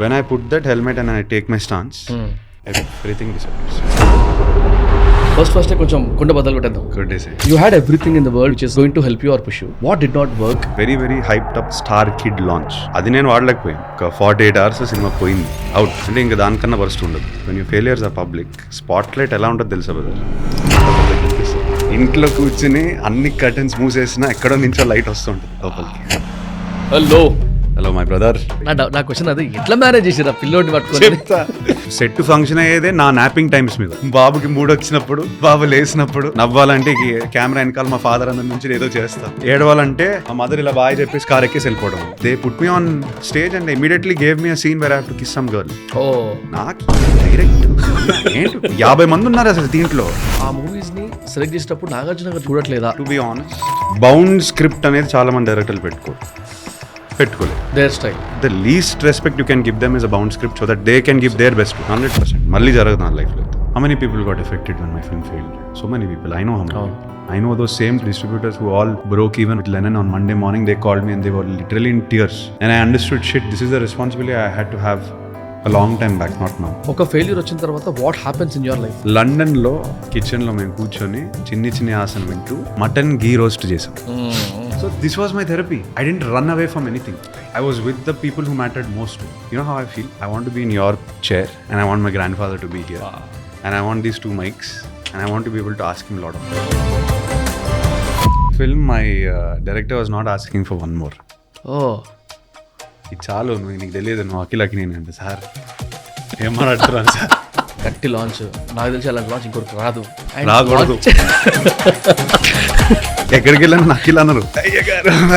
When I put that helmet and I take my stance, everything disappears. First కొంచెం కుండ బద్దలు కొట్టేద్దాం. Good day, sir. You had everything in the world which is going to help you or push you. What did not work? Very hyped up Star Kid launch. అది నేను వాడలేకపోయాను. ఒక 48 hours సినిమా పోయింది out. అంటే ఇంకా దానికన్నా వరస్ట్ ఉండదు. When your failures are public, spot light ఎలా ఉంటుందో తెలుసా బ్రదర్? ఇంట్లో కూర్చుని అన్ని కర్టన్స్ మూసేసినా ఎక్కడో నుంచో లైట్ వస్తుంటుంది లోపలికి. Hello my brother. నా క్వశ్చన్ అది ఎట్లా మేనేజ్ చేసిరా పిల్లోడిని పట్టుకొని? చెప్తా. సెట్ ఫంక్షన్ అయ్యేదే నా నాపింగ్ టైమ్స్ మీద. బాబుకి మూడ్ వచ్చినప్పుడు, బాబు లేసినప్పుడు, నవ్వాలంటే కెమెరా వెనకాల మా ఫాదర్ అందరి నుంచి ఏదో చేస్తా, ఏడవాలంటే మా మదర్ ఇలా బాగా చెప్పేసి కార్ ఎక్కేసి వెళ్ళిపోవడం. They put me on stage and immediately gave me a scene where I have to kiss some girl. నాకు డైరెక్ట్ ఏంటి 50 మంది ఉన్నారు అసలు దీంట్లో. ఆ మూవీస్ ని సెలెక్ట్ చేసేటప్పుడు నాగార్జున గారు చూడట్లేదా? To be honest, bound script అనేది చాలా మంది డైరెక్టర్లు పెట్టుకోలేదు. Their style. The least respect you can give them is a bound script so that they can give their best. 100%. మళ్ళీ జరగదు నా లైఫ్లో. How many people got affected when my film failed? So many people. I know how many. I know those same distributors who all broke even with Lennon on Monday morning. They called me and they were literally in tears. And I understood, shit, this is the responsibility I had to have a long time back, not now. ఒక failure వచ్చిన తర్వాత what happens in your life? లండన్లో కిచెన్లో మేము కూర్చొని చిన్ని ఆసనం వింటూ మటన్ గీ రోస్ట్ చేసాం. So this was my therapy. I didn't run away from anything. I was with the people who mattered most to me. You know how I feel? I want to be in your chair and I want my grandfather to be here. And I want these 2 mics and I want to be able to ask him a lot of things. Film, my director was not asking for one more. ఇది చాలు, నువ్వు నీకు తెలియదు, నువ్వు అఖిలకి నేను అంటే sir ఏమన్నాడుతున్నాను sir. గట్టి launch, నాకు తెలిసి అలాంటి లాంచ్ ఇంకొకటి రాకూడదు. ఎక్కడికి వెళ్ళాను అఖిల్ అన్నారు,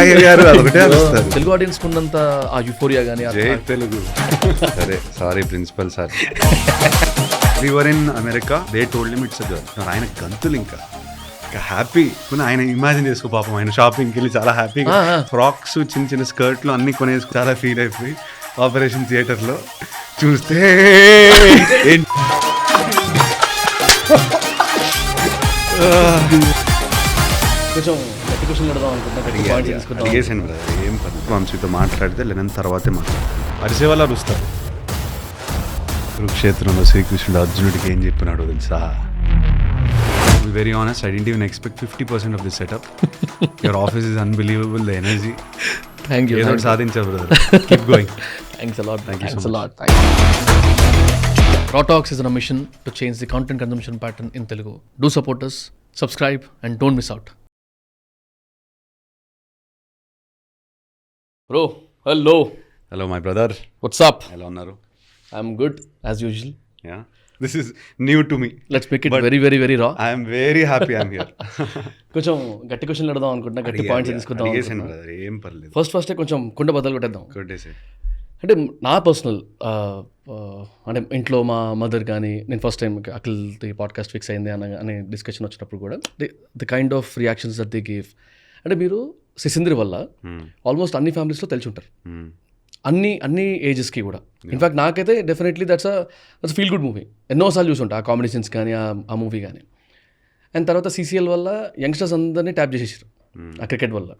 అయ్యగారు అదొకటే అనిస్తారు. తెలుగు ఆడియన్స్ ఉన్నంత ఆ యూఫోరియా కానీ తెలుగు. సరే, sorry principal sir. We were in America. They told him it's a girl. ఆయన గంతులు ఇంకా హ్యాపీ. ఆయన ఇమాజిన్ చేసుకో పాపం, ఆయన షాపింగ్కి వెళ్ళి చాలా హ్యాపీగా ఫ్రాక్స్, చిన్న స్కర్ట్లు అన్ని కొనేసి చాలా ఫీల్ అయిపోయి ఆపరేషన్ థియేటర్లో చూస్తే కొంచెం గట్టి క్వశ్చన్ అడదాం అనుకుంటున్నా. అడిగేసాను బ్రదర్, ఏం పర్లేదు. వంశీతో మాట్లాడితే లేని తర్వాతే మాట్లాడతాను. అరిసే వాళ్ళు అరుస్తారు. కురుక్షేత్రంలో శ్రీకృష్ణుడు అర్జునుడికి ఏం చెప్పినాడు తెలుసా? To be very honest, I didn't even expect 50% of this setup. Your office is unbelievable, the energy. Thank you. ఏదో సాధించావు brother. Keep going. Thanks a lot. Thank you so much. Raw Talks is on a mission to change the content consumption pattern in Telugu. Do support us, subscribe and don't miss out. Bro, hello. Hello my brother. What's up? ఎలా ఉన్నారు? I'm good as usual. Yeah. This is new to me. Let's make it very raw. I am very happy I'm here. కొంచెం గట్టి క్వశ్చన్లు అడదాం అనుకుంటున్నా, గట్టి points తీసుకుందాం. అడిగేసాను brother, ఏం పర్లేదు. ఫస్ట్ కొంచెం కుండ బద్దలు కొట్టేద్దాం. Good day sir. అంటే నా పర్సనల్ అంటే ఇంట్లో మా మదర్ కానీ, నేను ఫస్ట్ టైం అఖిల్ది పాడ్కాస్ట్ ఫిక్స్ అయింది అనే డిస్కషన్ వచ్చినప్పుడు కూడా the kind of reactions that they give. అంటే మీరు సిసింద్రి వల్ల ఆల్మోస్ట్ అన్ని ఫ్యామిలీస్లో తెలిసి ఉంటారు, అన్ని ఏజెస్కి కూడా. ఇన్ఫ్యాక్ట్ నాకైతే definitely that's feel good movie. ఎన్నోసార్లు చూసుంటా ఆ కామెడీ సీన్స్ కానీ, ఆ మూవీ కానీ. అండ్ తర్వాత సీసీఎల్ వల్ల యంగ్స్టర్స్ అందరినీ ట్యాప్ చేసేసారు ఆ క్రికెట్ వల్ల.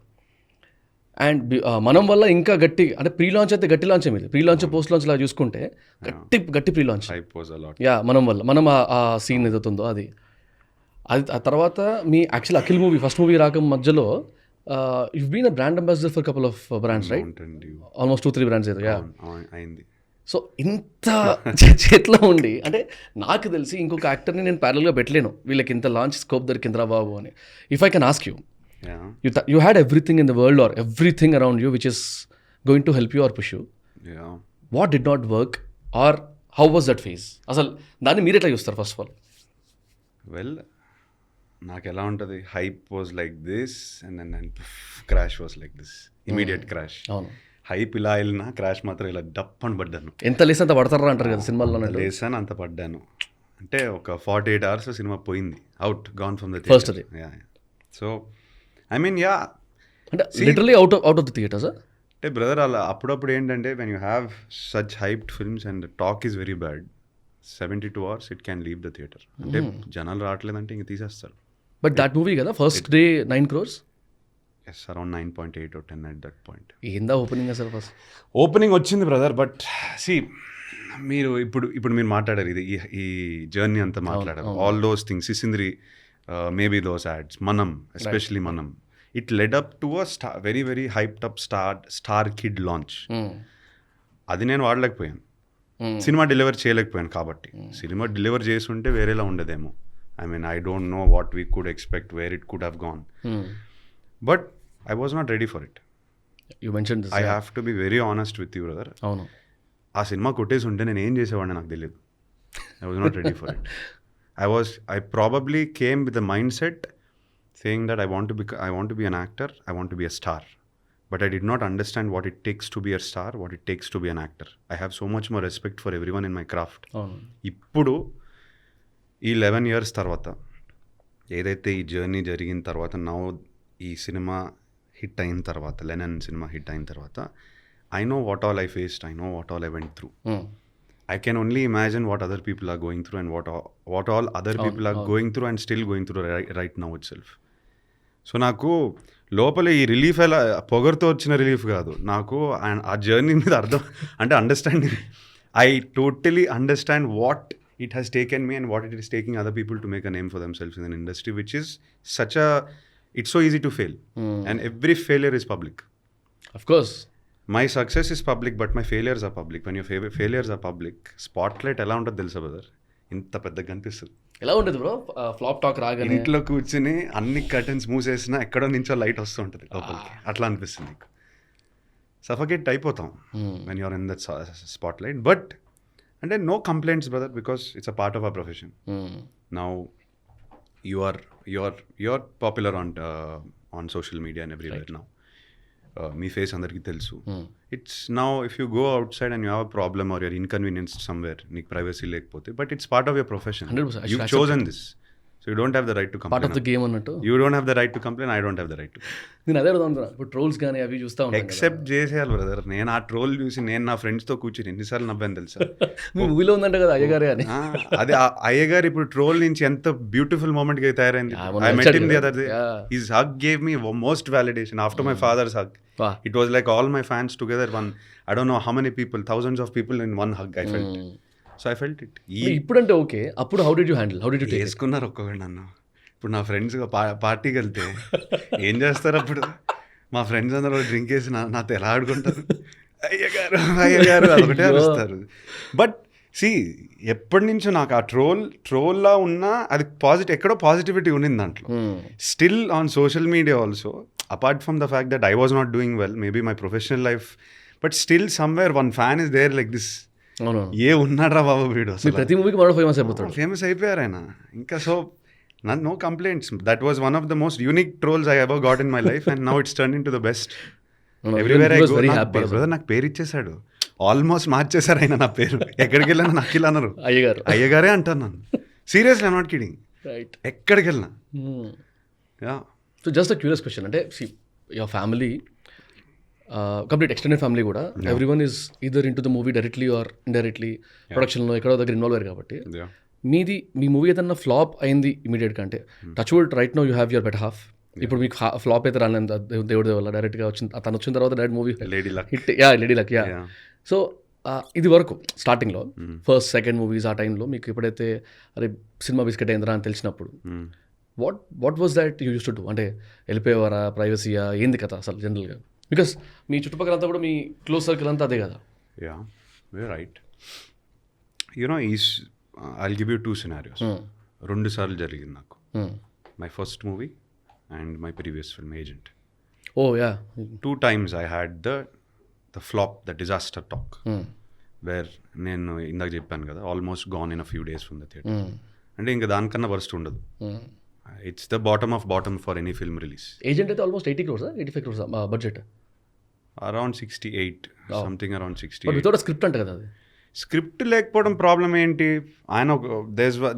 అండ్ మనం వల్ల ఇంకా గట్టి, అంటే ప్రీ లాంచ్ అయితే గట్టి లాంచ్ ఏమి, ప్రీ లాంచ్ పోస్ట్ లాంచ్ లాగా చూసుకుంటే గట్టి ప్రీ లాంచ్. యా, మనం ఆ సీన్ ఏదవుతుందో అది ఆ తర్వాత మీ actual Akhil movie first movie రాక మధ్యలో you've been a brand ambassador for a couple of brands, right? Almost 2-3 brands ఏదో. యా, అయింది. సో ఇంత చేతిలో ఉండి, అంటే నాకు తెలిసి ఇంకొక యాక్టర్ని నేను ప్యారల్గా పెట్టలేను, వీళ్ళకి ఇంత లాంచ్ స్కోప్ దొరికిందిరా బాబు అని. If I can ask you, you had everything in the world or everything around you which is going to help you or push you. What did not work or how was that phase? అసలు దాన్ని మీరు ఎట్లా చూస్తారు first of all? Well, నాకు ఎలా ఉంటుంది, hype was like this and then crash was like this, immediate crash. అవును, hype ఇలా వెళ్ళినా క్రాష్ మాత్రం ఇలా డప్ అని పడ్డాను. ఎంత లేసి అంత పడతారా అంటారు కదా సినిమాల్లో. లేసాను అంత పడ్డాను. అంటే ఒక 48 hours సినిమా పోయింది out, gone from the first day. So I mean yeah, అంటే literally out of the theatre sir. అంటే బ్రదర్ అలా అప్పుడప్పుడు ఏంటంటే when you have such hyped films and talk is very bad, 72 hours it can leave the theatre. అంటే జనాలు రావట్లేదంటే ఇంక తీసేస్తారు. బట్ దట్ మూవీ కదా first day 9 crores. Yes around 9.8 or 10 at that point. ఏందా ఓపెనింగ్ అసలు ఫస్ట్? ఓపెనింగ్ వచ్చింది brother, but see మీరు ఇప్పుడు మీరు మాట్లాడారు ఇది ఈ జర్నీ అంతా మాట్లాడారు, all those things, సిసింద్రి, maybe those ads, మనం ఎస్పెషలీ మనం, it lead up to a very very hyped up star kid launch. అది నేను వాడలేకపోయాను, సినిమా డెలివర్ చేయలేకపోయాను. కాబట్టి సినిమా డెలివర్ చేస్తుంటే వేరేలా ఉండదేమో. I mean I don't know what we could expect, where it could have gone, but I was not ready for it. You mention this. I have to be very honest with you brother. అవును, ఆ cinema కొట్టేసి ఉంటే నేను ఏం చేసేవాడిని నాకు తెలియదు. I was not ready for it. I probably came with the mindset saying that I want to be an actor, I want to be a star. But I did not understand what it takes to be a star, what it takes to be an actor. I have so much more respect for everyone in my craft. ఇప్పుడు ఈ 11 years తర్వాత, ఏదైతే ఈ journey జరిగిన తర్వాత, now ఈ cinema hit అయిన తర్వాత, లెనన్ సినిమా హిట్ అయిన తర్వాత, I know what all I faced, I know what all I went through. I can only imagine what other people are going through and what all other people are going through and still going through right now itself. So నాకు లోపల ఈ relief ఎలా పొగరుతో వచ్చిన relief కాదు, నాకు ఆ journey మీద అర్థం అంటే understanding. I totally understand what it has taken me and what it is taking other people to make a name for themselves in an industry which is such a, it's so easy to fail and every failure is public. Of course my success is public but my failures are public. When your failures are public, spotlight ఎలా ఉంటుంది తెలుసా brother? ఇంత పెద్దగా కనిపిస్తుంది. ఎలా ఉంటుంది bro flop talk రాగానే? ఇంట్లో కూర్చుని అన్ని కర్టన్స్ మూసేసినా ఎక్కడో నుంచో లైట్ వస్తూ ఉంటుంది లోపలికి, అట్లా అనిపిస్తుంది నీకు. సఫకేట్ అయిపోతాం when you're in that spotlight. But అంటే no complaints brother, because it's a part of our profession. Now you are popular on social media and everywhere now. మీ ఫేస్ అందరికీ తెలుసు. It's now if you go outside and you have a problem or your inconvenience somewhere, నీకు privacy లేకపోతే, but it's part of your profession. You chosen this, so you don't have the right to complain. Part of the game అన్నట్టు. You don't have the right to complain, I don't have the right to. నేను అదే అడుగుతాను ఇప్పుడు trolls కానీ అవి చూస్తా ఉంటాను. Except చేసేయాలి బ్రదర్. నేను ఆ ట్రోల్ చూసి నేను నా ఫ్రెండ్స్తో కూర్చుని ఎన్నిసార్లు నవ్వాను తెలుసా? మీ మూవీలో ఉందంట కదా అయ్యగారే అని. అదే అయ్యగారు ఇప్పుడు ట్రోల్ నుంచి ఎంత బ్యూటిఫుల్ మూమెంట్ గా తయారైంది. I met him the other day. His hug gave me most validation after my father's hug. It was like all my fans together, I don't know how many people, thousands of people in one hug I felt. So I felt it. ఇప్పుడంటే okay, అప్పుడు how did you handle, how did you take it? వేసుకున్నారు ఒక్కొక్కటి నన్ను. ఇప్పుడు నా ఫ్రెండ్స్గా పార్టీకి వెళ్తే ఏం చేస్తారు, అప్పుడు మా ఫ్రెండ్స్ అందరూ డ్రింక్ వేసి నాతో ఎలా ఆడుకుంటారు, అయ్యగారు అదొకటే అరుస్తారు. బట్ సి ఎప్పటి నుంచో నాకు ఆ ట్రోల్లా ఉన్నా అది ఎక్కడో పాజిటివిటీ ఉండింది దాంట్లో. Still on social media also, apart from the fact that I was not doing well, maybe my professional life, but still somewhere one fan is there like this. ఏ ఉన్నాడ్రా బాబు వీడు, ప్రతి మూవీకి మరో ఫేమస్ అయిపోయారు ఆయన ఇంకా. So no complaints. That was one of the most unique trolls I ever got in my life and now it's turn in to the best. Everywhere I go. Brother నాకు పేరు ఇచ్చేసాడు, ఆల్మోస్ట్ మార్చేశారు ఆయన నా పేరు. ఎక్కడికి వెళ్ళినా నాకు ఇలా అన్నారు, అయ్యగారే అంటారు నన్ను. Seriously I'm not kidding. ఎక్కడికి వెళ్ళినా. Yeah. So just a curious question, అంటే your family, complete extended family కూడా, everyone is either in to the movie directly or indirectly ప్రొడక్షన్లో ఎక్కడో దగ్గర ఇన్వాల్వ్ అయ్యారు. కాబట్టి మీ మూవీ ఏదన్నా ఫ్లాప్ అయింది ఇమీడియట్గా అంటే, touch wood right no you have your better half. ఇప్పుడు మీకు ఫ్లాప్ అయితే రాలేదు దేవుడి వల్ల, డైరెక్ట్గా తను వచ్చిన తర్వాత direct movie hit. Lady luck. So ఇది వరకు స్టార్టింగ్లో ఫస్ట్ సెకండ్ మూవీస్ ఆ టైంలో మీకు ఎప్పుడైతే అరే సినిమా బిస్కెట్ అయిందిరా అని తెలిసినప్పుడు what was that you use to do? అంటే వెళ్ళిపోయేవారా, ప్రైవసీయా, ఏంది కదా అసలు జనరల్గా? బికాస్ మీ చుట్టుపక్కల అంతా కూడా మీ క్లోజ్ సర్కిల్ అంతా అదే కదా. Yeah, very right. You know I'll give you 2 scenarios. 2 సార్లు జరిగింది నాకు. My first movie and my previous film Agent. Oh yeah. 2 times I had the flop, the disaster talk, where నేను ఇందాక చెప్పాను కదా, almost gone in a few days from the theatre. అంటే ఇంకా దానికన్నా వర్స్ట్ ఉండదు. It's the bottom of bottom for any film release. Agent అయితే almost 80 crores, 85 crores budget. Around 68, something around 68. But without a script ante kada adi. Script లేకపోవడం problem ఏంటి? ఆయన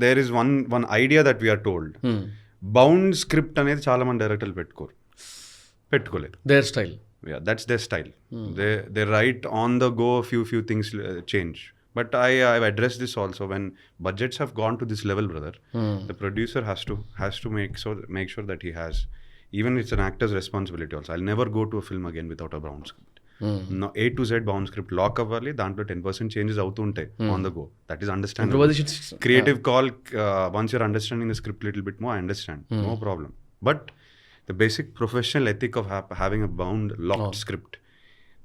there is one idea that we are told. Bound script అనేది చాలా మంది డైరెక్టర్లు పెట్టుకోలేదు. Their style. Yeah, that's their style. They write on the go, few things change. But I've addressed this also. When budgets have gone to this level, brother, the producer has to make sure that even it's an actor's responsibility also. I'll never go to a film again without a brown script. No, A to Z bound script lock అవ్వాలి, దాంట్లో 10% changes అవుతూ ఉంటాయి on the go. That is understand. Creative call, once you're understanding the script little bit more, I understand, no problem. But the basic professional ethic of having a bound locked script,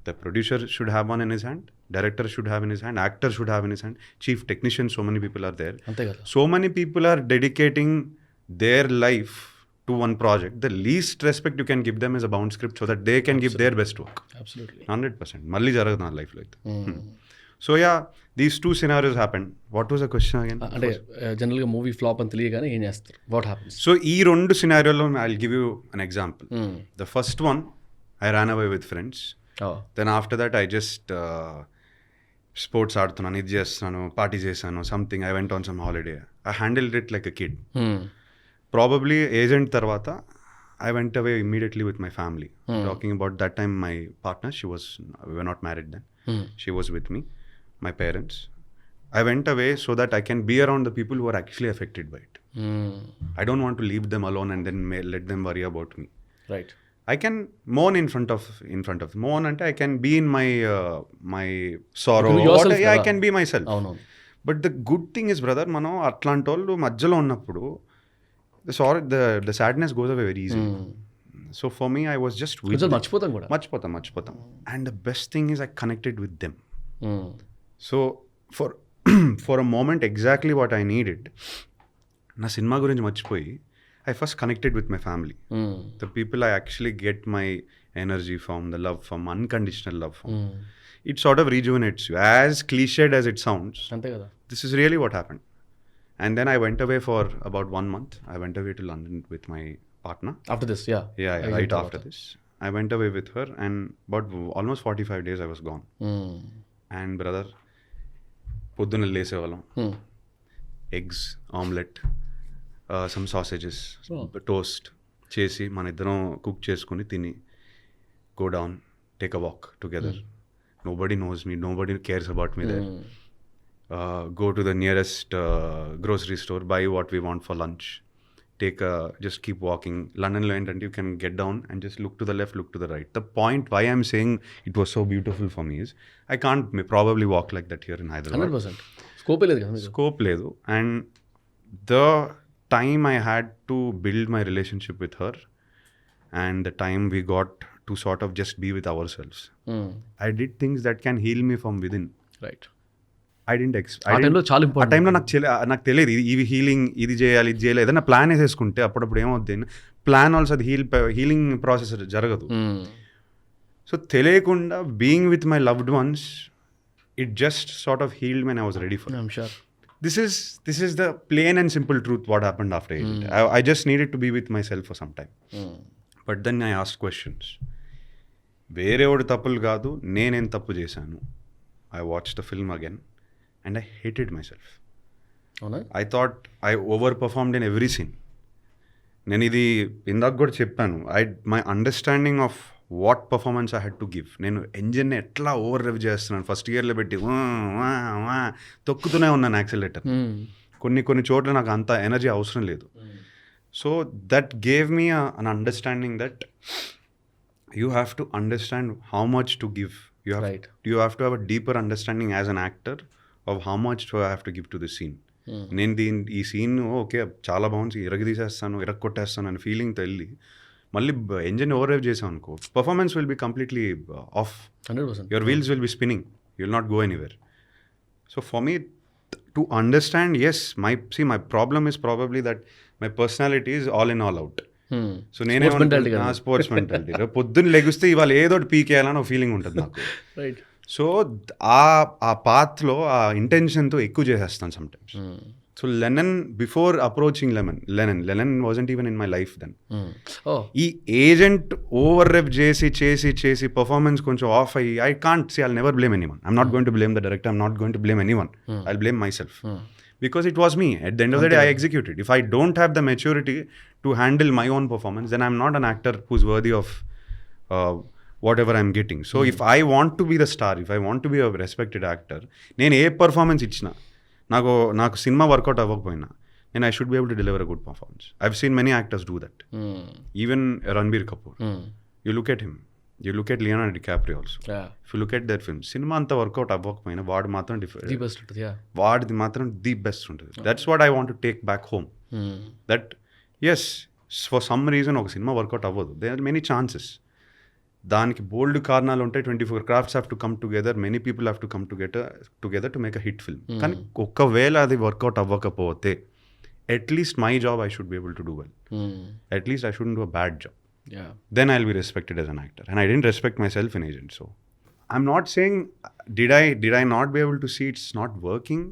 the producer should have one in his hand, director should have in his hand, actor should have in his hand, chief technician, so many people are there. So many people are dedicating their life to one project. The least respect you can give them is a bound script so that they can give their best work. Absolutely. 100%. Malli jaragadu na life like that. So yeah, these two scenarios happened. What was the question again? అంటే జనరల్గా movie flop అని తెలియగానే ఏం చేస్తారు? What happens? So ఈ రెండు scenarioలో I'll give you an example. The first one, I ran away with friends. Then after that I just sports ఆడుతున్నాను, ఇది చేస్తున్నాను, పార్టీ చేశాను, something, I went on some holiday. I handled it like a kid. Probably agent tarvata, I went away immediately with my family. Talking about that time, my partner, we were not married then. She was with me, my parents. I went away so that I can be around the people who are actually affected by it. I don't want to leave them alone and then let them worry about me. Right. I can mourn in front of mourn, and I can be in my sorrow. I can be myself. But the good thing is, brother, మనం అట్లాంటి వాళ్ళు మధ్యలో ఉన్నప్పుడు the sadness goes away very easily. So for me, I was just with them. మర్చిపోతాం. And the best thing is I connected with them. So for a moment, exactly what I needed, నా cinema గురించి మర్చిపోయి I first connected with my family. The people I actually get my energy from, the love from, unconditional love from. It sort of rejuvenates you. As cliched as it sounds, this is really what happened. And then I went away for about 1 month. I went away to London with my partner. After this, right after this. I went away with her, and about almost 45 days I was gone. And brother, పొద్దున్న లేసేవాళ్ళం, eggs, omelette, some sausages, toast చేసి మన ఇద్దరం cook చేసుకుని తిని, go down, take a walk together. Nobody knows me, nobody cares about me there. Go to the nearest grocery store, buy what we want for lunch, just keep walking. London lo entante you can get down and just look to the left, look to the right. The point why I'm saying it was so beautiful for me is I can't probably walk like that here in Hyderabad. 100% scope ledu. And the time I had to build my relationship with her, and the time we got to sort of just be with ourselves, I did things that can heal me from within. Right. ఆ టైంలో నాకు తెలియదు ఇవి healing, ఇది చేయాలి, ఇది చేయాలి. ఏదైనా ప్లాన్ వేసేసుకుంటే అప్పుడప్పుడు ఏమవుద్ది, ప్లాన్ ఆల్సో అది హీలింగ్ ప్రాసెస్ జరగదు. సో తెలియకుండా being with my loved ones, it just sort of healed when I was ready for. This is the plain and simple truth what happened after it. I just needed to be with myself for some time. But then I asked questions. వేరేవాడు తప్పులు కాదు, నేనేం తప్పు చేశాను. I watched the film again. And I hated myself. I thought I overperformed in every scene. నేను ఇది ఇందాక కూడా చెప్పాను. My understanding of what performance I had to give. నేను ఎంజిన్ని ఎట్లా ఓవర్ రివ్ చేస్తున్నాను, ఫస్ట్ ఇయర్లో పెట్టి తొక్కుతూనే ఉన్నాను యాక్సిలరేటర్. కొన్ని చోట్ల నాకు అంత ఎనర్జీ అవసరం లేదు. So that gave me an understanding that you have to understand how much to give. You have to have a deeper understanding as an actor of how much do I have to give to the scene. నేను ఈ scene okay చాలా బాగుంది, ఇరగొట్టేస్తాను అని ఫీలింగ్తో వెళ్ళి మళ్ళీ engine over drive చేసాం అనుకో, performance will be completely off. 100%. Your wheels will be spinning, you will not go anywhere. So for me to understand, yes, my problem is probably that my personality is all in all out. So నేనే sports mentality, పొద్దున్న లెగిస్తే ఇవాళ ఏదో పీకేయాలని ఒక feeling ఉంటుంది నాకు. So ఆ పాత్లో ఆ ఇంటెన్షన్తో ఎక్కువ చేసేస్తాను sometimes. So Lennon before approaching Lennon wasn't even in my life then. ఈ ఏజెంట్ ఓవర్ రెప్ చేసి పర్ఫార్మెన్స్ కొంచెం ఆఫ్ అయ్యి, I can't say, I'll never blame anyone. I'm not going to blame the director, I'm not going to blame anyone. I'll blame myself. Because it was me. At the end of the day, I executed. If I don't have the maturity to handle my own performance, then I'm not an actor who's worthy of whatever I'm getting. So if I want to be the star, if I want to be a respected actor, నేను ఏ performance ఇచ్చినా, నాకు cinema work out అవ్వకపోయినా, and I should be able to deliver a good performance. I've seen many actors do that. Even Ranbir Kapoor. You look at him. You look at Leonardo DiCaprio also. If you look at their films, cinema అంతా work out అవ్వకపోయినా వాడు మాత్రం the best ఉంటుంది. వాడిది మాత్రం the best ఉంటుంది. That's what I want to take back home. That is for some reason ఒక cinema work out అవ్వదు. There are many chances. దానికి బోల్డ్ కారణాలు ఉంటాయి. 24 crafts have to come together, many people have to come together to make a hit film. కానీ ఒకవేళ అది work out అవ్వకపోతే at least my job I should be able to do well. At least I shouldn't do a bad job. Then I'll be respected as an actor. And I didn't respect myself in Agent. So I'm not saying did I not be able to see it's not working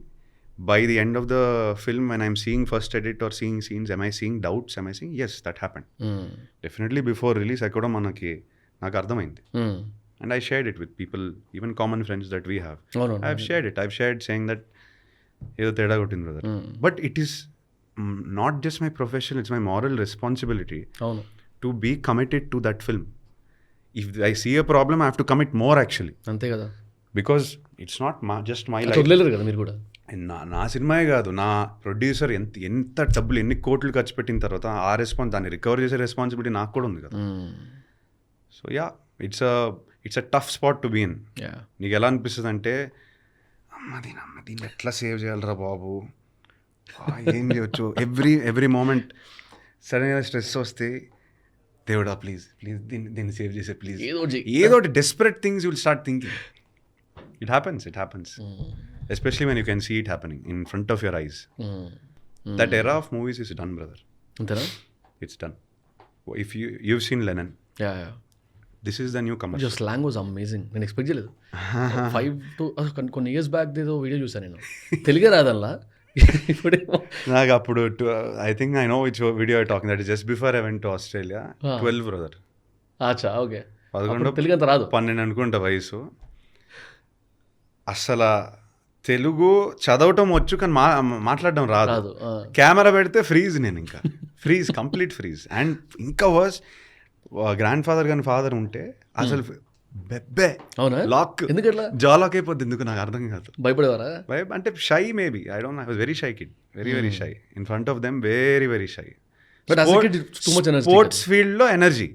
by the end of the film when I'm seeing first edit or seeing scenes. Am I seeing doubts? Am I seeing yes, that happened. Definitely before release I kuda నాకు అర్థమైంది. And I shared it with people, even common friends that we have. I've shared saying that ఏదో తేడా కొట్టింది brother. But it is not just my profession, it's my moral responsibility. To be committed to that film. If I see a problem, I have to commit more actually. అంతే కదా. Because it's not just my life. వదిలేరు కదా మీరు కూడా. నా సినిమాయే కాదు, నా producer ఎంత డబ్బులు ఎన్ని కోట్లు ఖర్చు పెట్టిన తర్వాత ఆ దాన్ని రికవర్ చేసే రెస్పాన్సిబిలిటీ నాకు కూడా ఉంది కదా. So yeah, it's a tough spot to be in. నీకు ఎలా అనిపిస్తుంది అంటే దీన్ని ఎట్లా సేవ్ చేయాలరా బాబు, ఏం చేయొచ్చు, ఎవ్రీ మూమెంట్ సడన్గా స్ట్రెస్ వస్తే దేవుడా ప్లీజ్ దీన్ని సేవ్ చేసే ప్లీజ్, ఏదో desperate things you will start thinking. It happens especially when you can see it happening in front of your eyes. That era of movies is done brother. It's done. If you've seen Lennon. This is the new commercial. Your slang was amazing. నేను expect చేయలేదు. 5 to కొన్ని years back ఏదో video చూసాను నేను, తెలుగే రాదల్లా. నాకు అప్పుడు I think I know which video I talking, that is just before I went to Australia. 12 brother. అచ్చా, ఓకే. 11 తెలుగు అంత రాదు, 12 అనుకుంటా వయసు. అసలు తెలుగు చదవటం వచ్చు కానీ మాట్లాడడం రాదు. కెమెరా పెడితే ఫ్రీజ్, నేను ఇంకా కంప్లీట్ ఫ్రీజ్. అండ్ ఇంకా వర్స్, గ్రాండ్ ఫాదర్ కానీ ఫాదర్ ఉంటే అసలు బెబ్బే లాక్, జా లాక్ అయిపోద్ది. ఎందుకు నాకు అర్థం కాదు. భయపడేవారా? అంటే shy maybe, I don't no. I was very shy kid, very shy in front of them, very shy. Sports field లో ఎనర్జీ,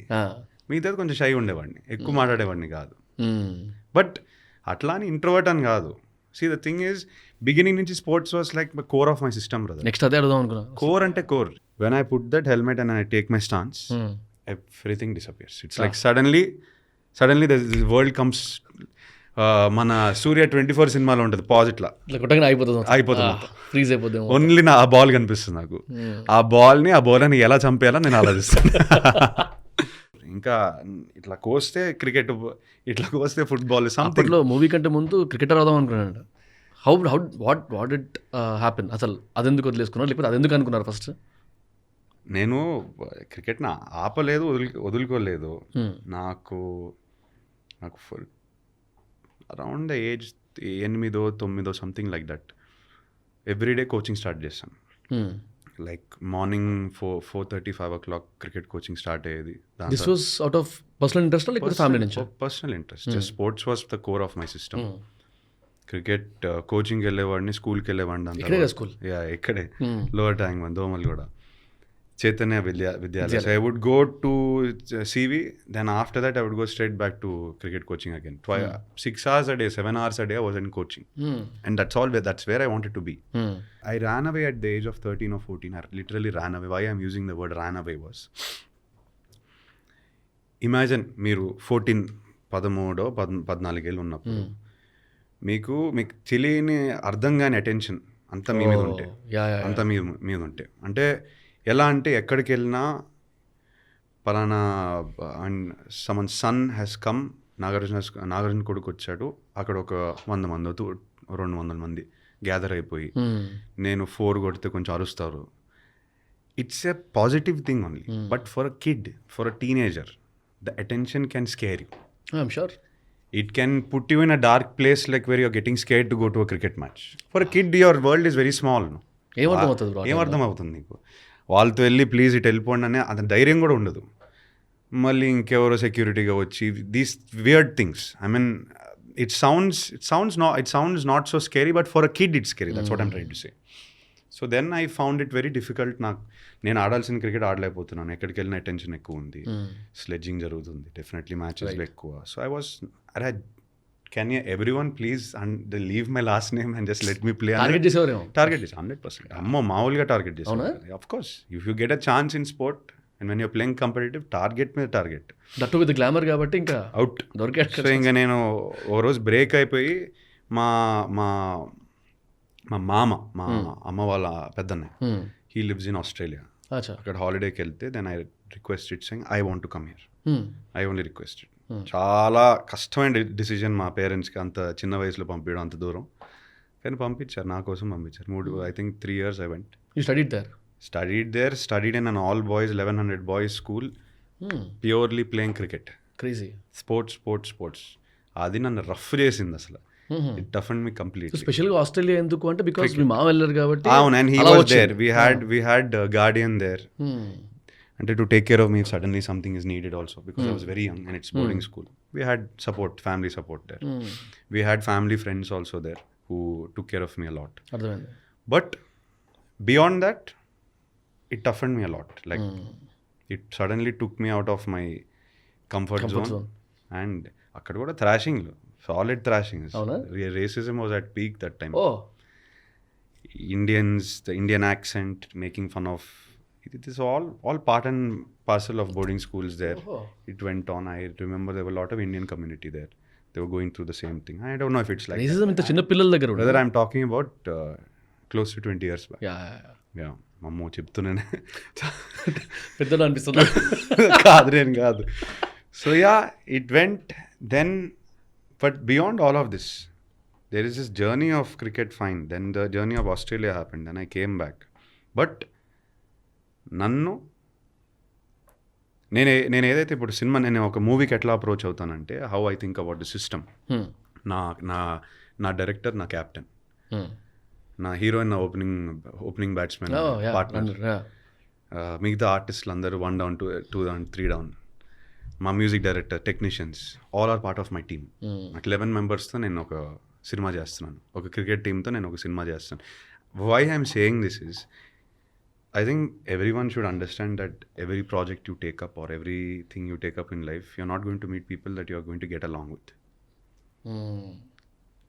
మిగతాది కొంచెం షై ఉండేవాడిని, ఎక్కువ మాట్లాడేవాడిని కాదు. బట్ అట్లా అని ఇంట్రోవర్ట్ అని కాదు. See the thing is, beginning నుంచి sports was like core of my system brother. Next అదే అడుగుదాం అనుకున్నా. కోర్ అంటే core. When I put that helmet and I take my stance, everything disappears. It's like suddenly the world comes. మన సూర్య 24 సినిమాలో ఉంటుంది, pause ఇట్లా అయిపోతుంది, ఫ్రీజ్ అయిపోతుంది. ఓన్లీ ఆ బాల్ కనిపిస్తుంది నాకు. ఆ బౌలర్ని ఎలా చంపేయాలో నేను ఆలోచిస్తాను. ఇంకా ఇట్లా కోస్తే క్రికెట్, ఇట్లా కోస్తే ఫుట్బాల్. అప్పట్లో మూవీ కంటే ముందు క్రికెటర్ అవుదాం అనుకున్నాను. What did happen? అసలు అదెందుకు వదిలేసుకున్నారు, లేకపోతే అదెందుకు అనుకున్నారు ఫస్ట్? నేను క్రికెట్ని ఆపలేదు, వదులుకోలేదు. నాకు around the age 8-9 something like that everyday coaching start చేశాను. Like morning 4:30-5 o'clock cricket coaching start అయ్యేది. This was out of personal interest లేకపోతే ఫ్యామిలీ నుంచి? Personal interest. Sports was the core of my system. Cricket కోచింగ్కి వెళ్ళేవాడిని, స్కూల్కి వెళ్ళేవాడిని. ఇక్కడే lower tank bund, దోమలు కూడా, Chaitanya Vidyalaya. So I would go to CV, then after that I would go straight back to cricket coaching again. 6 hours a day, 7 hours a day I was in coaching. And that's where I wanted to be. I ran away at the age of 13 or 14. I literally ran away. Why I'm using the word ran away was, imagine మీరు 13 ఏళ్ళు ఉన్నప్పుడు మీకు తెలియని అర్థం కాని attention అంతా మీ మీద ఉంటే, అంతా మీ మీద ఉంటే, అంటే ఎలా అంటే ఎక్కడికి వెళ్ళినా పలానా someone son has come, Nagarjuna కొడుకు వచ్చాడు, అక్కడ ఒక 100 మంది 200 మంది గ్యాదర్ అయిపోయి నేను 4 కొడితే కొంచెం అరుస్తారు. It's a positive thing only. But for a kid, for a teenager, the attention can scare you. I'm sure it can put you in a dark place, like where you're getting scared to go to a cricket match. For a kid, your world is very small. ఏమర్థం అవుతుంది నీకు? వాళ్ళతో వెళ్ళి please ఇటు వెళ్ళిపోండి అనే అది ధైర్యం కూడా ఉండదు. మళ్ళీ ఇంకెవరో సెక్యూరిటీగా వచ్చి these weird things. I mean it sounds not so scary, but for a kid it's scary. That's what I'm trying to say. So then I found it very difficult. నేను ఆడాల్సిన క్రికెట్ ఆడలేకపోతున్నాను, ఎక్కడికి వెళ్ళిన అటెన్షన్ ఎక్కువ ఉంది, sledging జరుగుతుంది, definitely మ్యాచెస్లో ఎక్కువ. So I was అరే can you everyone please and leave my last name and just let me play. Target చేసేవారేమో. టార్గెట్ చేసి 100%. అమ్మో మామూలుగా టార్గెట్ చేసాను. Of course if you get a chance in sport and when you're playing competitive, target మీద target. That with glamour కాబట్టి ఇంకా out దొరికాడు. So ఇంకా నేను ఓ రోజు బ్రేక్ అయిపోయి మా మా మా మామ, మా అమ్మ వాళ్ళ పెద్దన్నయ్య, హీ లివ్స్ ఇన్ ఆస్ట్రేలియా, అక్కడ హాలిడేకి వెళ్తే then I requested saying I want to come here. I only requested. చాలా కష్టమైన డిసిజన్ మా పేరెంట్స్కి, అంత చిన్న వయసులో పంపించడం అంత దూరం, కానీ పంపించారు, నా కోసం పంపించారు. I think 3 years I went. You studied there? Studied in an all boys 1100 boys school, purely playing cricket. Crazy. Sports. అది నన్ను రఫ్ చేసింది అసలు. It toughened me completely. స్పెషల్గా ఆస్ట్రేలియా ఎందుకు అంటే బికాస్ మీ మామ వెళ్ళారు కాబట్టి. అవును, and he was there. We had a guardian there. And to take care of me if suddenly something is needed also, because I was very young and it's boarding school. We had support, family support there. We had family friends also there who took care of me a lot. అర్థమైంది. But beyond that, it toughened me a lot. Like it suddenly took me out of my comfort zone. And అక్కడ కూడా thrashing, solid thrashing. Racism was at peak that time. Oh. Indians, the Indian accent, making fun of. It is all part and parcel of boarding schools there. Oh. It went on. I remember there were a lot of Indian community there. They were going through the same thing. I don't know if it's like racism ఇంత చిన్న పిల్లల దగ్గర whether I'm talking about close to 20 years back. Yeah. మమ్మో చెప్తున్నానే పెద్దలు అనిపిస్తుంది. కాదు. So yeah, it went then, but beyond all of this, there is this journey of cricket, fine. Then the journey of Australia happened. Then I came back. But నన్ను నేను ఏదైతే ఇప్పుడు cinema, నేను ఒక మూవీకి ఎట్లా అప్రోచ్ అవుతానంటే, how I think about the system. నా డైరెక్టర్ నా క్యాప్టెన్, నా హీరోయిన్ నా ఓపెనింగ్ బ్యాట్స్మెన్ పార్ట్నర్, మిగతా ఆర్టిస్టులు అందరూ 1 down 2 down 3 down, మా music director, technicians, all are part of my team. నాకు 11 members నేను ఒక సినిమా చేస్తున్నాను, ఒక క్రికెట్ టీంతో నేను ఒక సినిమా చేస్తాను. Why I'm saying this is, I think everyone should understand that every project you take up or everything you take up in life, you're not going to meet people that you're going to get along with.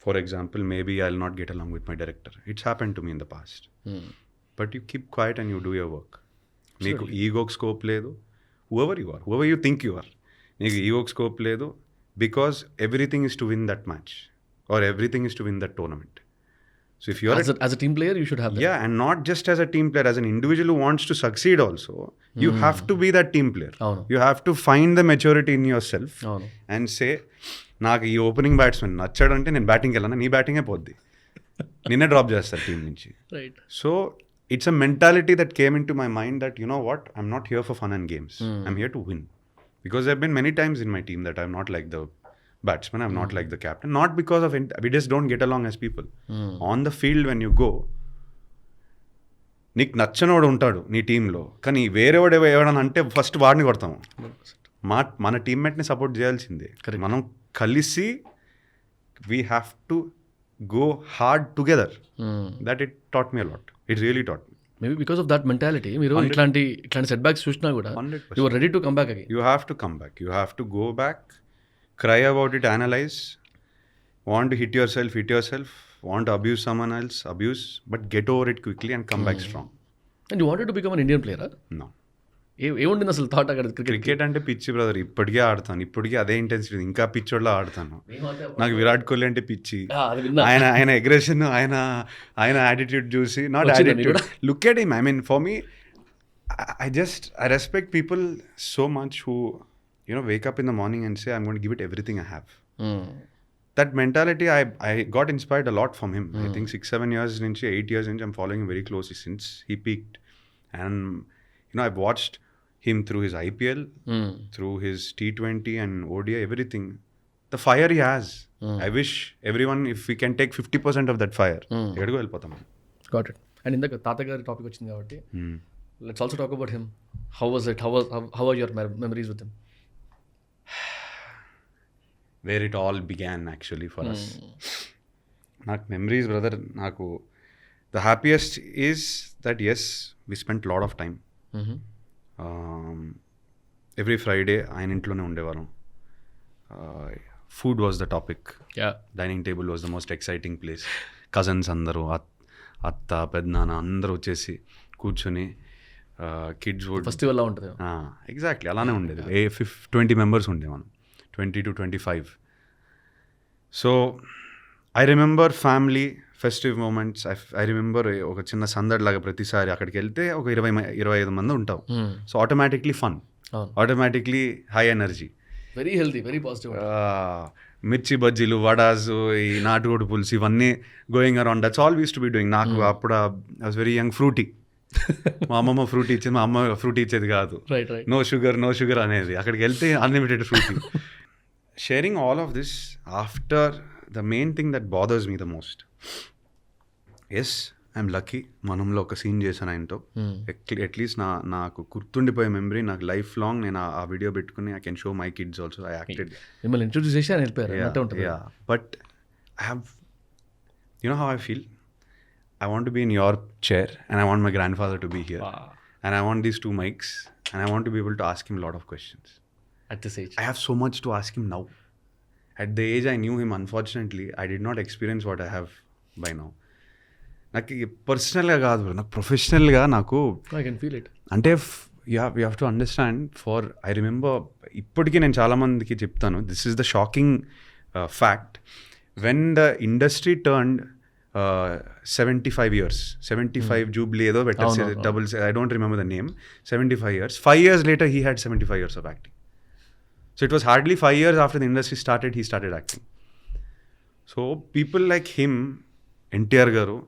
For example, maybe I'll not get along with my director. It's happened to me in the past. But you keep quiet and you do your work. Neeku ego scope ledu. Whoever you think you are. Neeku ego scope ledu, because everything is to win that match or everything is to win that tournament. So if you're as a team player, you should have that. Yeah, and not just as a team player, as an individual who wants to succeed also, you have to be that team player. You have to find the maturity in yourself and say, నాకు ఈ opening batsmen నచ్చాడంటే నేను బ్యాటింగ్కి వెళ్ళాను, నీ బ్యాటింగే పోద్ది, నిన్నే drop చేస్తారు team నుంచి. So it's a mentality that came in to my mind that you know what, I'm not here for fun and games, I'm here to win. Because there have been many times in my team that I'm not like the batsman, I'm not like the captain, not because of we just don't get along as people. On the field when you go, నీకు నచ్చనోడు ఉంటాడు నీ టీంలో, కానీ వేరేవాడు ఎవడని అంటే first వాడిని కొడతాము. మన టీమ్మేట్ని support చేయాల్సిందే. మనం కలిసి we have to go hard together. That it taught me a lot. It really taught me. Maybe because of that mentality మీరు ఇట్లాంటి సెట్ బ్యాక్స్ చూసినా కూడా you are ready to come back again. You have to come back. You have to go back, cry about it, analyze, want to hit yourself, want to abuse someone else, abuse, but get over it quickly and come back strong. And you wanted to become an Indian player? No. ఏముండింది అసలు thought అక్కడ? Cricket అంటే పిచ్చి brother, ఇప్పటికే ఆడతాను, ఇప్పటికీ అదే intensity, ఇంకా పిచ్చోడ్లా ఆడతాను. నాకు విరాట్ కోహ్లీ అంటే పిచ్చి. ఆయన అగ్రెషన్, ఆయన యాటిట్యూడ్ చూసి, not attitude, look at him. I mean for me, I respect people so much who wake up in the morning and say, I'm going to give it everything I have. That mentality, I got inspired a lot from him. I think 6-7 years nunchi, 8 years nunchi, I'm following him very closely since he peaked. And I've watched him through his IPL, through his T20 and ODI, everything. The fire he has. I wish everyone, if we can take 50% of that fire, edago velpotham. Got it. And in the Tata gari topic vachindi kabatti, let's also talk about him. How was it? How are your memories with him? Where it all began actually for us. నాకు memories brother, నాకు The happiest is that yes, we spent a lot of time. Every Friday ఆయన ఇంట్లోనే ఉండేవాళ్ళం. Food was the topic. Dining table was the most exciting place. Cousins అందరూ, అత్త పెద్దనాన్న అందరూ వచ్చేసి కూర్చొని కిడ్స్ వుడ్ ఫెస్టివల్లా ఉంటుంది. ఎగ్జాక్ట్లీ అలానే ఉండేది. 20 members ఉండే మనం, 20 to 25. So I remember family festive moments. I remember ఒక చిన్న సందడిలాగా ప్రతిసారి అక్కడికి వెళ్తే ఒక 20-25 మంది ఉంటాం. So automatically fun, automatically high energy, very healthy, very positive. మిర్చి బజ్జీలు, వడాసు, ఈ నాటుకోడి పులుసు, ఇవన్నీ going around. That's all use to be doing. నాకు అప్పుడు I was very young. Frooti, మా అమ్మమ్మ ఫ్రూటీ ఇచ్చేది, మా అమ్మ ఫ్రూటీ ఇచ్చేది కాదు. నో షుగర్ అనేది. అక్కడికి వెళ్తే unlimited Frooti. Sharing all of this after the main thing that bothers me the most. Yes, I'm lucky. మనంలో ఒక సీన్ చేశాను ఆయనతో. అట్లీస్ట్ నాకు గుర్తుండిపోయే మెమరీ, నాకు లైఫ్ లాంగ్ నేను ఆ వీడియో పెట్టుకుని I can show my kids also. I acted. మిమ్మల్ని ఇంట్రొడ్యూస్ చేసి ఆయన వెళ్ళిపోయారు. But I have, you know how I feel. I want to be in your chair and I want my grandfather to be here. Wow. And I want these 2 mics and I want to be able to ask him a lot of questions. At this age. I have so much to ask him now. At the age I knew him, unfortunately, I did not experience what I have by now. నాకు పర్సనల్గా కాదు, నాకు ప్రొఫెషనల్గా నాకు I can feel it. అంటే you have to understand. For I remember, ఇప్పటికీ నేను చాలామందికి చెప్తాను, this is the shocking fact. When the industry turned 75 years, 75 jubilee ఏదో పెట్టారు, doubles, I don't remember the name. 75 years. 5 years later he had 75 years of acting. So it was hardly 5 years after the industry started, he started acting. So people like him, NTR garu,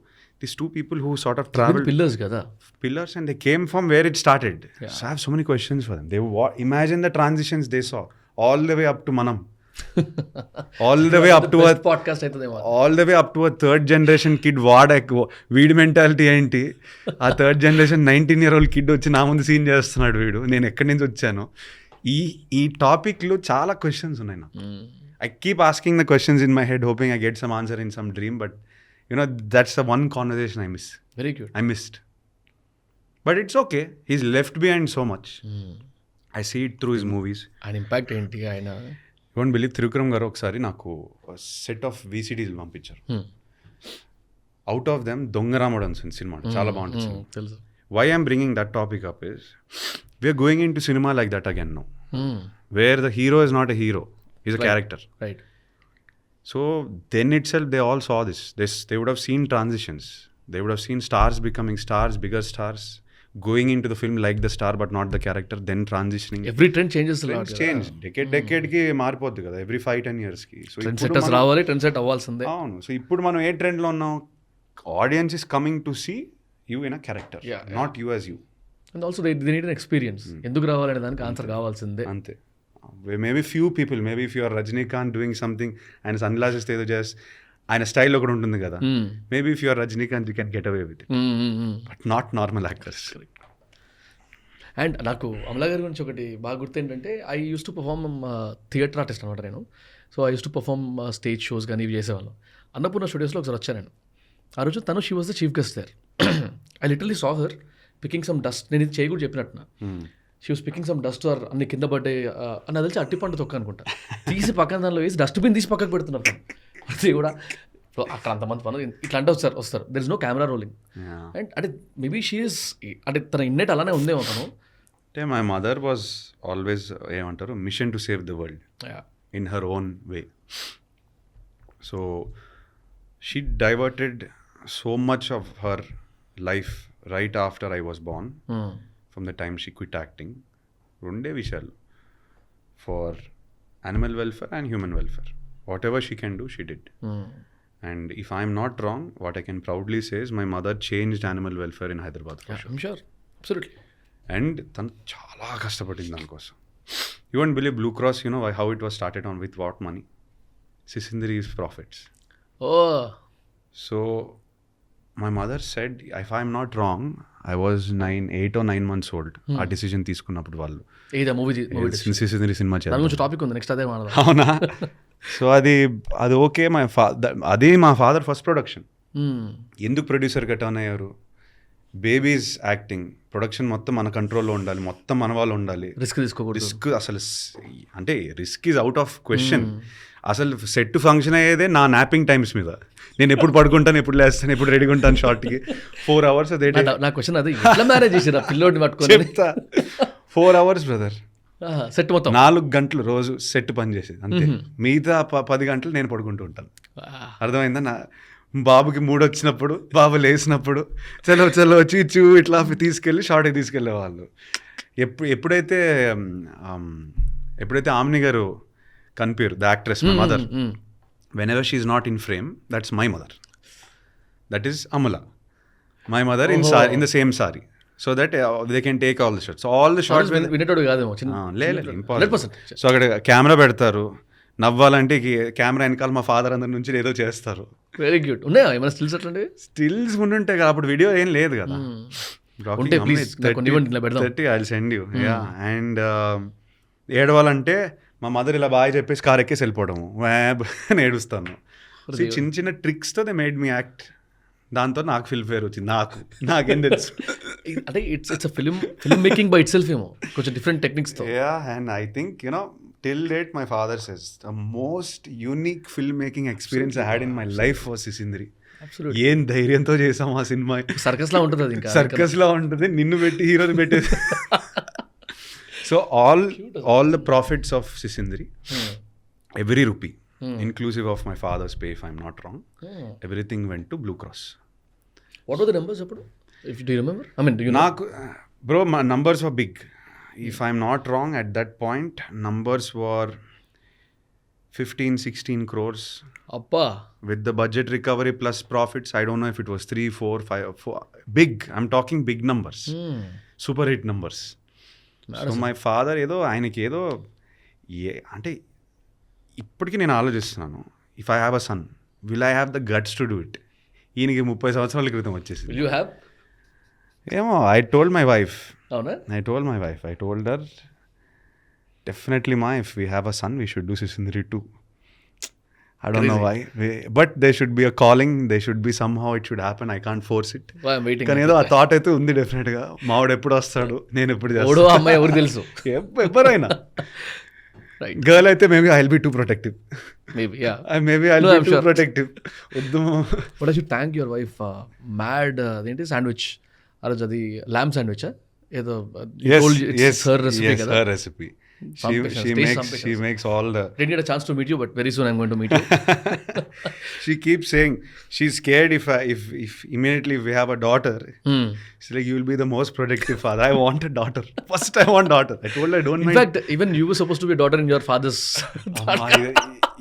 these 2 people who sort of traveled, pillars kada, pillars, and they came from where it started. So I have so many questions for them. They imagine the transitions they saw all the way up to Manam. all the way up to a podcast aitademo, all the way up to a 3rd generation kid. వీడి mentality ఏంటి? ఆ 3rd generation 19-year-old kid వచ్చి నా ముందు scene చేస్తున్నాడు. వీడు, నేను ఎక్కడి నుంచి వచ్చాను? ఈ టాపిక్లో చాలా క్వశ్చన్స్ ఉన్నాయి నాకు. I keep asking the questions in my head, hoping I get some answer in some dream, but you know that's the one conversation I miss. Very good. I missed. But it's okay. He's left behind so much. I see it through his movies. ఆయన impact ఏంటి? ఆయన you won't believe, Trivikram garu ఒకసారి నాకు set of VCDs పంపించారు. Out of them Donga Ramudu అని cinema, చాలా బాగుంటుంది. తెలుసు. Why I'm bringing that topic up is we're going in to cinema like that again now, where the hero is not a hero, is a character. Right. So then itself they all saw this. They would have seen transitions. They would have seen stars becoming stars, bigger stars, going into the film like the star but not the character, then transitioning. Every trend changes a lot. Trends change. Decade ki మారిపోద్ది కదా, every 5-10 years ki. So trend setters రావాలి, trend set అవ్వాల్సిందే. అవును. So ఇప్పుడు మనం ఏ ట్రెండ్లో ఉన్నాం? Audience is coming to see you in a character, not you as you. And also they need an experience. ఎందుకు రావాలనే దానికి ఆన్సర్ కావాల్సిందే. అంతే. Maybe few people, maybe if you're Rajinikanth doing something, ఆయన సన్ గ్లాసెస్ ఏదో జస్ట్ ఆయన స్టైల్లో కూడా ఉంటుంది కదా, maybe if you're Rajinikanth you can get away with it, but not normal actors. అండ్ నాకు అమలా గారి గురించి ఒకటి బాగా గుర్తు ఏంటంటే, I use to perform theatre artist అనమాట నేను. So I use to perform stage shows కానీ ఇవి చేసేవాళ్ళం. అన్నపూర్ణ స్టూడియోస్లో ఒకసారి వచ్చాను నేను. ఆ రోజు తను, she was the chief guest there. I literally saw her picking some dust. నేను ఇది చేయకూడదు చెప్పినట్టున్నా. She was picking some dust or అన్ని కింద పడ్డాయి అని తెలిసి అట్టిపండు తొక్క అనుకుంటా, తీసి పక్కన దానిలో వేసి డస్ట్బిన్ తీసి పక్కకు పెడుతున్నారు. అది కూడా అక్కడ అంతమంది పనులు ఇట్లా అంటే వస్తారు. There is no camera rolling. And అంటే మేబీ షీ ఈస్, అంటే తన ఇన్నెట్ అలానే ఉందేమో తను. అంటే మై మదర్ వాజ్ ఆల్వేస్ ఏమంటారు, mission to save the world in her own way. So she diverted so much of her life right after I was born. From the time she quit acting, రెండే విషయాలు, for animal welfare and human welfare. Whatever she can do, she did. And if I'm not wrong, what I can proudly say is my mother changed animal welfare in Hyderabad. I'm sure. Absolutely. And తను చాలా కష్టపడింది దానికోసం. You won't believe Blue Cross, you know how it was started on, with what money? Sisindri's profits. Oh. So my mother said, if I'm not wrong, I was 8 or 9 months old. ఆ decision తీసుకున్నప్పుడు వాళ్ళు సిసింద్రి cinema చేయాలి. Topic ఉంది next, అదే అవునా? So అది okay. అది మా ఫాదర్ ఫస్ట్ ప్రొడక్షన్. ఎందుకు ప్రొడ్యూసర్గా టర్న్ అయ్యారు? బేబీస్ యాక్టింగ్, ప్రొడక్షన్ మొత్తం మన కంట్రోల్లో ఉండాలి, మొత్తం మన వాళ్ళు ఉండాలి, రిస్క్ తీసుకోకూడదు. రిస్క్ అసలు అంటే risk is out of question. అసలు సెట్ ఫంక్షన్ అయ్యేదే నా నాపింగ్ టైమ్స్ మీద. నేను ఎప్పుడు పడుకుంటాను, ఎప్పుడు లేస్తాను, ఎప్పుడు రెడీగా ఉంటాను షార్ట్కి. 4 hours అదే. నా క్వశ్చన్ అది, ఎట్లా మేనేజ్ చేసారు పిల్లోడిని పట్టుకొని? చెప్తా. 4 hours బ్రదర్, సెట్ మొత్తం 4 గంటలు రోజు సెట్ పని చేసేది అంతే. మిగతా 10 గంటలు నేను పడుకుంటూ ఉంటాను. అర్థమైందా? నా బాబుకి మూడు వచ్చినప్పుడు, బాబు లేసినప్పుడు చలో చలో చీచు ఇట్లా తీసుకెళ్ళి షార్ట్కి తీసుకెళ్ళేవాళ్ళు. ఎప్పుడైతే ఆమ్ని గారు కనిపారు, the actress, my mother, whenever she is not in frame, that's my mother, that is Amala, my mother, in the same sari, so that they can take all the shots. So all the shots వినేటోడు కాదేమో, important. So అక్కడ camera పెడతారు, నవ్వాలంటే camera వెనకాల మా father అందరి నుంచి ఏదో చేస్తారు. Very good. ఉన్నాయా ఏమైనా స్టిల్స్ అట్లాంటివి? స్టిల్స్ ఉండుంటాయి కదా, అప్పుడు వీడియో ఏం లేదు కదా. 30 I'll send you. అండ్ ఏడవాలంటే మా మదర్ ఇలా బాగా చెప్పేసి కార్ ఎక్కేసి వెళ్ళిపోవడము, అని ఏడుస్తాను. చిన్న చిన్న ట్రిక్స్తో దే మేడ్ మీ యాక్ట్. దాంతో నాకు ఫిల్మ్ఫేర్ వచ్చింది. నాకేం తెలుసు. అంటే it's film making by itself ఏమో, కొంచెం డిఫరెంట్ టెక్నిక్స్తో. And I think till date my father says the most unique filmmaking experience I had in my life was Sisindri. ఏం ధైర్యంతో చేసాం ఆ సినిమా. సర్కస్ లా ఉంటుంది అది, ఇంకా సర్కస్ లా ఉంటుంది. నిన్ను పెట్టి హీరోని పెట్టేది. So all the profits of Sisindri, every rupee, inclusive of my father's pay, if I'm not wrong, everything went to Blue Cross. What were the numbers appudu? Do you remember? I mean, do you know? Bro, my numbers were big. If I'm not wrong, at that point, numbers were 15-16 crores. Appa. With the budget recovery plus profits, I don't know if it was 3, 4, 5, 4. Big. I'm talking big numbers. Super hit numbers. So my father ఆయనకి అంటే ఇప్పటికీ నేను ఆలోచిస్తున్నాను, if I have a son, will I have the guts to do it? ఈయనకి 30 సంవత్సరాల క్రితం వచ్చేసింది. ఏమో, I told my wife, I told her, definitely ma, if we have a son, we should do Sisindri too. I don't know why, but there should be a calling, there should be somehow it should happen. I can't force it. కానీ ఏదో ఆ thought అయితే ఉంది డెఫినెట్గా. మావాడు ఎప్పుడు వస్తాడు, నేను ఎప్పుడు చేస్తాను, అమ్మాయి ఎవరు తెలుసు, ఎవరైనా. గర్ల్ అయితే maybe I will be too protective. Maybe I will be too protective. వద్దు. But I should thank your wife. Mad అదేంటి శాండ్విచ్, ఆ రోజు అది ల్యామ్ శాండ్విచ్ ఏదో, her recipe. She makes all the. Didn't get a chance to meet you, but very soon I'm going to meet you. She keeps saying she's scared if immediately if we have a daughter, she's like, you will be the most productive father. I want a daughter. First I want daughter. I told her I don't mind. In fact, even you were supposed to be a daughter in your father's.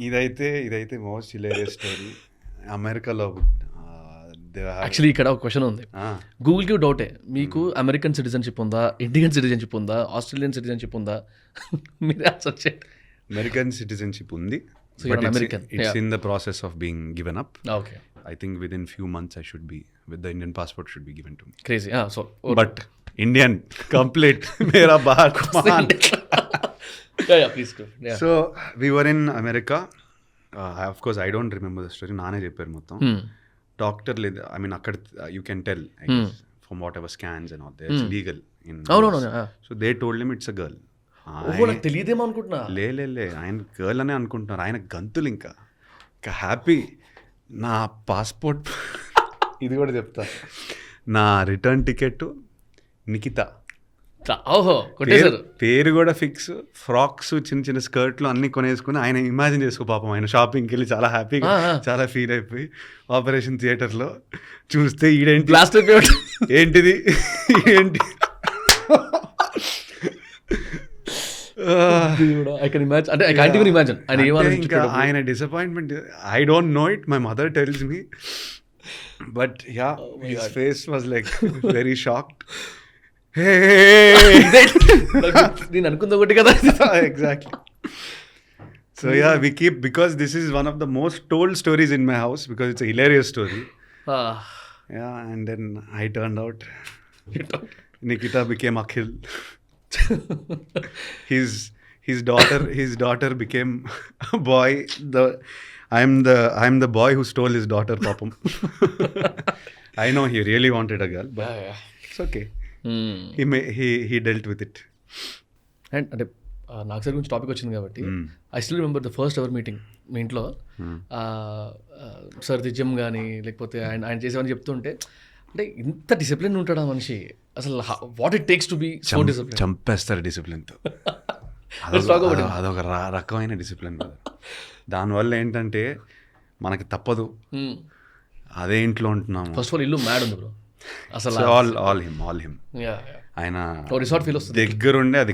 ఇదైతే most hilarious story. అమెరికాలో actually ఇక్కడ ఒక question ఉంది. గూగుల్కి డౌటే, మీకు American citizenship ఉందా, Indian citizenship ఉందా, Australian citizenship ఉందా? మీరే ఆన్సర్ చేయండి. అమెరికన్ సిటిజన్షిప్ ఉంది, it's in the process of being given up. Okay. I think within few months I should be with the Indian passport should be given to me. Crazy. So but Indian complete. Mera Bharat Mahan. Yeah, please go. Yeah. So we were in America. Of course I don't remember the story. Naane chepparu mottham. Doctor I mean akkad you can tell from whatever scans and all that, it's legal in no. So they told him it's a girl. నాకు తెలియదేమో అనుకుంటున్నా. లే ఆయన girl అనే అనుకుంటున్నారు. ఆయన గంతులు ఇంకా హ్యాపీ. నా పాస్పోర్ట్ ఇది కూడా చెప్తా, నా రిటర్న్ టికెట్ నిఖిత, పేరు కూడా ఫిక్స్, ఫ్రాక్స్, చిన్న చిన్న స్కర్ట్లు అన్ని కొనేసుకుని ఆయన ఇమాజిన్ చేసుకో పాపం, ఆయన షాపింగ్కి వెళ్ళి చాలా హ్యాపీగా చాలా ఫీల్ అయిపోయి ఆపరేషన్ థియేటర్లో చూస్తే ఈడేంటి ఏంటిది ఏంటి ఆయన disappointment. I don't know it, my mother tells me, but yeah his face was like very shocked. నేను అనుకుంది ఒకటి కదా. Exactly. So yeah we keep, because this is one of the most told stories in my house, because it's a hilarious story. Yeah and then I turned out, Nikita became Akhil. his daughter became a boy. I'm the boy who stole his daughter, Papam. I know he really wanted a girl, but it's okay. He dealt with it. And అంటే నాకు sir గురించి topic వచ్చింది కాబట్టి I still remember the first ever meeting మీ ఇంట్లో sir the gym కానీ లేకపోతే ఆయన చేసేవని చెప్తుంటే అంటే ఇంత డిసిప్లిన్ ఉంటాడు ఆ మనిషి అసలు what it takes to be so discipline. చంపేస్తారు డిసిప్లిన్తో. అదొక రకమైన డిసిప్లిన్. దానివల్ల ఏంటంటే మనకి తప్పదు, అదే ఇంట్లో ఉంటున్నాము. ఫస్ట్ ఆఫ్ ఆల్ ఇల్లు మ్యాడ్ ఉంది బ్రో అసలు. ఆల్ హిమ్ ఆయన రిసార్ట్ ఫీల్ వస్తుంది దగ్గరుండి, అది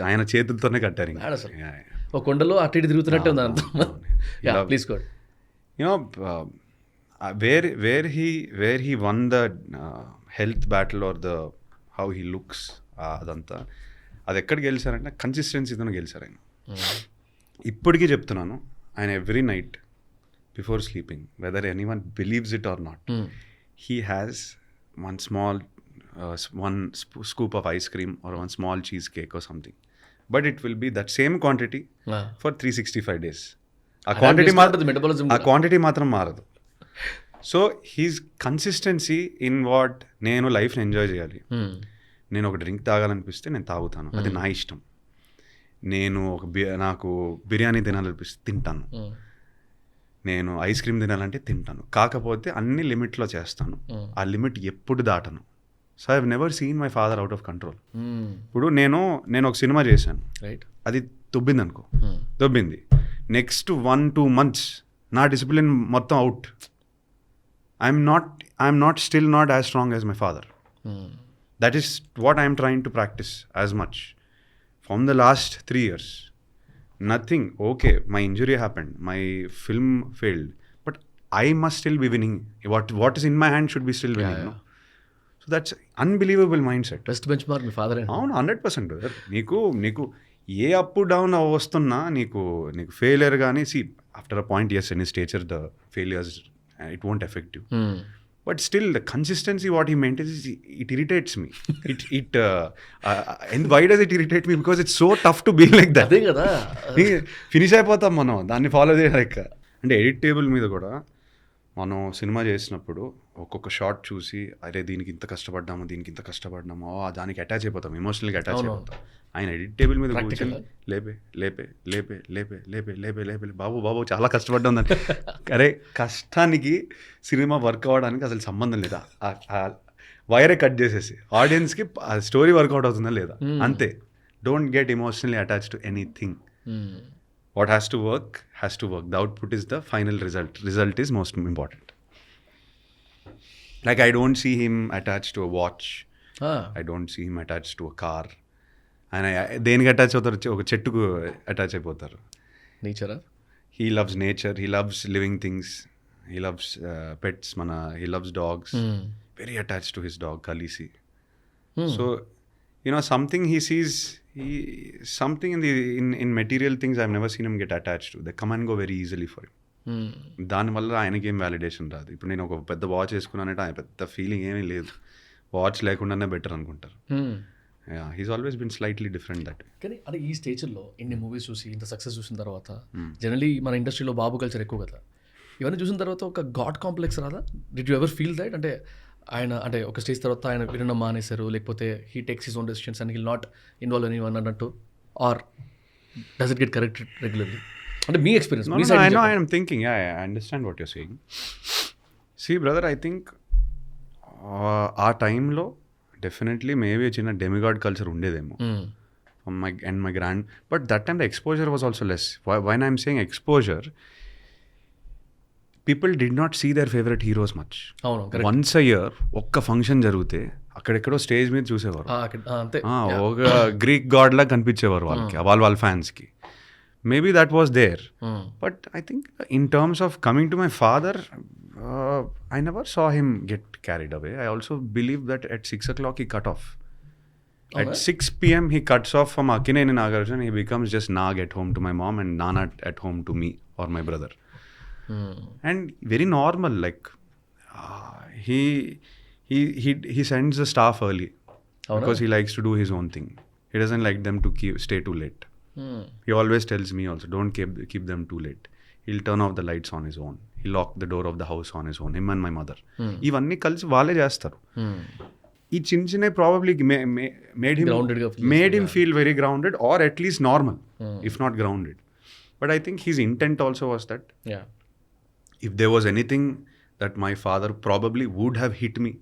ఆయన చేతులతోనే కట్టారు. ఒక కొండలో అటు ఇటు తిరుగుతున్నట్టే ఉంది అంత. Please god. You know where he won the health battle or the how he looks, అదంతా అది ఎక్కడికి గెలిచారంటే కన్సిస్టెన్సీతో గెలిచారు ఆయన. ఇప్పటికీ చెప్తున్నాను, ఆయన every night before sleeping, whether anyone believes it or not, he has one scoop of ice cream or one small cheesecake or something, but it will be that same quantity for 365 days. A quantity matram maradu. So his consistency in what nenu life ni enjoy cheyali. నేను ఒక drink తాగాలనిపిస్తే నేను తాగుతాను, అది నా ఇష్టం. నేను నాకు బిర్యానీ తినాలనిపిస్తే తింటాను, నేను ఐస్ క్రీమ్ తినాలంటే తింటాను. కాకపోతే అన్ని లిమిట్లో చేస్తాను, ఆ లిమిట్ ఎప్పుడు దాటను. So I have never seen my father out of control. ఇప్పుడు నేను ఒక సినిమా చేశాను, అది దొబ్బింది అనుకో, దొబ్బింది. నెక్స్ట్ 1-2 months నా డిసిప్లిన్ మొత్తం out. I'm not still not as strong as my father. That is what I'm trying to practice as much from the last 3 years. Nothing. Okay, my injury happened, my film failed, but I must still be winning. What is in my hand should be still winning. No? So that's unbelievable mindset. Best benchmark me father. అవును, 100% brother. నీకు ఏ up down వస్తున్నా నీకు failure కానీ, see after a point, yes, in his stature the failures it won't affect you. But still the consistency what he maintains, it irritates me. And why does it irritate me? Because it's so tough to be like that. అదే కదా, finish అయిపోతాం మనం దాన్ని follow చేయలేక. అంటే edit table మీద కూడా మనం సినిమా చేసినప్పుడు ఒక్కొక్క షాట్ చూసి, అరే దీనికి ఇంత కష్టపడ్డామో దానికి అటాచ్ అయిపోతాం, ఎమోషనల్గా అటాచ్ అయిపోతాం. ఆయన ఎడిట్ టేబుల్ మీద కూర్చొని లేపే బాబు చాలా కష్టపడ్డా ఉందని. అరే కష్టానికి సినిమా వర్క్ అవ్వడానికి అసలు సంబంధం లేదా, వైరే కట్ చేసేసి ఆడియన్స్కి స్టోరీ వర్కౌట్ అవుతుందా లేదా, అంతే. Don't get emotionally attach to anything. What has to work. The output is the final result. Result is most important. Like I don't see him attached to a watch. I don't see him attached to a car. And దేనికి attach అవుతారు, ఒక చెట్టుకు attach అయిపోతారు. నేచరా? He loves nature. He loves living things. He loves pets. He loves dogs. Very attached to his dog, Khaleesi. So, something he sees, something in material things I've never seen him get attached to. They come and go very easily for him. దానివల్ల ఆయనకి ఏం validation రాదు. ఇప్పుడు నేను ఒక పెద్ద watch వేసుకున్నానంటే ఆయన పెద్ద ఫీలింగ్ ఏమీ లేదు, వాచ్ లేకుండానే బెటర్ అనుకుంటారు. He's always been slightly different that. కానీ అంటే ఈ స్టేజ్లో ఇన్ని మూవీస్ చూసి ఇంత సక్సెస్ చూసిన తర్వాత జనరలీ మన ఇండస్ట్రీలో బాబు కల్చర్ ఎక్కువ కదా, ఇవన్నీ చూసిన తర్వాత ఒక గాడ్ కాంప్లెక్స్ రాదా? Did you ever feel that? అంటే ఆయన అంటే ఒక స్టేజ్ తర్వాత ఆయన వినడం మానేశారు, లేకపోతే he takes his own decisions and he'll not involve anyone అన్నట్టు, or does it get corrected regularly? అంటే మీ experience. I know, I am thinking, I understand what you're saying. See brother, I think ఆ టైంలో definitely maybe చిన్న demigod culture ఉండేదేమో my grand, but that time the exposure was also less. When I'm saying exposure, people did not see their favorite heroes much. Once a year ఒక్క function జరిగితే అక్కడెక్కడో stage మీద చూసేవారు, ఒక Greek God లా కనిపించేవారు వాళ్ళకి, వాళ్ళ ఫ్యాన్స్కి. Maybe that was there. But I think in terms of coming to my father, I never saw him get carried away. I also believe that at 6 o'clock he cut off. At 6 p.m. he cuts off from Akkineni Nagarjuna. He becomes just Nag at home to my mom and Nana at home to me or my brother. And very normal, like he sends the staff early because he likes to do his own thing. He doesn't like them to stay too late. He always tells me also, don't keep them too late. he'll turn off the lights on his own, he'll lock the door of the house on his own, him and my mother. ఇవన్నీ కలిసి వాళ్ళే చేస్తారు. ఈ చిన్న చిన్న probably made him feel very grounded or at least normal, if not grounded. But I think his intent also was that if there was anything that my father probably would have hit me,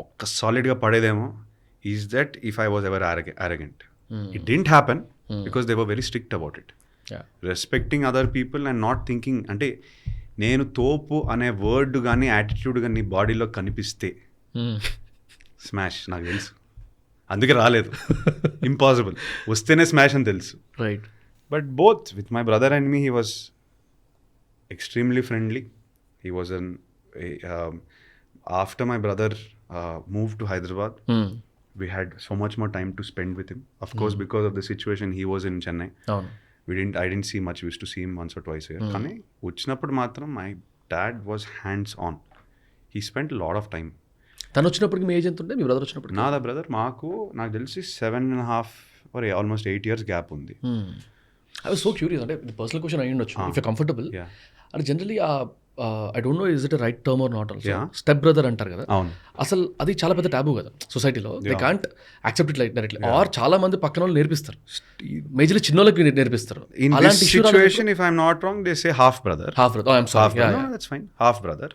ఒక్క సాలిడ్గా పడేదేమో, is that if I was ever arrogant. It didn't happen because they were very strict about it. Respecting other people and not thinking, అంటే నేను తోపు అనే word కానీ attitude కానీ నీ బాడీలో కనిపిస్తే స్మాష్, నాకు తెలుసు, అందుకే రాలేదు. ఇంపాసిబుల్, వస్తేనే స్మాష్ అని తెలుసు. Right. But both with my brother and me, he was extremely friendly. He was an after my brother moved to Hyderabad, we had so much more time to spend with him. Of course, because of the situation, he was in Chennai. I didn't see much. We used to see him once or twice a year. Kani vachinappudu matram my dad was hands on. He spent a lot of time. తను వచ్చినప్పటికి మీ age ఎంత ఉంటే, మీ brother వచ్చినప్పుడు? నా brother నాకు తెలిసి 7.5 or almost 8 years gap ఉంది. I was so curious, అంటే ఇది పర్సనల్ క్వశ్చన్ అయ్యి ఉండొచ్చు, ఇఫ్ యూ కంఫర్టబుల్. అంటే generally I don't know is it right term or not also, step brother అంటారు కదా, అసలు అది చాలా పెద్ద టాబూ కదా సొసైటీలో. They can't accept it like directly, or చాలా మంది పక్కన వాళ్ళు నేర్పిస్తారు, మేజర్లీ చిన్నోళ్ళకి నేర్పిస్తారు. In this situation, if I'm not wrong, they say half brother. Oh, I'm sorry. No, that's fine. Half brother.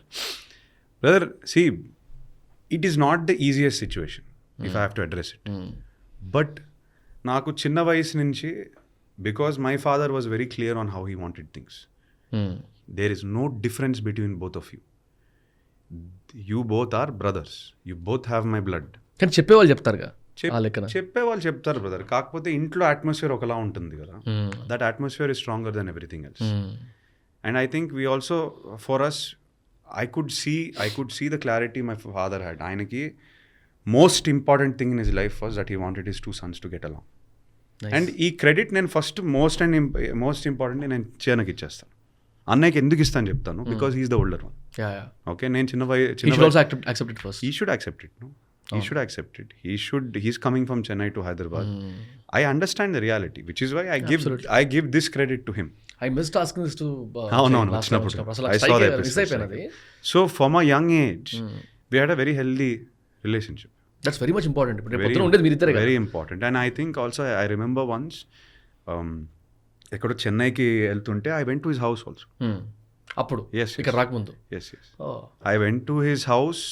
Brother, see, it is not the easiest situation if I have to address it. But నాకు చిన్న వయసు నుంచి, because my father was very clear on how he wanted things. There is no difference between both of you. You both are brothers. You both have my blood. కానీ చెప్పేవాళ్ళు చెప్తారుగా, చెప్పేవాళ్ళు చెప్తారు brother. కాకపోతే ఇంట్లో అట్మాస్ఫియర్ ఒకలా ఉంటుంది కదా. That atmosphere is stronger than everything else. And I think we also, for us, I could see the clarity my father had. ఆయనకి most important thing in his life was that he wanted his 2 sons to get along. Nice. And ఈ credit నేను first most important నేను చిన్నకి ఇచ్చేస్తాను. అన్నయ్యకి ఎందుకు ఇస్తాను చెప్తాను, because he's the older one. Okay, నేను చిన్న he should accept it. No, he should accept it. He's coming from Chennai to Hyderabad. I understand the reality, which is why I give this credit to him. I missed asking this to no, I saw that episode. So from a young age, we had a very healthy relationship. That's very much important. Very important. And I think also, I remember once, ఎక్కడో చెన్నైకి వెళ్తుంటే I went to his house also. అప్పుడు ఇక్కడ రాకముందు. Yes. I went to his house.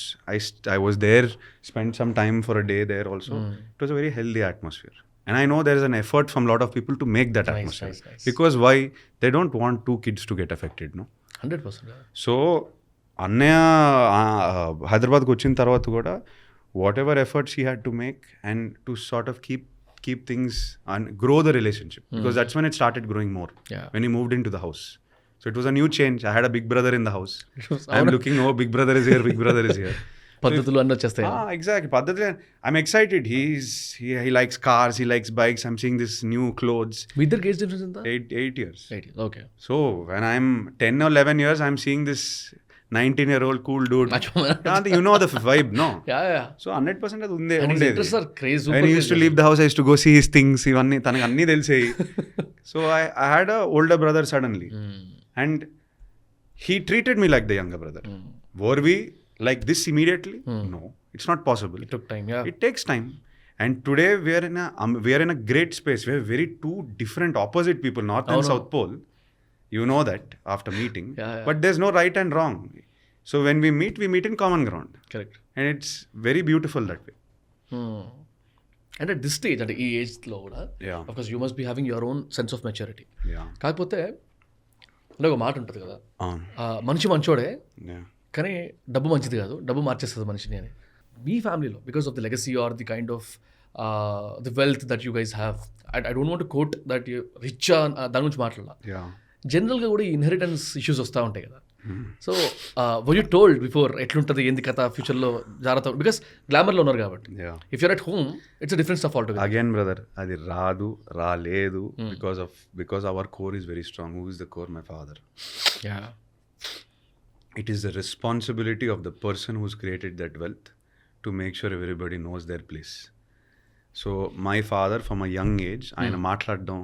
I was there, spent some time for a day there also. It was a very healthy atmosphere. And I know there is an effort from a lot of people to make that atmosphere. Nice. Because why? They don't want 2 kids to get affected, no? 100%. So, అన్నయ్య హైదరాబాద్కి వచ్చిన తర్వాత కూడా whatever efforts he had to make and to sort of keep things and grow the relationship, because that's when it started growing more. When he moved into the house. So it was a new change. I had a big brother in the house. I'm looking, oh, big brother is here. పద్ధతులు అన్నీ వచ్చేస్తాయి. Exactly. పద్ధతులు. I'm excited. He likes cars, he likes bikes. I'm seeing this new clothes. మీ ఇద్దరికి age difference ఎంత? 8 years. Okay. So when I'm 10 or 11 years, I'm seeing this 19-year-old cool dude. You know the vibe, no? Yeah. So 100% అది ఉండేది. When he used to leave the house, I used to go see his things. ఇవన్నీ తనకు అన్నీ తెలిసాయి. So I had a older brother suddenly. And he treated me like the younger brother. Were we like this immediately? No, it's not possible. It took time. Yeah, it takes time. And today we are in a great space. We are very 2 different opposite people, North and South Pole. You know that after meeting. But there's no right and wrong. So when we meet in common ground. Correct. And it's very beautiful that way. And at this stage, అంటే ఈ ఏజ్లో కూడా, of course you must be having your own sense of maturity. కాకపోతే అంటే ఒక మాట ఉంటుంది కదా, మనిషి మంచోడే కానీ డబ్బు మంచిది కాదు, డబ్బు మార్చేస్తుంది మనిషిని అని. మీ ఫ్యామిలీలో, because of the legacy or the kind of the wealth that you guys have, I don't want to quote that you rich దాని గురించి మాట్లాడాల, జనరల్గా కూడా ఈ ఇన్హెరిటెన్స్ ఇష్యూస్ వస్తూ ఉంటాయి కదా. So were you told before ఎట్లుంటుంది ఏంది కథ ఫ్యూచర్లో జాగ్రత్త, బికాస్ గ్లామర్లో ఉన్నారు కాబట్టి. If you're at home it's different stuff all together. Again brother, అది రాలేదు because our core is very strong. Who is the core? My father. It is the responsibility of the person who's created that wealth to make sure everybody knows their place. So my father from a young age, ఆయన మాట్లాడడం,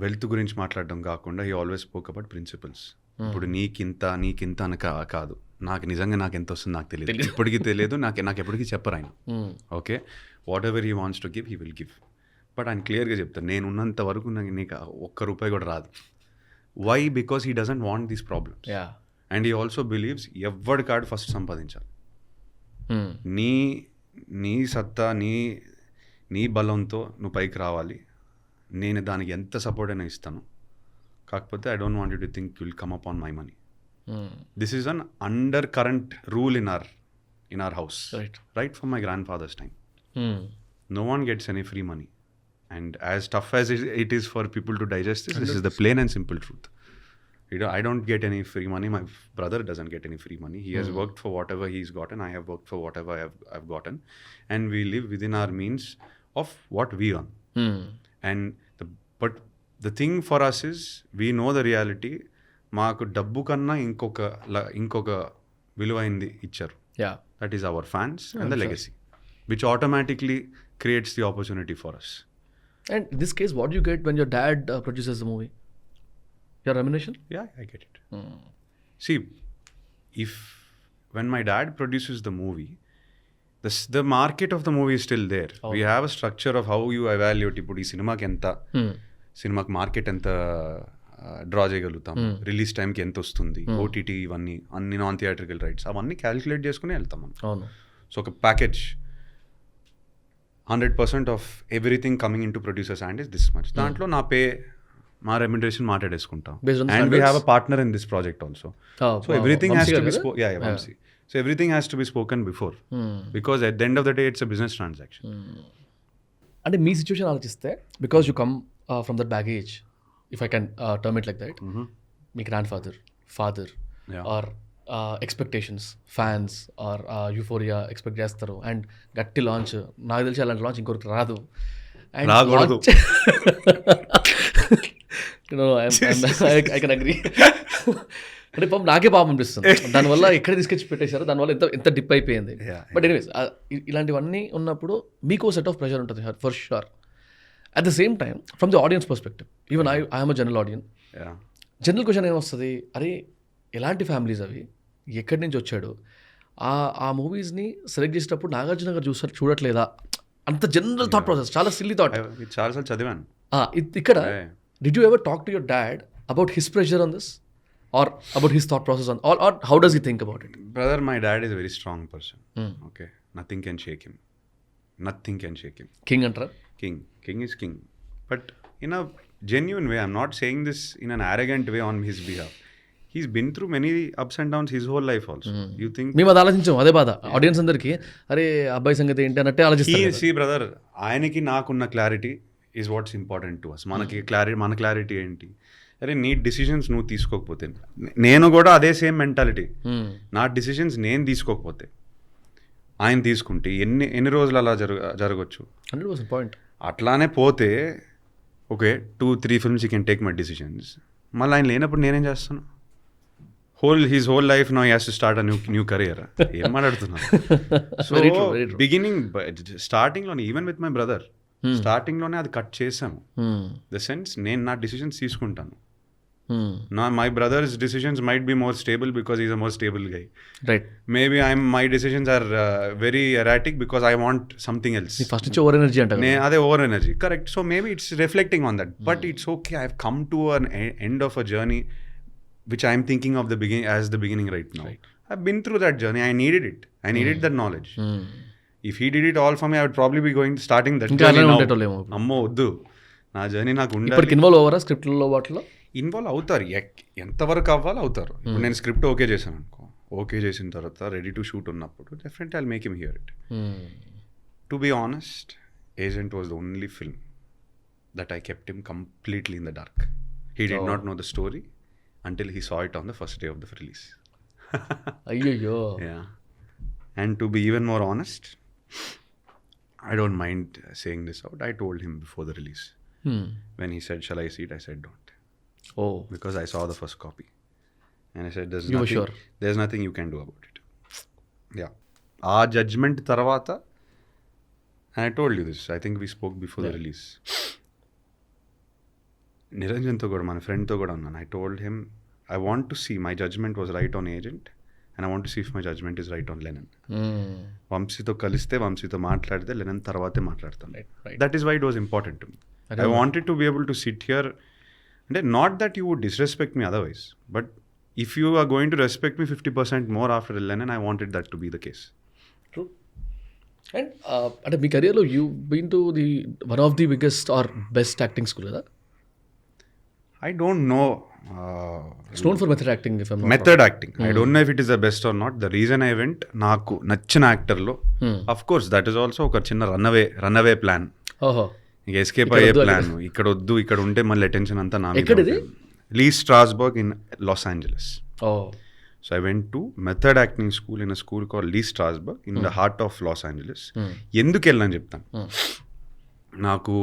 wealth గురించి మాట్లాడడం కాకుండా he always spoke about principles. ఇప్పుడు నీకింత అని కాదు, నాకు నిజంగా నాకు ఎంత వస్తుంది నాకు తెలియదు, ఇప్పటికీ తెలియదు, నాకు ఎప్పటికీ చెప్పరు ఆయన. Okay, what ever he wants to give he will give. But ఆయన క్లియర్గా చెప్తాను, నేను ఉన్నంత వరకు నీకు ₹1 కూడా రాదు. Why? Because he doesn't want these problems. And he also believes ఎవరి కార్డు ఫస్ట్ సంపాదించాలి. నీ సత్తా నీ బలంతో నువ్వు పైకి రావాలి. నేను దానికి ఎంత సపోర్ట్ అయినా ఇస్తాను. కాకపోతే I don't want you to think you will come up on my money. This is an under current rule in our house, right from my grandfather's time. No one gets any free money. And as tough as it is for people to digest this is the plain and simple truth. I don't get any free money. My brother doesn't get any free money. He has worked for whatever he's gotten. I have worked for whatever I've gotten. And we live within our means of what we earn. But the thing for us is, we know the reality. మాకు డబ్బు కన్నా ఇంకొక విలువైంది ఇచ్చారు. That is our fans and the legacy, which automatically creates the opportunity for us. And in this case, what do you get when your dad produces the movie? Your remuneration? Yeah, I get it. See, when my dad produces the movie, the market of the movie is still there. We have a structure of how you evaluate. ఇప్పుడు ఈ సినిమాకి ఎంత, సినిమాకి market ఎంత draw చేయగలుగుతాం, release టైంకి ఎంత వస్తుంది, ఓటీటీ, ఇవన్నీ అన్ని నాన్ థియేట్రికల్ రైట్స్ అవన్నీ క్యాలిక్యులేట్ చేసుకుని వెళ్తాం మనం. సో ఒక package 100% of everything coming into producers hand is this much. దాంట్లో మా రెమ్యునరేషన్ మాట్లాడేసుకుంటాం. And we have a partner in this project also. So everything has to be Vamsi. So everything has to be spoken before, because at the end of the day it's a business transaction. అంటే మీ situation ఆలోచిస్తే, because you come from that baggage, if I can term it like that, మీ grandfather or expectations, fans or euphoria expect చేస్తారు, and గట్టి launch, నాకు తెలిసి అలాంటి launch ఇంకొకరికి రాదు. And I can agree. అంటే పాపం నాకే పాపం అనిపిస్తుంది దానివల్ల, ఎక్కడ తీసుకొచ్చి పెట్టేశారు, దానివల్ల ఎంత డిప్ అయిపోయింది. బట్ ఎనీవేస్, ఇలాంటివన్నీ ఉన్నప్పుడు మీకు సెట్ ఆఫ్ ప్రెషర్ ఉంటుంది for sure. At the same time, from the audience perspective, even I'm a general audience, general question ఏమొస్తుంది, అరే ఎలాంటి ఫ్యామిలీస్ అవి, ఎక్కడి నుంచి వచ్చాడు, ఆ మూవీస్ని సెలెక్ట్ చేసేటప్పుడు నాగార్జున గారు చూడట్లేదా, అంత జనరల్ థాట్ ప్రాసెస్, చాలా సిల్లీ థాట్. చాలాసార్లు చదివాను. ఇక్కడ did you ever talk to your dad about his pressure on this? Or about his thought process on, or how does he think about it? Brother, my dad is a very strong person. Okay, nothing can shake him. King antara? King is king. But in a genuine way, I'm not saying this in an arrogant way on his behalf. He's been through many ups and downs his whole life also. You think మేము అది ఆలోచించాం, అదే బాధ audience అందరికి, అరే అబ్బాయి సంగతి ఏంటి అన్నట్టే ఆలోచిస్తారు. See brother, ఆయనకి నాకున్న clarity is what's important to us. మన క్లారిటీ ఏంటి, అరే నీ డిసిషన్స్ నువ్వు తీసుకోకపోతే, నేను కూడా అదే సేమ్ మెంటాలిటీ, నా డిసిషన్స్ నేను తీసుకోకపోతే ఆయన తీసుకుంటే ఎన్ని రోజులు అలా జరగచ్చు. 100% పాయింట్. అట్లానే పోతే okay 2-3 films you can take my decisions. మళ్ళీ ఆయన లేనప్పుడు నేనేం చేస్తాను? His whole life now he has to start a new career. ఏం మాట్లాడుతున్నాను? సో స్టార్టింగ్లోనే, ఈవెన్ విత్ మై బ్రదర్, స్టార్టింగ్లోనే అది కట్ చేసాము. ద సెన్స్ నేను నా డిసిషన్స్ తీసుకుంటాను. My brother's decisions might be more stable because he's a more stable guy. Right. Maybe my decisions are very erratic because I want something else. First it's over energy anta. Ade over energy. Correct. So maybe it's reflecting on that. But it's okay. I've come to an end of a journey which I'm thinking of the beginning right now. Right. I've been through that journey. I needed it. I needed that knowledge. If he did it all for me, I would probably be starting that journey now. Ammo oddu. నా journey నాకు ఉండాలి. ఇప్పటికి involve అవ్వరా స్క్రిప్ట్లో? వాటిలో involve అవుతారు, ఎంతవరకు అవ్వాలి అవుతారు. ఇప్పుడు నేను స్క్రిప్ట్ ఓకే చేశాను అనుకో, ఓకే చేసిన తర్వాత రెడీ టు షూట్ ఉన్నప్పుడు definitely I'll make him hear it. To be honest, Agent was the only film that I kept him completely in the dark. He did not know the story until he saw it on the first day of the release. అయ్యో. Yeah. And to be even more honest, I don't mind saying this out. I told him before the release. When he said, "Shall I see it?" I said, "Don't." Oh. Because I saw the first copy. And I said, there's nothing you can do about it. Yeah. Our judgment tarvata, and I told you this, I think we spoke before the release. నిరంజన్తో కూడా మన ఫ్రెండ్తో కూడా ఉన్నాను. I told him I want to see my judgement was right on Agent and I want to see if my judgement is right on Lenin. వంశీతో కలిస్తే వంశీతో మాట్లాడితే లెనన్ తర్వాతే మాట్లాడతాను. That is why it was important to me. I wanted to be able to sit here. అంటే not that you would disrespect me otherwise, but if you are going to respect me 50% more after Lennon, I wanted that to be the case. True. And అంటే మీ కెరియర్లో you been to the one of the biggest or best acting school కదా? I don't know. It's known for method acting, if I'm not Method acting. I don't know if it is the best or not. The reason I went, నాకు నచ్చిన యాక్టర్లో of course that is also ఒక చిన్న run away plan. ఓహో, ఇంకా escape అయ్యే plan. ఇక్కడ వద్దు, ఇక్కడ ఉంటే మళ్ళీ అటెన్షన్ అంతా నా మీద. Lee Strasberg in Los Angeles. So I went to method acting school in a school called Lee Strasberg in the heart of Los Angeles. ఎందుకు వెళ్ళని చెప్తాను. నాకు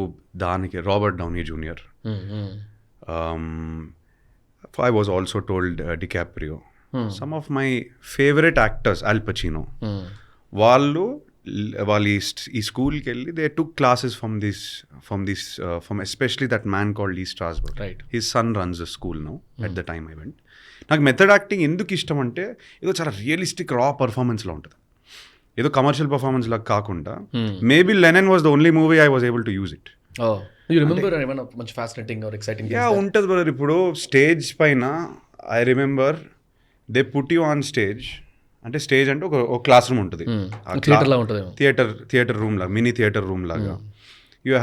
దానికి Robert Downey junior, I was also told DiCaprio. Some of my favorite actors, Al Pacino. వాళ్ళు ఈ స్కూల్కి వెళ్ళి they took classes from especially that man called Lee Strasberg. Right. His son runs a school now. At the time I went. నాకు method acting ఎందుకు ఇష్టం అంటే ఏదో చాలా రియలిస్టిక్ రా పర్ఫార్మెన్స్లో ఉంటుంది, ఏదో కమర్షియల్ పర్ఫార్మెన్స్ లాగా కాకుండా. Maybe Lenin was the only movie I was able to use it. మంచి ఫ్యాసినేటింగ్ ఆర్ ఎక్సైటింగ్ ఉంటుంది బ్రదర్. ఇప్పుడు స్టేజ్ పైన I remember they put you on stage. అంటే స్టేజ్ అంటే ఒక క్లాస్ రూమ్ ఉంటుంది, థియేటర్ రూమ్ లాగా, మినీ థియేటర్ రూమ్ లాగా. You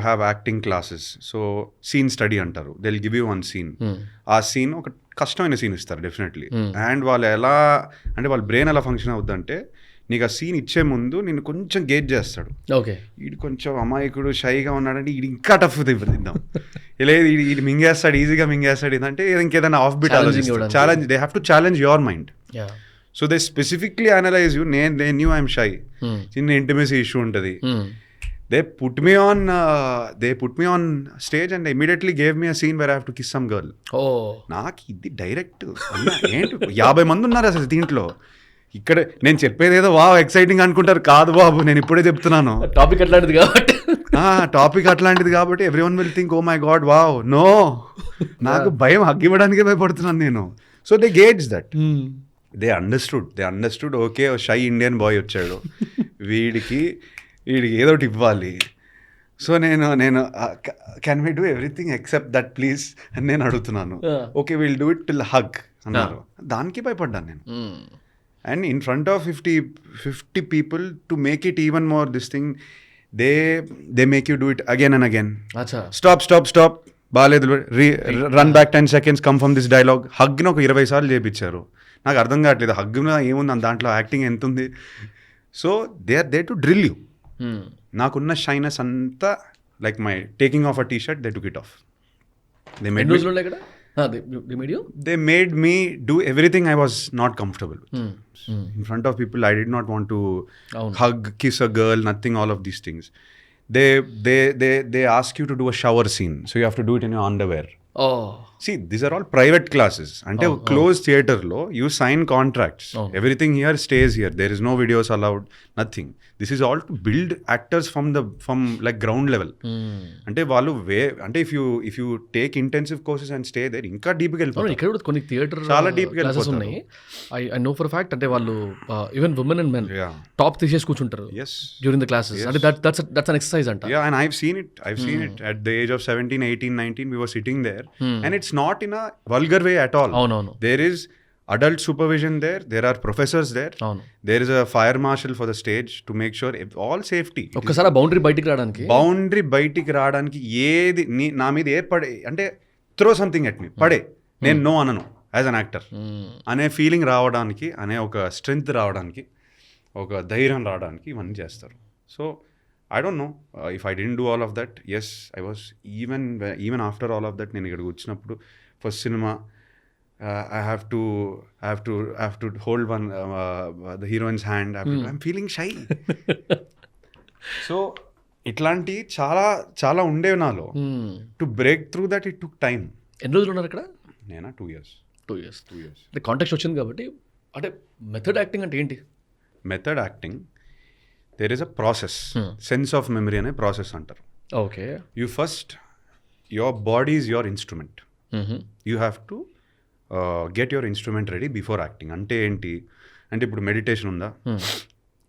have acting classes. So scene study అంటారు. They will give you one scene. ఆ సీన్ ఒక కష్టమైన సీన్ ఇస్తారు డెఫినెట్లీ. అండ్ వాళ్ళు ఎలా అంటే వాళ్ళ బ్రెయిన్ ఎలా ఫంక్షన్ అవుద్దంటే నీకు ఆ సీన్ ఇచ్చే ముందు నిన్ను కొంచెం గేజ్ చేస్తాడు. ఓకే, వీడు కొంచెం అమాయకుడు షైగా ఉన్నాడంటే వీడు ఇంకా టఫ్ తిద్దాం, లేదు వీడు మింగేస్తాడు, ఈజీగా మింగేస్తాడు. ఇదంటే ఇంకేదైనా ఆఫ్ బిట్ ఆలోచిస్తాడు. Challenge, they have to challenge your mind. So they specifically analyse you. They knew I'm shy, చిన్న ఇంటిమేసీ ఇష్యూ ఉంటుంది. They put me on stage and they immediately gave me a scene where I have to kiss some girl. నాకు ఇది direct ఏంటి 50 మంది ఉన్నారు అసలు దీంట్లో. ఇక్కడ నేను చెప్పేది ఏదో ఎక్సైటింగ్ అనుకుంటారు. కాదు బాబు, నేను ఇప్పుడే చెప్తున్నాను. టాపిక్ అట్లాంటిది కాబట్టి everyone will think oh my god wow. No, నాకు భయం, హగ్గివ్వడానికే భయపడుతున్నాను నేను. So they gauge that. They understood okay, shy Indian boy వచ్చాడు, వీడికి ఏదోటి ఇవ్వాలి. సో నేను can we do everything except that please అని నేను అడుగుతున్నాను. Okay, will do it till hug అన్నారు. దానికి భయపడ్డాను నేను. And in front of 50 people to make it even more this thing, they make you do it again and again. Stop బాగాలేదు, run back 10 seconds, come from this dialogue. హగ్ని ఒక 20 సార్లు చేయించారు. నాకు అర్థం కావట్లేదు హగ్న ఏముంది దాంట్లో, యాక్టింగ్ ఎంత ఉంది. So they are there to drill you. నాకున్న షైనెస్ అంతా like my taking off a T shirt, they took it off. They made me do everything I was not comfortable in front of people. I did not want to hug, kiss a girl, nothing, all of these things. They ask you to do a shower scene, so you have to do it in your underwear. See, these are all private classes. Ante closed theater lo you sign contracts. Everything here stays here. There is no videos allowed, nothing. This is all to build actors from like ground level. Ante vallu ante if you take intensive courses and stay there, inka deep ga velipotharu. ఇక్కడ కూడా కొన్ని theatre చాలా deep ga classes ఉన్నాయి. I know for a fact అంటే వాళ్ళు even women and men top తీసేసి కూర్చుంటారు during the classes. అంటే that's an exercise anta. Yeah, and I've seen it at the age of 17, 18, 19 we were sitting there. And it's not in a vulgar way at all. There is adult supervision there. There are professors there. There is a fire marshal for the stage to make sure all safety. ఒక్కసారి boundary బయటికి రావడానికి ఏది నా మీద ఏ పడే అంటే throw something at me పడే, నేను నో అనను యాజ్ అన్ యాక్టర్ అనే ఫీలింగ్ రావడానికి, అనే ఒక స్ట్రెంగ్త్ రావడానికి, ఒక ధైర్యం రావడానికి ఇవన్నీ చేస్తారు. So I don't know if I didn't do all of that. Yes, I was even after all of that. నేను ఇక్కడికి వచ్చినప్పుడు first cinema I have to hold the heroine's hand. I'm feeling shy. So ఇట్లాంటి చాలా ఉండేవి నాలో. To break through that it took time. ఎన్ని రోజులు ఉన్నారు ఇక్కడ? నేనా 2 years. అంటే కాంటెక్స్ట్ వచ్చింది కాబట్టి. అంటే మెథడ్ యాక్టింగ్ అంటే ఏంటి? Method acting, there is a process. Sense of memory అనే ప్రాసెస్ అంటారు. Okay, you first your body is your instrument. You have to get your instrument ready before acting. అంటే ఏంటి అంటే ఇప్పుడు మెడిటేషన్ ఉందా,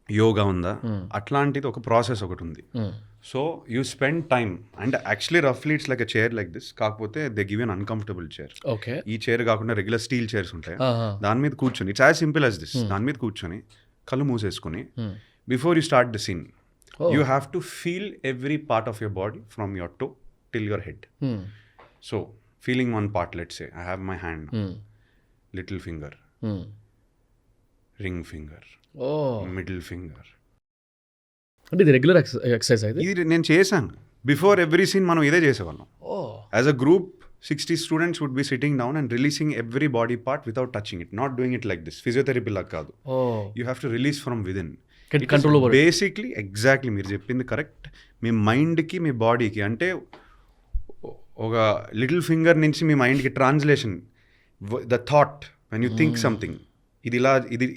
యోగా ఉందా, అట్లాంటిది ఒక ప్రాసెస్ ఒకటి ఉంది. So you spend time and actually రఫ్లీ it's like a chair like this, కాకపోతే they give an uncomfortable chair. Okay, ఈ చైర్ కాకుండా రెగ్యులర్ స్టీల్ చైర్స్ ఉంటాయి, దాని మీద కూర్చొని it's as simple as this, దాని మీద కూర్చొని కళ్ళు మూసేసుకొని before you start the scene you have to feel every part of your body from your toe till your head. So feeling one part, let's say I have my hand, little finger, ring finger, middle finger. అంటే ఇది regular exercise అయితే ఇది నేను చేశాను before every scene. మనం ఇదే చేసేవాళ్ళం. As a group 60 students would be sitting down and releasing every body part without touching it, not doing it like this physiotherapy లాగా కాదు. You have to release from within. Basically exactly మీరు చెప్పింది correct. మీ మైండ్కి మీ బాడీకి అంటే ఒక little finger నుంచి మీ మైండ్కి translation, the thought when you think something, ఇది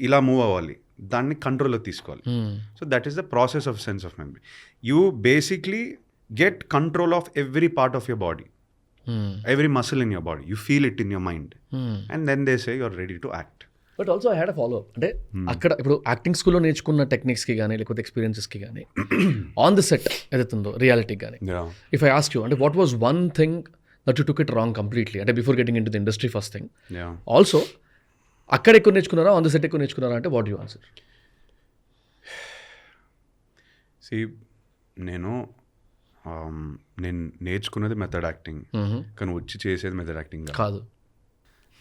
ఇలా మూవ్ అవ్వాలి, దాన్ని కంట్రోల్లో తీసుకోవాలి. So that is the process of sense of memory. You basically get control of every part of your body, every muscle in your body, you feel it in your mind and then they say you are ready to act. But also I had a follow up. అంటే అక్కడ ఇప్పుడు acting స్కూల్లో నేర్చుకున్న టెక్నిక్స్కి కానీ లేకపోతే ఎక్స్పీరియన్సెస్కి కానీ on the set ఏదైతుందో రియాలిటీకి కానీ, ఇఫ్ ఐ ఆస్క్ యూ అంటే what was one thing that you took it wrong completely, అంటే before getting into the industry first thing, also అక్కడ ఎక్కువ నేర్చుకున్నారా ఆన్ ది సెట్ ఎక్కువ నేర్చుకున్నారా అంటే వాట్ యూ ఆన్సర్? నేను నేర్చుకున్నది మెథడ్ యాక్టింగ్, కానీ వచ్చి చేసేది మెథడ్ యాక్టింగ్ కాదు.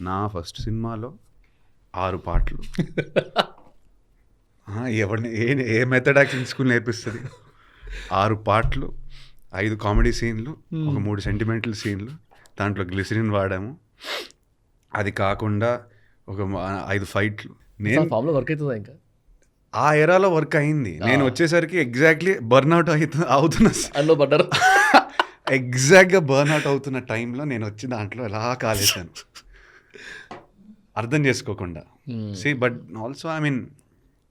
నా ఫస్ట్ సినిమాలో 6 పాటలు. ఎవరిని ఏ మెథడ్ యాక్టింగ్ స్కూల్ నేర్పిస్తుంది? 6 పాటలు, 5 కామెడీ సీన్లు, ఒక 3 సెంటిమెంటల్ సీన్లు, దాంట్లో గ్లిసరిన్ వాడాము. అది కాకుండా ఒక 5 ఫైట్లు. నేను ఫామ్లో వర్క్ అవుతుందా? ఇంకా ఆ ఎరాలో వర్క్ అయింది. నేను వచ్చేసరికి ఎగ్జాక్ట్లీ బర్న్అవుట్ అవుతున్నా, ఎగ్జాక్ట్గా బర్న్అవుట్ అవుతున్న టైంలో నేను వచ్చి దాంట్లో ఎలా కాలేసాను అర్థం చేసుకోకుండా. See, but also, I mean,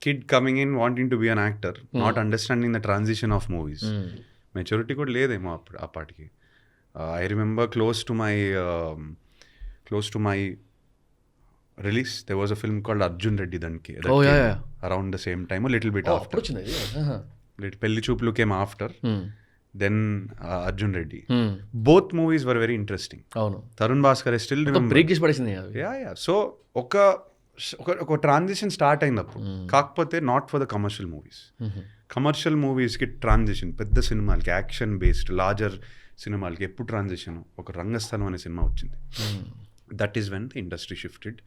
kid coming in wanting to be an actor, not understanding the transition of movies. Maturity కూడా లేదేమో అప్పుడు ఆ పాటికి. I remember close to my release, there was a film called Arjun Reddy దానికి. Around the same time, a little bit after. Pelli Choopulu came after. Then Arjun Reddy. Both movies were very interesting. Tarun Bhaskar I still remember. Break చేసి పడేసింది. Yeah. So ఒక transition start అయినప్పుడు, కాకపోతే not for the commercial movies. Commercial మూవీస్కి transition, పెద్ద సినిమాలకి, action based larger సినిమాలకి ఎప్పుడు ట్రాన్సిషన్? ఒక రంగస్థలం అనే సినిమా వచ్చింది. That is when the industry shifted,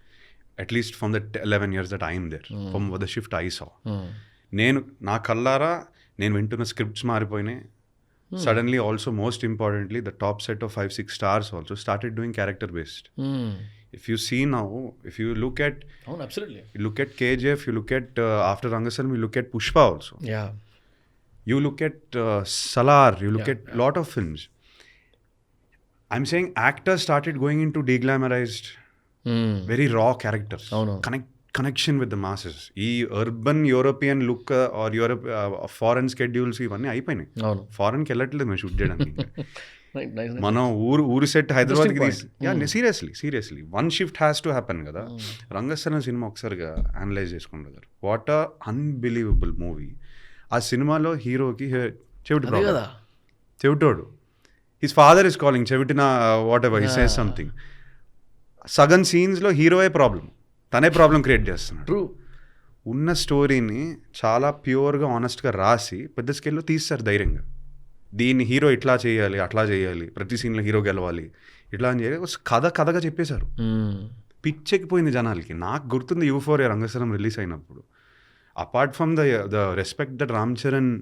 at least from the 11 years that I'm there, from the shift I saw. నేను నా కల్లారా నేను వింటున్న స్క్రిప్ట్స్ మారిపోయినాయి. Suddenly, also most importantly, the top set of 5-6 stars also started doing character based. If you see now, if you look at, absolutely, you look at KGF, you look at after Rangasalam, you look at Pushpa also. You look at Salar, you look at lot of films. I'm saying actors started going into deglamorized, very raw characters. Connection with the masses. ఈ urban European look or Europe foreign schedules ఇవన్నీ అయిపోయినాయి. ఫారెన్కి వెళ్ళట్లేదు మేము shoot చేయడానికి. మనం ఊరు set హైదరాబాద్కి తీసి, seriously one shift has to happen కదా. రంగస్థలం సినిమా ఒకసారిగా అనలైజ్ చేసుకోండి కదా, వాట్ అ అన్బిలీవబుల్ మూవీ. ఆ సినిమాలో హీరోకి చెవిటోడు, హిస్ ఫాదర్ ఇస్ కాలింగ్ చెవిటిన whatever, he says something. సగం సీన్స్లో హీరోయే ప్రాబ్లం, తనే ప్రాబ్లం క్రియేట్ చేస్తున్నాడు. ఉన్న స్టోరీని చాలా ప్యూర్గా ఆనెస్ట్గా రాసి పెద్ద స్కేల్లో తీస్తారు ధైర్యంగా. దీన్ని హీరో ఇట్లా చేయాలి, అట్లా చేయాలి, ప్రతి సీన్లో హీరో గెలవాలి, ఇట్లా అని చేయాలి, కథగా చెప్పేశారు. పిచ్చెక్కిపోయింది జనాలకి. నాకు గుర్తుంది యూఫోరియా రంగస్థలం రిలీజ్ అయినప్పుడు, apart from the respect that Ram Charan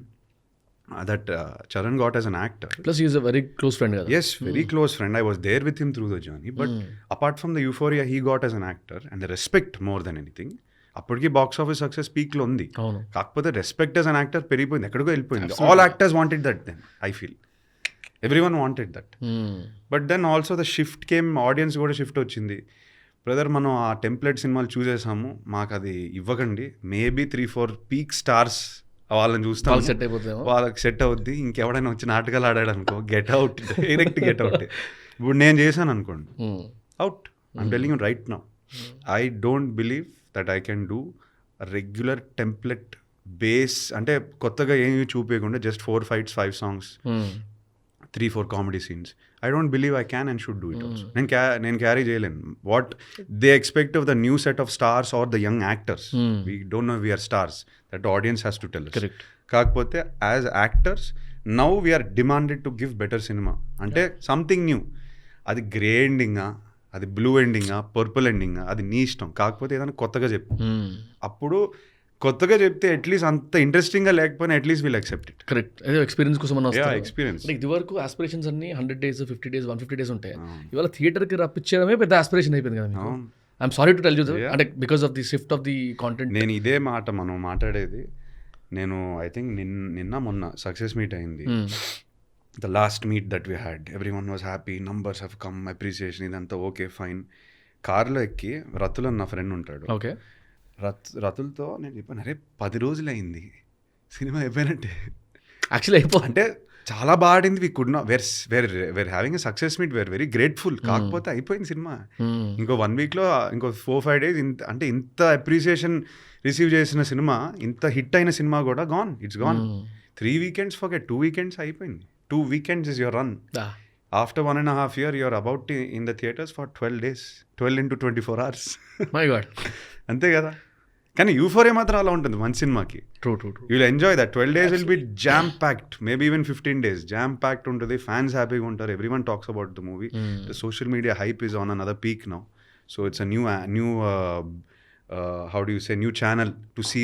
Charan got as an actor. Plus he is a very close friend. Yes, very close friend. I was there with him through the journey. But apart from the euphoria he got as an actor and the respect more than anything, అప్పటికి box office success పీక్లో ఉంది. కాకపోతే respect as an actor పెరిగిపోయింది, ఎక్కడికో వెళ్ళిపోయింది. All actors wanted that then, I feel everyone wanted that. But then also the shift came, audience కూడా shift వచ్చింది. Brother మనం ఆ టెంప్లెట్ సినిమాలు చూసేసాము, మాకు అది ఇవ్వకండి. మేబీ 3-4 పీక్ స్టార్స్ వాళ్ళని చూస్తాను, సెట్ అయిపోతామో. వాళ్ళకి సెట్ అవుద్ది. ఇంకెవడైనా వచ్చి నాటకాలు ఆడాడు అనుకో, get out, direct get out. ఇప్పుడు నేను చేశాను అనుకోండి, out. I'm telling you right now, I don't believe that I can do regular template base, అంటే కొత్తగా ఏమి చూపించకుండా just 4 fights 5 songs 3-4 comedy scenes. I don't believe I can and should do it also. నేను carry చేయలేను what they expect of the new set of stars or the young actors. We don't know if we are stars, that the audience has to tell us. Correct. కాకపోతే as actors now we are demanded to give better cinema. అంటే something new. అది grey ఎండింగా, అది blue ఎండింగా, purple ఎండింగా, అది నీ ఇష్టం. కాకపోతే ఏదైనా కొత్తగా చెప్పు. అప్పుడు కొత్తగా చెప్తే అట్లీస్ట్ అంత ఇంట్రెస్టింగ్గా లేకపోయినా at least will accept it. Correct. అదే ఎక్స్పీరియన్స్ కోసం ఎక్స్పీరియన్స్. ఇది వరకు ఆస్పిరేషన్స్ అన్ని 100 days 50 days 150 days ఉంటాయి. ఇవాళ థియేటర్కి రప్పించడమే పెద్ద ఆస్పిరేషన్ అయిపోయింది కదా. I'm sorry to tell you, అంటే because of the shift of the content. నేను ఇదే మాట మనం మాట్లాడేది. నేను ఐ థింక్ నిన్న మొన్న సక్సెస్ మీట్ అయింది, the last meet that we had. Every one was happy, numbers have come, appreciation, ఇదంతా ఓకే ఫైన్. కార్లో ఎక్కి రతుల్ అని నా ఫ్రెండ్ ఉంటాడు. ఓకే. రతులతో నేను చెప్పాను, అరే 10 రోజులు అయింది, సినిమా అయిపోయినట్టే. యాక్చువల్లీ అంటే చాలా బాగా ఆడింది. We could not were having a success meet, were very grateful. కాకపోతే అయిపోయింది సినిమా. ఇంకో 1 weekలో ఇంకో 4-5 days అంటే ఇంత అప్రిసియేషన్ రిసీవ్ చేసిన సినిమా, ఇంత హిట్ అయిన సినిమా కూడా gone, it's gone. 3 weekends forget, 2 weekends అయిపోయింది. 2 weekends is your run. After 1.5 years you are about in the theaters for 12 days, 12 into 24 hours. My God. అంతే కదా. కానీ యూఫోరియా మాత్రం అలా ఉంటుంది మంచి సినిమాకి. True. You will enjoy that. 12 days will be jam packed, maybe even 15 days jam packed ఉంటుంది. Fans హ్యాపీగా ఉంటారు, every one talks about the movie. The social media hype is on another peak now. So it's a new how do you say, new channel to see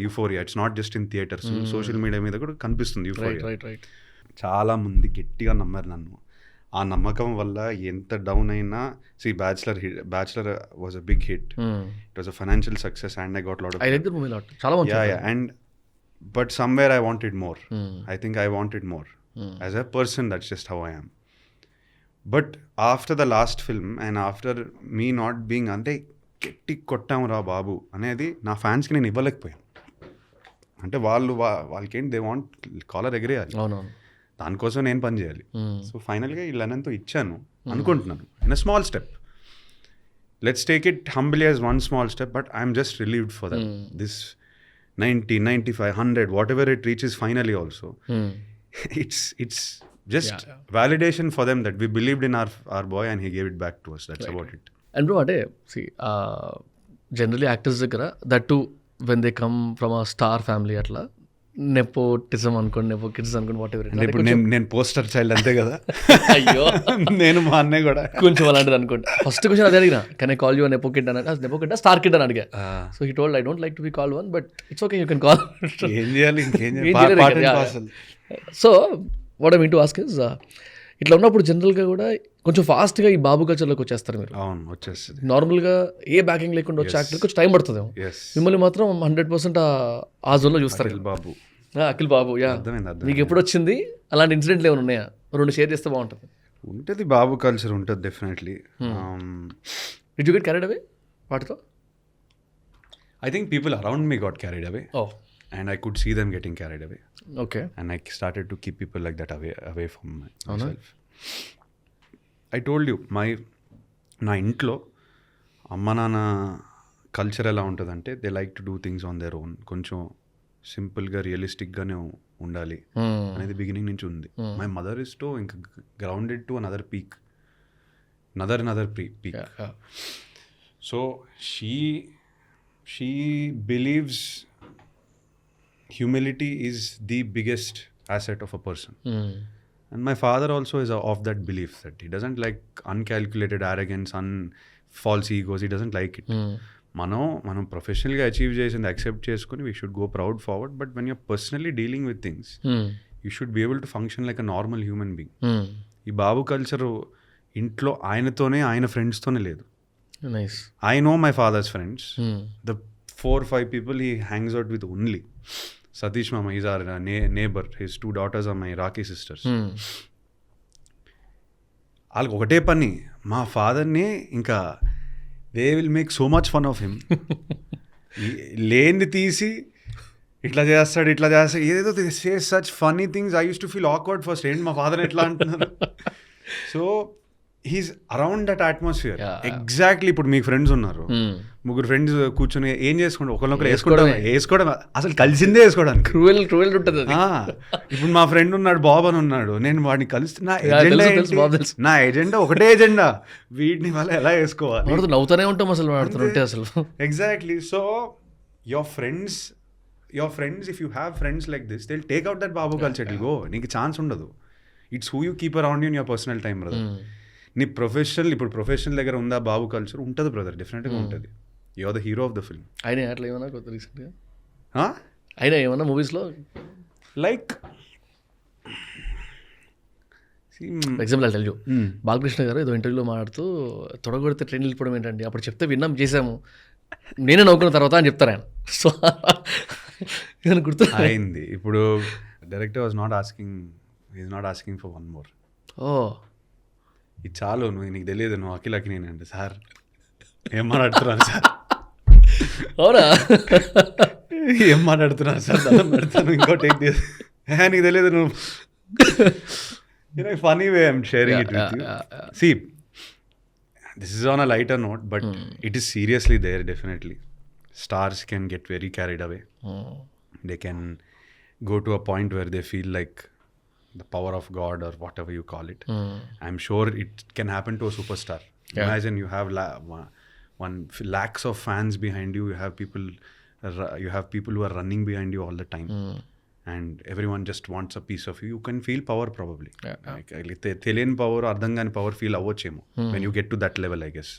euphoria. It's not just in theaters. Social media మీద కూడా కనిపిస్తుంది euphoria. Right. చాలా మంది గట్టిగా నమ్మారు నన్ను. ఆ నమ్మకం వల్ల ఎంత డౌన్ అయినా, see bachelor was a big hit. It was a financial success and I got lot of, I like the movie lot. చాలా బాగుంది. And but somewhere I wanted more. I think I wanted more as a person. That's just how I am. But after the last film and after me not being, అంటే గట్టి కొట్టాము రా బాబు అనేది నా ఫ్యాన్స్కి నేను ఇవ్వలేకపోయాను. అంటే వాళ్ళకేంటి, దే వాంట్ కాలర్ ఎగిరేయాలి. అవునవును. దానికోసం నేను పని చేయాలి. సో ఫైనల్గా వీళ్ళనంతా ఇచ్చాను అనుకుంటున్నాను, in a small step. Let's take it humbly as one small step, but I'm just relieved for that. This 90, 95, 100 what ever it reaches finally also, it's just validation for them that we believed in our boy and he gave it back to us. That's right. About it. And bro, అంటే generally actors దగ్గర that to when they come from a star family, అట్లా nepotism అనుకోండి, nepo kids అనుకోండి, what ever. ఇప్పుడు నేను poster child అంతే కదా. అయ్యో, నేను మా అన్నయ్య కూడా కొంచెం అలాంటిది అనుకోండి. ఫస్ట్ క్వశ్చన్ అదే అడిగిన, can I call you nepo kid అని. నెపో కిడ్ స్టార్ కిడ్ అని అడిగా. So he told, I don't like to be call one, but it's okay, you can call. ఏం చేయాలి, ఇంకేం చేయాలి. So what I mean to ask is, ఇట్లా ఉన్నప్పుడు జనరల్గా కూడా కొంచెం ఫాస్ట్గా ఈ బాబు కల్చర్లోకి వచ్చేస్తారు మీరు. అవును, వచ్చేస్తుంది. నార్మల్గా ఏ బ్యాకింగ్ లేకుండా వచ్చే యాక్టర్ కొంచెం టైం పడుతుంది. మిమ్మల్ని మాత్రం 100% ఆ జోన్లో చూస్తారు. బాబు, అఖిల్ బాబు, యా. మీకు ఎప్పుడు వచ్చింది అలాంటి ఇన్సిడెంట్లు ఏమైనా ఉన్నాయా? 2 షేర్ చేస్తే బాగుంటుంది. ఉంటుంది, బాబు కల్చర్ ఉంటుంది definitely. Did you get carried away వాటితో? I think people around me got carried away. Oh. And I could see them getting carried away. Okay. And I started to keep people like that away from myself. I told you, నా ఇంట్లో అమ్మ నాన్న culture ఎలా ఉంటుందంటే, they like to do things on their own. కొంచెం సింపుల్గా రియలిస్టిక్గానే ఉండాలి అనేది బిగినింగ్ నుంచి ఉంది. మై మదర్ ఇస్ టు ఇంకా grounded to another peak, another peak. So she believes humility is the biggest asset of a person. And my father also is of that belief, that he doesn't like uncalculated arrogance, false egos. He doesn't like it. మనం ప్రొఫెషనల్గా achieve చేసింది accept చేసుకుని we should go proud forward. But when you're personally dealing with things, you should be able to function like a normal human being. ఈ బాబు culture ఇంట్లో ఆయనతోనే, ఆయన ఫ్రెండ్స్తోనే లేదు. Nice. I know my father's friends. The 4-5 people he hangs out with only. Satish Mama is our neighbor. His 2 daughters are my Iraqi sisters. వాళ్ళకి ఒకటే పని, మా ఫాదర్ని ఇంకా they will make so much fun of him. లేని తీసి ఇట్లా చేస్తాడు ఏదేదో say such funny things. I use to feel awkward first, ఏంటి మా ఫాదర్ ఎట్లా అంటున్నారు. So he's around that atmosphere. Exactly ఇప్పుడు మీకు ఫ్రెండ్స్ ఉన్నారు, ముగ్గురు ఫ్రెండ్స్ కూర్చొని ఏం చేసుకుంటారు, ఒకరినొకరు వేసుకోవడం అసలు కలిసిందే వేసుకోవడానికి. క్రూయల్ ఉంటుంది. ఇప్పుడు మా ఫ్రెండ్ ఉన్నాడు, బాబు అని ఉన్నాడు, నేను వాడిని కలుస్తున్నా, నా ఎజెండా ఒకటే ఎజెండా, వీటిని వల్ల ఎలా వేసుకోవాలి, నవ్వుతూనే ఉంటాం అసలు వాడుతుంటే అసలు. Exactly. So your friends if you have friends like this, they will take out that బాబు కల్చర్. ఇట్ గో, నీకు ఛాన్స్ ఉండదు. It's who you keep around you in your personal time brother. నీ ప్రొఫెషనల్ దగ్గర ఉందా బాబు culture, ఉంటుంది brother, డెఫినెట్గా ఉంటుంది. You are the hero of the film. అయినా అట్లా ఏమన్నా కొత్త రీసెంట్గా అయినా ఏమన్నా మూవీస్లో like example I tell you, Balakrishna garu ఏదో ఇంటర్వ్యూలో మాట్లాడుతూ తొడగొడితే ట్రైన్ వెళ్ళిపోవడం ఏంటండి, అప్పుడు చెప్తే విన్నాం చేసాము, నేనే నవ్వుకున్న తర్వాత అని చెప్తారు ఆయన. సో గుర్తు అయింది. ఇప్పుడు director was not asking for one more. ఇది చాలు, నీకు తెలియదు, నువ్వు అఖిలకి నేనంటే సార్ ఏం మాట్లాడుతున్నాను సార్, అవునా ఏం మాట్లాడుతున్నాను సార్, దండం పెడతాను, ఇంకో టేక్ తీసు, నీకు తెలియదు నువ్వు. Funny way I'm sharing it with you. See, this is on a lighter note, but it is seriously there, definitely. Stars can get very carried away. They can go to a point where they feel like the power of God or whatever you call it. I'm sure it can happen to a superstar. Imagine you have lakhs of fans behind you. You have people who are running behind you all the time. And everyone just wants a piece of you. You can feel power probably. తెలియని power, అర్థం కాని power feel అవ్వచ్చేమో when you get to that level, I guess.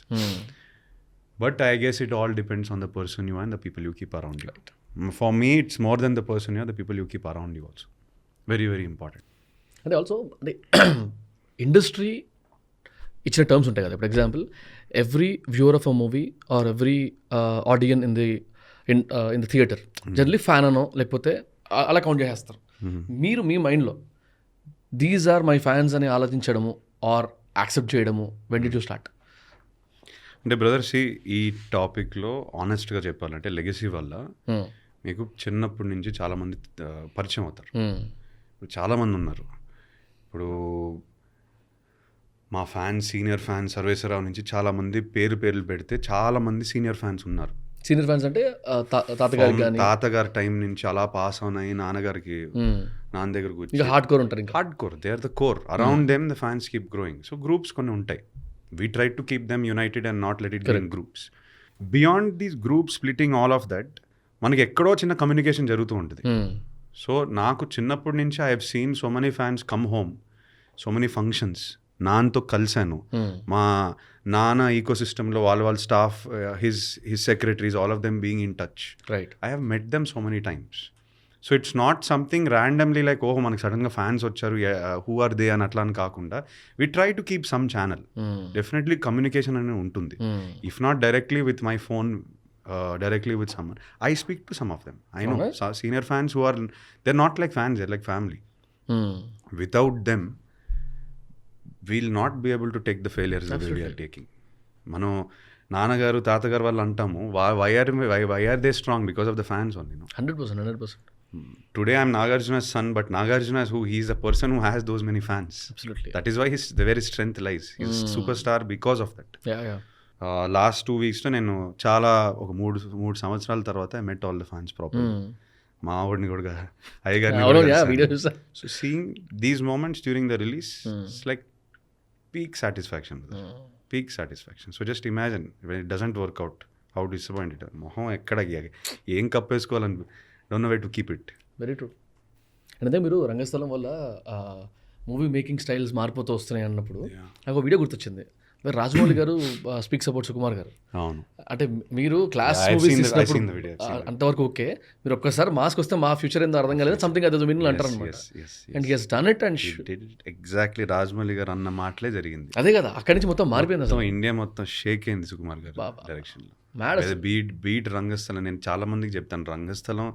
But I guess it all depends on the person you are and the people you keep around you. For me, it's more than the person you are, the people you keep around you also. Very, very important. అంటే also అంటే industry ఇచ్చిన terms ఉంటాయి కదా. For example, every viewer of a movie or every audience in the theatre generally fan అనో లేకపోతే అలా count చేసేస్తారు. మీరు మీ మైండ్లో దీస్ ఆర్ మై ఫ్యాన్స్ అని ఆలోచించడము ఆర్ యాక్సెప్ట్ చేయడము వెన్ డిడ్ యూ స్టార్ట్? అంటే బ్రదర్స్, ఈ టాపిక్లో ఆనెస్ట్గా చెప్పాలంటే లెగసీ వల్ల మీకు చిన్నప్పటి నుంచి చాలామంది పరిచయం అవుతారు. ఇప్పుడు చాలామంది ఉన్నారు. ఇప్పుడు మా ఫ్యాన్స్, సీనియర్ ఫ్యాన్స్, సర్వేశ్వరరావు నుంచి చాలామంది పేర్లు పెడితే చాలామంది సీనియర్ ఫ్యాన్స్ ఉన్నారు. సీనియర్ ఫ్యాన్స్ అంటే తాతగారి టైం నుంచి అలా పాస్ ఆన్ అయ్యి నాన్నగారికి నాన్న దగ్గర కూర్చొని హార్డ్ కోర్ ఉంటారు. Hard core, they are the core. Around them the fans keep growing. So groups కొన్ని ఉంటాయి. We try to keep them united and not let it go in groups. Beyond these groups splitting all of that, మనకి ఎక్కడో చిన్న communication జరుగుతూ ఉంటుంది. So నాకు చిన్నప్పటి నుంచి I have seen so many fans come home, so many functions. నాన్నతో కలిశాను. మా నాన్న ఈకో సిస్టంలో వాళ్ళ staff, his secretaries, all of them being in touch. Right. I have met them so many times. So it's not something randomly like ఓహో మనకి సడన్గా fans వచ్చారు, హూ ఆర్ దే అని అట్లా అని కాకుండా we try to keep some channel. Definitely communication అనేది ఉంటుంది. If not directly with my phone, directly with someone, I speak to some of them. I know senior fans who are, they're not like fans, they're like family. Without them, we'll not be able to take the failures that we are taking. Mano నాన్నగారు తాతగారు వాళ్ళు అంటాము, why are they strong? Because of the fans only, no? 100%. Today I'm Nagarjuna's son, but Nagarjuna is who? He's a person who has those many fans. Absolutely. That is why where his strength lies. He's a superstar because of that. Yeah. Last 2 వీక్స్లో నేను చాలా ఒక మూడు సంవత్సరాల తర్వాత I met all the fans proper. మా ఆవిడని కూడా అయ్యగారిని. So seeing these moments during the release it's like peak satisfaction. So just imagine when it doesn't workout, how disappointed. మొహం ఎక్కడ ఏం కప్పేసుకోవాలని, don't know way to keep it. Very true. అంటే మీరు రంగస్థలం వల్ల మూవీ మేకింగ్ స్టైల్స్ మారిపోతూ వస్తున్నాయి అన్నప్పుడు నాకు ఒక వీడియో గుర్తొచ్చింది. రాజమౌళి గారు స్పీక్స్ అబౌట్ సుకుమార్ గారు. అవును. అంటే మీరు క్లాస్ మూవీస్ తీసినప్పుడు అంతవరకు ఓకే, మీరు ఒక్కసారి మాస్క్ వస్తే మా ఫ్యూచర్ ఏందో అర్థం కాలేదు, సంథింగ్ అదే మీనింగ్ అంటారు అనమాట. And he has done it and exactly Rajamouli గారు అన్న మాటలే జరిగింది. అదే కదా, అక్కడి నుంచి మొత్తం మారిపోయింది. అసలు ఇండియా మొత్తం షేక్ అయింది సుకుమార్ గారు డైరెక్షన్లో. బీట్ రంగస్థలం, నేను చాలా మందికి చెప్తాను, రంగస్థలం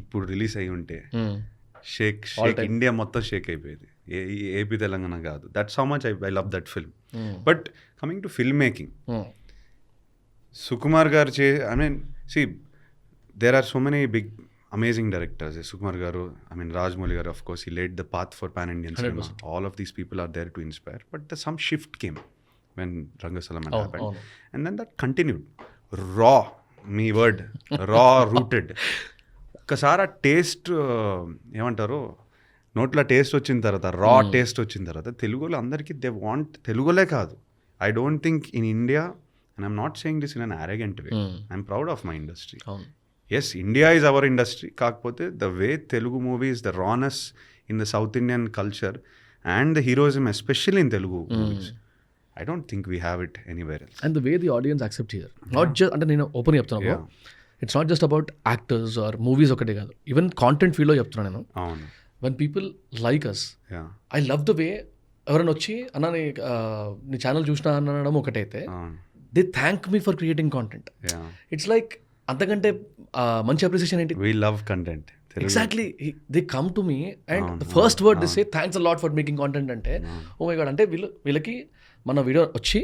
ఇప్పుడు రిలీజ్ అయి ఉంటే షేక్ ఇండియా మొత్తం షేక్ అయిపోయేది, ఏపీ తెలంగాణ కాదు. That's how much I love that film. But coming to film making, Sukumar garu I mean see there are so many big amazing directors. Sukumar Garu, I mean Rajmouli Garu, of course, he laid the path for pan-Indian cinema. All of these people are there to inspire. But some shift came when Rangasalam happened. And then that continued. Raw, me word, raw rooted. ఒక్కసారి ఆ taste ఏమంటారు నోట్లో taste వచ్చిన తర్వాత రా taste వచ్చిన తర్వాత తెలుగులో అందరికీ దే వాంట్ తెలుగులే కాదు I don't think in India and I'm not saying this in an arrogant way I'm proud of my industry as India is our industry కాకపోతే the way Telugu movies the rawness in the South Indian culture and the heroism especially in Telugu movies I don't think we have it anywhere else and the way the audience accept here not just అంటే నేను open చెప్తాను it's not just about actors or movies ఒకటే కాదు even content ఫీల్డ్లో చెప్తున్నాను నేను అవును when people like us I love the way ఎవరైనా వచ్చి అన్న నీ ఛానల్ చూసినా అనడం ఒకటైతే they thank me for creating content it's like అంతకంటే మంచి అప్రిసియేషన్ ఏంటి we love content exactly they come to me and the first word they say thanks a lot for making content అంటే ఓ మై గాడ్ అంటే వీళ్ళకి మన video వచ్చి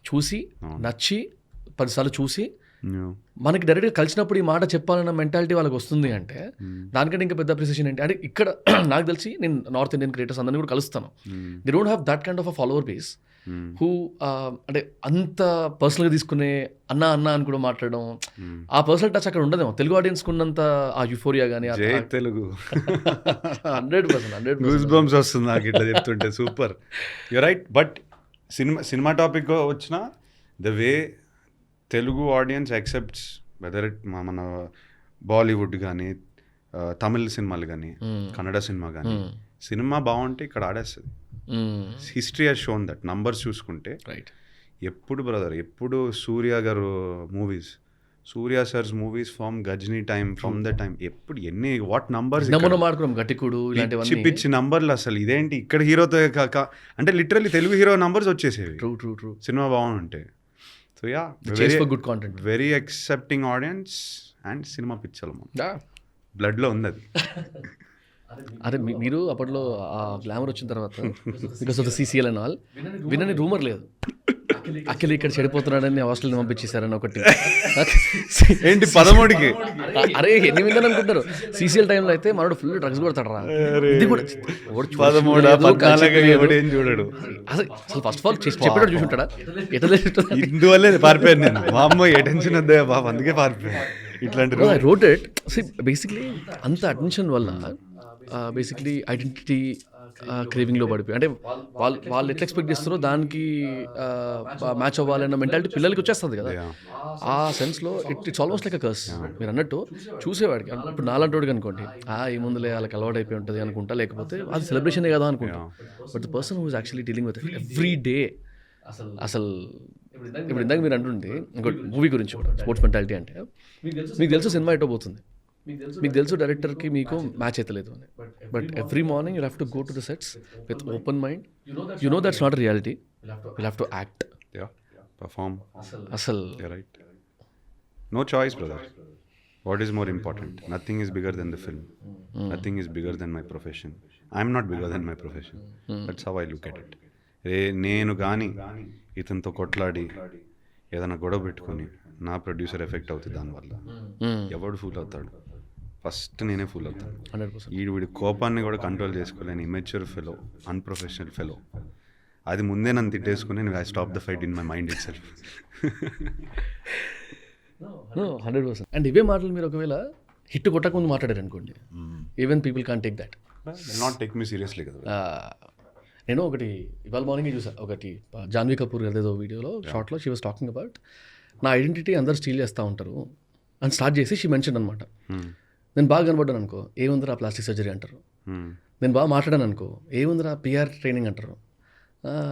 చూసి నచ్చి 10 సార్లు చూసి మనకి డైరెక్ట్గా కలిసినప్పుడు ఈ మాట చెప్పాలన్న మెంటాలిటీ వాళ్ళకి వస్తుంది అంటే దానికంటే ఇంకా పెద్ద అప్రిసియేషన్ ఏంటి అంటే ఇక్కడ నాకు తెలిసి నేను నార్త్ ఇండియన్ క్రియేటర్స్ అందరినీ కూడా కలుస్తాను they don't have that kind of a follower base who అంటే అంత పర్సనల్గా తీసుకునే అన్న అని కూడా మాట్లాడడం ఆ పర్సనల్ టచ్ అక్కడ ఉండదేమో తెలుగు ఆడియన్స్కి ఉన్నంత ఆ యుఫోరియా కానీ తెలుగు 100% గూస్ బంప్స్ వస్తుంది నాకు ఇట్లా చెప్తుంటే సూపర్ యు రైట్ బట్ సినిమా టాపిక్ వచ్చిన the way Telugu audience accepts whether it మన బాలీవుడ్ కానీ తమిళ్ సినిమాలు కానీ కన్నడ సినిమా కానీ సినిమా బాగుంటే ఇక్కడ ఆడేస్తుంది history has shown that numbers చూసుకుంటే రైట్ ఎప్పుడు Surya garu movies Surya sir's movies from Ghajini time from the time ఎప్పుడు ఎన్ని వాట్ నంబర్స్ గట్టికుడు పిచ్చి నంబర్లు అసలు ఇదేంటి ఇక్కడ హీరోతో అంటే లిటరల్లీ తెలుగు హీరో నంబర్స్ వచ్చేసేవి ట్రూ సినిమా బాగుంటే so yeah good content very accepting audience and సినిమా పిచ్చలు బ్లడ్లో ఉంది అది అరే మీరు అప్పట్లో ఆ గ్లామర్ వచ్చిన తర్వాత because of the CCL and all వినని రూమర్ లేదు అఖిల్ ఇక్కడ చెడిపోతున్నాడని హాస్టల్ని పంపించేశారని ఒకటి ఏంటి 13కి అరే ఎన్ని విందని అనుకుంటారు సీసీఎల్ టైంలో అయితే మనోడు ఫుల్ డ్రగ్స్ కొడతాడు రా ఇది కూడా 13 చూడడు అసలు ఫస్ట్ ఆఫ్ ఆల్ చెప్పేటప్పుడు చూసుంటాడా ఎట్లా ఇందువల్లే పారిపోయాను నేను మా అమ్మ ఏ టెన్షన్ వద్దా బాబు అందుకే పారిపోయాను ఇట్లాంటి ఐ రోట్ ఇట్ బేసిక్లీ అంత అటెన్షన్ వల్ల బేసిక్లీ ఐడెంటిటీ క్రేవింగ్లో పడిపోయి అంటే వాళ్ళు ఎట్లా ఎక్స్పెక్ట్ చేస్తారో దానికి మ్యాచ్ అవ్వాలన్న మెంటాలిటీ పిల్లలకి వచ్చేస్తుంది కదా ఆ సెన్స్లో it's almost like a curse మీరు అన్నట్టు చూసేవాడికి ఇప్పుడు నాలంటోడికి అనుకోండి ఏముందులే వాళ్ళకి అలవాటు అయిపోయి ఉంటుంది అనుకుంటా లేకపోతే అది సెలబ్రేషనే కదా అనుకుంటా but the person who is actually dealing with every day అసలు ఇప్పుడు ఇందాక మీరు అంటుండే ఇంకోటి మూవీ గురించి కూడా స్పోర్ట్స్ మెంటాలిటీ అంటే మీకు తెలుసు సినిమా ఎటో పోతుంది మీకు తెలుసు డైరెక్టర్కి మీకు మ్యాచ్ అవుతలేదు అని but every morning you have to go to the sets with open mind you know that's not reality you have to act perform అసలు right no choice brother what is more important nothing is bigger than the film nothing is bigger than my profession I'm not bigger than my profession that's how I look at it నేను కానీ ఇతనితో కొట్లాడి ఏదైనా గొడవ పెట్టుకొని నా producer effect అవుతుంది దానివల్ల ఎవడు ఫూల్ అవుతాడు ఫస్ట్ నేనే ఫూల్ అవుతాను 100%. వీడి కోపాన్ని కూడా కంట్రోల్ చేసుకోలేను ఇమెచ్యూర్ ఫెలో అన్ప్రొఫెషనల్ ఫెలో అది ముందే నన్ను తిట్టేసుకుని నేను I stop the fight in my mind itself 100%. And ఇవే మాటలు మీరు ఒకవేళ హిట్ కొట్టక ముందు మాట్లాడారు అనుకోండి even people can take that not take me seriously కదా నేను ఒకటి ఇవాళ మార్నింగ్ చూసా ఒకటి జాన్వీ కపూర్ ఏదో వీడియోలో షార్ట్లో షీ వాస్ టాకింగ్ అబౌట్ నా ఐడెంటిటీ అందరు స్టీల్ చేస్తూ ఉంటారు అని స్టార్ట్ చేసి షీ మెన్షన్ అనమాట నేను బాగా కనబడ్డాను అనుకో ఏముందిరా ప్లాస్టిక్ సర్జరీ అంటారు నేను బాగా మాట్లాడాను అనుకో ఏముందిరా పిఆర్ ట్రైనింగ్ అంటారు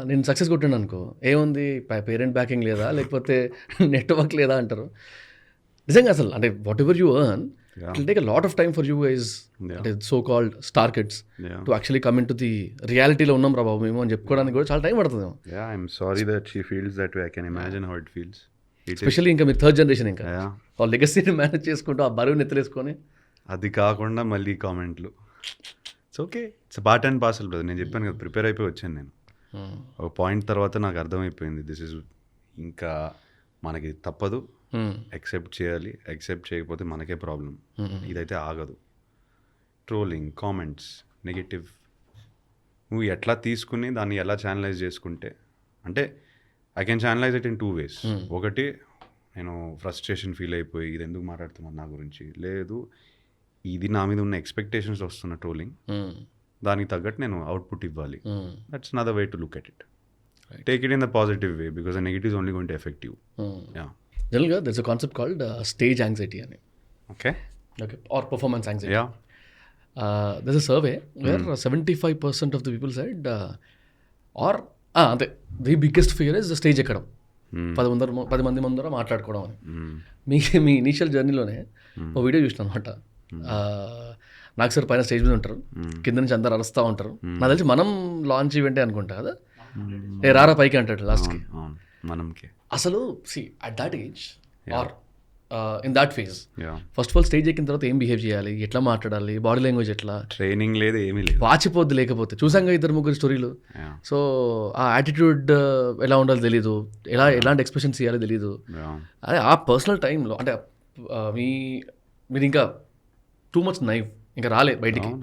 నేను సక్సెస్ కొట్టాను అనుకో ఏముంది పేరెంట్ బ్యాకింగ్ లేదా లేకపోతే నెట్వర్క్ లేదా అంటారు నిజంగా అసలు అంటే whatever you earn it will take a lot of time for you guys అంటే so called star kids to actually come into the రియాలిటీలో ఉన్నాం రా బాబు మేము అని చెప్పుకోవడానికి కూడా చాలా టైం పడుతుంది. I'm sorry that she feels that way I can imagine how it feels especially ఇంకా మీరు థర్డ్ జనరేషన్ ఇంకా వాళ్ళ లెగసీని మేనేజ్ చేసుకుంటూ ఆ బరువుని ఎత్తలేసుకొని అది కాకుండా మళ్ళీ కామెంట్లు it's okay it's part and parcel brother. నేను చెప్పాను కదా ప్రిపేర్ అయిపోయి వచ్చాను నేను. ఒక పాయింట్ తర్వాత నాకు అర్థమైపోయింది దిస్ ఇస్ ఇంకా మనకి తప్పదు యాక్సెప్ట్ చేయాలి, యాక్సెప్ట్ చేయకపోతే మనకే ప్రాబ్లం. ఇదైతే ఆగదు. ట్రోలింగ్, కామెంట్స్, నెగటివ్, నువ్వు ఎట్లా తీసుకుని దాన్ని ఎలా ఛానలైజ్ చేసుకుంటే, అంటే I can channelize it in 2 ways. ఒకటి, నేను ఫ్రస్ట్రేషన్ ఫీల్ అయిపోయి ఇది ఎందుకు మాట్లాడుతున్నాను నా గురించి, లేదు ఇది నా మీద ఉన్న ఎక్స్పెక్టేషన్స్ వస్తున్న ట్రోలింగ్, దానికి తగ్గట్టు నేను అవుట్పుట్ ఇవ్వాలి. That's another way to look at it. Take it in the positive way because the negative is only going to affect you. జనరల్గా there is a concept called stage anxiety అని. Okay or performance anxiety. Yeah. There's a survey where 75% of the people said అంతే, the biggest fear is stage ఎక్కడం, 10 మంది ముందర మాట్లాడుకోవడం అని. మీ initial జర్నీలోనే ఒక video చూసిన అనమాట. నాకు సార్ పైన స్టేజ్ మీద ఉంటారు, కింద నుంచి అందరు అరుస్తూ ఉంటారు. నాకు తెలిసి మనం లాంచ్ ఈవెంటే అనుకుంటా కదా, ఏ రారా పైకి అంటాడు లాస్ట్కి. మనంకి అసలు see at that age or in that phase, first of all stage ఎక్కిన తర్వాత ఏం బిహేవ్ చేయాలి, ఎట్లా మాట్లాడాలి, బాడీ లాంగ్వేజ్ ఎట్లా, ట్రైనింగ్ లేదు, ఏమీ లేదు, వాచిపోద్ది. లేకపోతే చూసాంగా 2-3 స్టోరీలు. సో ఆ యాటిట్యూడ్ ఎలా ఉండాలో తెలీదు, ఎలాంటి ఎక్స్ప్రెషన్స్ ఇవ్వాలి తెలీదు. అదే ఆ పర్సనల్ టైంలో అంటే మీరు ఇంకా టూ మచ్ నైవ్, ఇంకా రాలే బయటికి.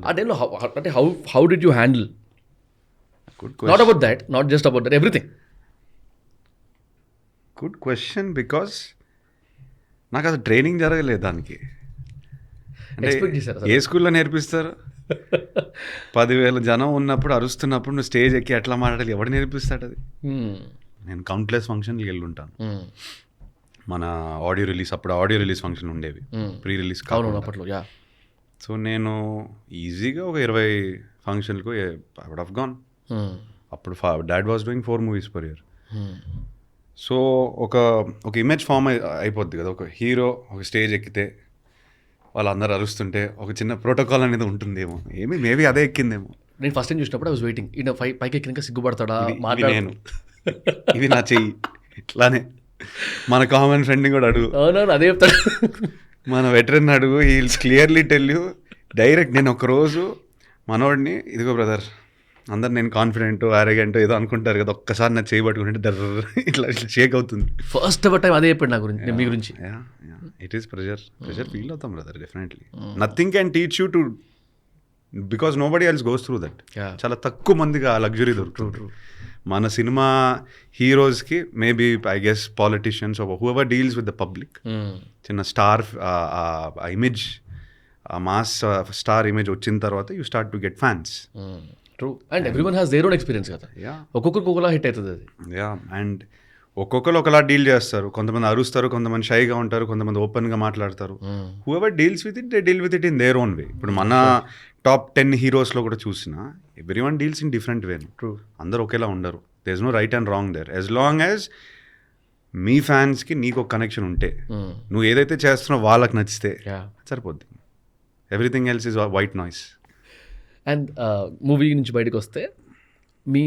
ఆ టైంలో అంటే how did you handle, not about that, not just about that, everything? Good question. Because నాకు అసలు ట్రైనింగ్ జరగలేదు దానికి. అంటే ఏ స్కూల్లో నేర్పిస్తారు? 10,000 జనం ఉన్నప్పుడు అరుస్తున్నప్పుడు నువ్వు స్టేజ్ ఎక్కి ఎట్లా మాట్లాడాలి, ఎవడు నేర్పిస్తాడు అది? నేను కౌంట్లెస్ ఫంక్షన్కి వెళ్ళి ఉంటాను. మన ఆడియో రిలీజ్ ఫంక్షన్ ఉండేవి, ప్రీ రిలీజ్ అప్పట్లో. సో నేను ఈజీగా ఒక 20 ఫంక్షన్లకు ఐ వుడ్ హావ్ గాన్. అప్పుడు dad was doing 4 movies per year. So ఒక ఇమేజ్ ఫామ్ అయిపోద్ది కదా, ఒక హీరో ఒక స్టేజ్ ఎక్కితే వాళ్ళందరూ అరుస్తుంటే ఒక చిన్న ప్రోటోకాల్ అనేది ఉంటుందేమో, మేబీ అదే ఎక్కిందేమో. నేను ఫస్ట్ టైం చూసినప్పుడు ఐ వాజ్ వెయిటింగ్, ఈయన పైకి ఎక్కినాక సిగ్గుపడతాడా, నేను ఇది నా చెయ్యి ఇట్లానే. మన కామన్ ఫ్రెండ్ని కూడా అడుగు, అదే చెప్తాడు. మన వెటరన్ అడుగు, he will clearly tell you direct. నేను ఒకరోజు మనోడిని, ఇదిగో బ్రదర్, అందరు నేను కాన్ఫిడెంట్ ఆరోగ్యంట్ ఏదో అనుకుంటారు కదా, ఒక్కసారి నా చేయబట్టుకుంటే ఇట్లా షేక్ అవుతుంది. ఫస్ట్ ఎవర్ టైం అదే చెప్పాడు నా గురించి, మీ గురించి. ఇట్ ఈస్ ప్రెషర్ ఫీల్ అవుతాం brother, definitely. Nothing can teach you to, because nobody else goes through that. చాలా తక్కువ మందిగా ఆ లగ్జరీ దొరుకుతుంది. మన సినిమా హీరోస్కి maybe I guess politicians whoever deals with the public, చిన్న star image, mass star image వచ్చిన తర్వాత you start to get fans. True. And everyone has their own experience కదా, ఒక్కొక్కరికి ఒకలా హిట్ అవుతుంది అది. అండ్ ఒక్కొక్కరు ఒకలా డీల్ చేస్తారు. కొంతమంది అరుస్తారు, కొంతమంది షైగా ఉంటారు, కొంతమంది ఓపెన్గా మాట్లాడతారు. Whoever deals with it, they deal with it in their own way. ఇప్పుడు మన టాప్ 10 హీరోస్లో కూడా చూసినా everyone deals in different way. True. అందరూ ఒకేలా ఉండరు. There is no right and wrong there. As long as మీ ఫ్యాన్స్కి నీకు ఒక కనెక్షన్ ఉంటే, నువ్వు ఏదైతే చేస్తున్నావు వాళ్ళకి నచ్చితే సరిపోద్ది. Everything else is white noise. And movie నుంచి బయటకు వస్తే మీ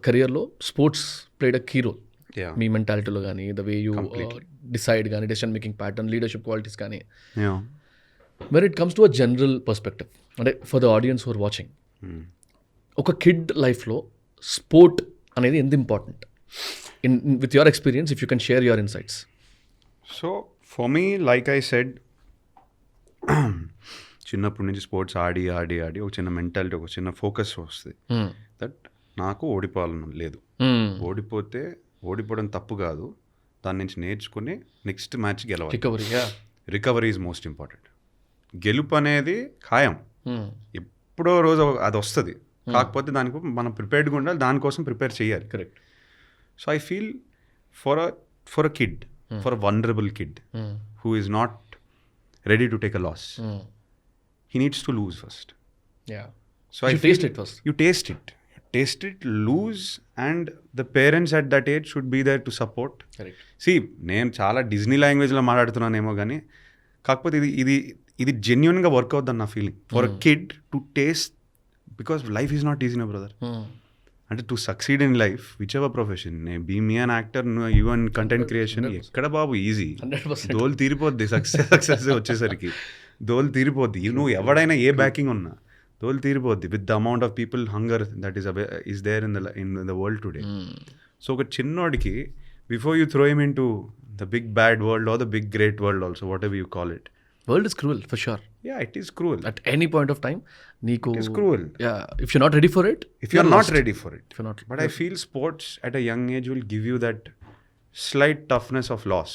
కెరియర్లో sports played a key role. మీ మెంటాలిటీలో కానీ, ద వే యూ డిసైడ్ కానీ, decision making pattern, leadership qualities కానీ. When it comes to a general perspective, అంటే for the audience who are watching, ఒక కిడ్ లైఫ్లో స్పోర్ట్ అనేది ఎంత important with your experience, if you can share your insights. So for me, like I said, చిన్నప్పటి నుంచి sports ఆడి ఒక చిన్న mentality, ఒక చిన్న ఫోకస్ వస్తుంది దట్ నాకు ఓడిపోవాలని లేదు. ఓడిపోవడం తప్పు కాదు, దాని నుంచి నేర్చుకుని నెక్స్ట్ మ్యాచ్ గెలవాలి. Recovery is most important. గెలుపు అనేది ఖాయం, ఎప్పుడో రోజు అది వస్తుంది. కాకపోతే దానికి మనం ప్రిపేర్డ్గా ఉండాలి, దానికోసం ప్రిపేర్ చేయాలి. Correct. So I feel for a kid, for a vulnerable kid who is not ready to take a loss, he needs to lose first. So you taste it first. You taste it, lose, and the parents at that age should be there to support. Correct. See, నేను చాలా Disney లాంగ్వేజ్లో మాట్లాడుతున్నానేమో కానీ, కాకపోతే ఇది జెన్యున్గా work అవుతుంది నా feeling. For a kid to taste, because life is not easy no brother. అంటే to succeed in life, whichever profession, be me an actor, even content creation, ఎక్కడ బాబు ఈజీ. దోలు తీరిపోద్ది సక్సెస్ వచ్చేసరికి, దోలు తీరిపోద్ది. నువ్వు ఎవడైనా ఏ బ్యాకింగ్ ఉన్నా దోలు తీరిపోద్ది with the amount of people hunger that is there in the world today. So ఒక చిన్నోడికి before you throw him into the big bad world or the big great world also, whatever you call it. World is cruel for sure. Yeah, it is cruel. At any point of time, నీకు It is cruel. if you're not ready for it, If you're not ready for it. if you're not, But I feel sports at a young age will give you that slight toughness of loss,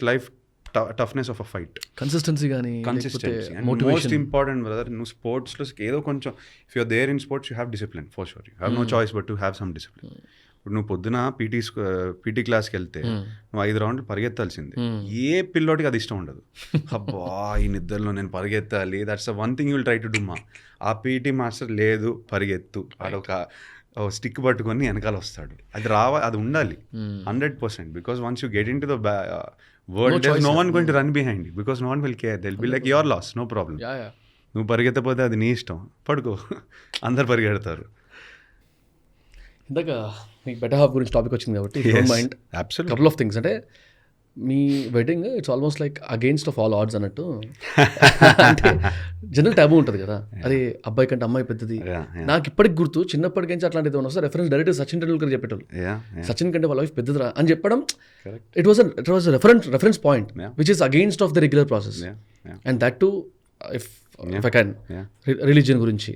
slight toughness of a fight. Consistency కానీ Consistency. And most important, brother, నువ్వు స్పోర్ట్స్లో ఏదో కొంచెం, if you're there in sports, you have discipline, for sure. You have no choice but to have some discipline. ఇప్పుడు నువ్వు పొద్దున PT క్లాస్కి వెళ్తే నువ్వు 5 రౌండ్లు పరిగెత్తాల్సిందే. ఏ పిల్లోడికి అది ఇష్టం ఉండదు. అబ్బా ఈ నిద్రలో నేను పరిగెత్తాలి, that's the one thing you will try to do. ఆ పీటీ మాస్టర్ లేదు పరిగెత్తు, అదొక స్టిక్ పట్టుకొని వెనకాల వస్తాడు. అది ఉండాలి 100%. Because once you get in to the world, there is no one going to run behind you, because no one will care. They will be like your loss, no problem. నువ్వు పరిగెత్తపోతే అది నీ ఇష్టం, పడుకో, అందరు పరిగెడతారు. ఇందాక మీకు బెటర్ హాఫ్ గురించి టాపిక్ వచ్చింది కాబట్టి మైండ్ కపుల్ ఆఫ్ థింగ్స్. అంటే మీ wedding it's almost like against of all odds అన్నట్టు. అంటే జనరల్ ట్యాబు ఉంటుంది కదా, అది అబ్బాయి కంటే అమ్మాయి పెద్దది. నాకు ఇప్పటికి గుర్తు, చిన్నప్పటికి నుంచి అట్లాంటిది ఉన్నా sir, reference direct Sachin Tendulkar చెప్పేటోళ్ళు, సచిన్ కంటే వాళ్ళ వైఫ్ పెద్దదిరా అని చెప్పడం. It was reference point which is against of the regular process. And that too if I can religion గురించి.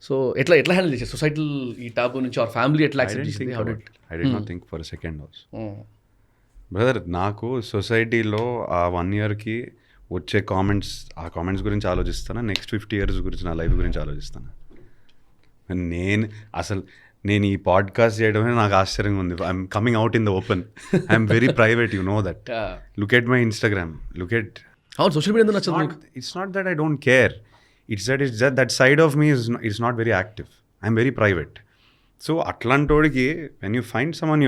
సో ఎట్లా హ్యాండిల్ చేసే సొసైటీ ఈ టాబు నుంచి, ఆర్ ఫ్యామిలీ ఎట్లా యాక్సెప్ట్ చేసింది? I did not think for a second also. Brother, నాకు సొసైటీలో ఆ 1 yearకి వచ్చే ఆ కామెంట్స్ గురించి ఆలోచిస్తాను. నెక్స్ట్ 50 years గురించి, నా లైఫ్ గురించి ఆలోచిస్తాను. నేను ఈ పాడ్కాస్ట్ చేయడమే నాకు ఆశ్చర్యంగా ఉంది. I'm coming out in the open. I'm very private, you know that. Look at my Instagram, look at. Social media నచ్చదు. It's not that I don't care. It's that side of me is not very active. I'm very private. So atlantodiki, when you find someone,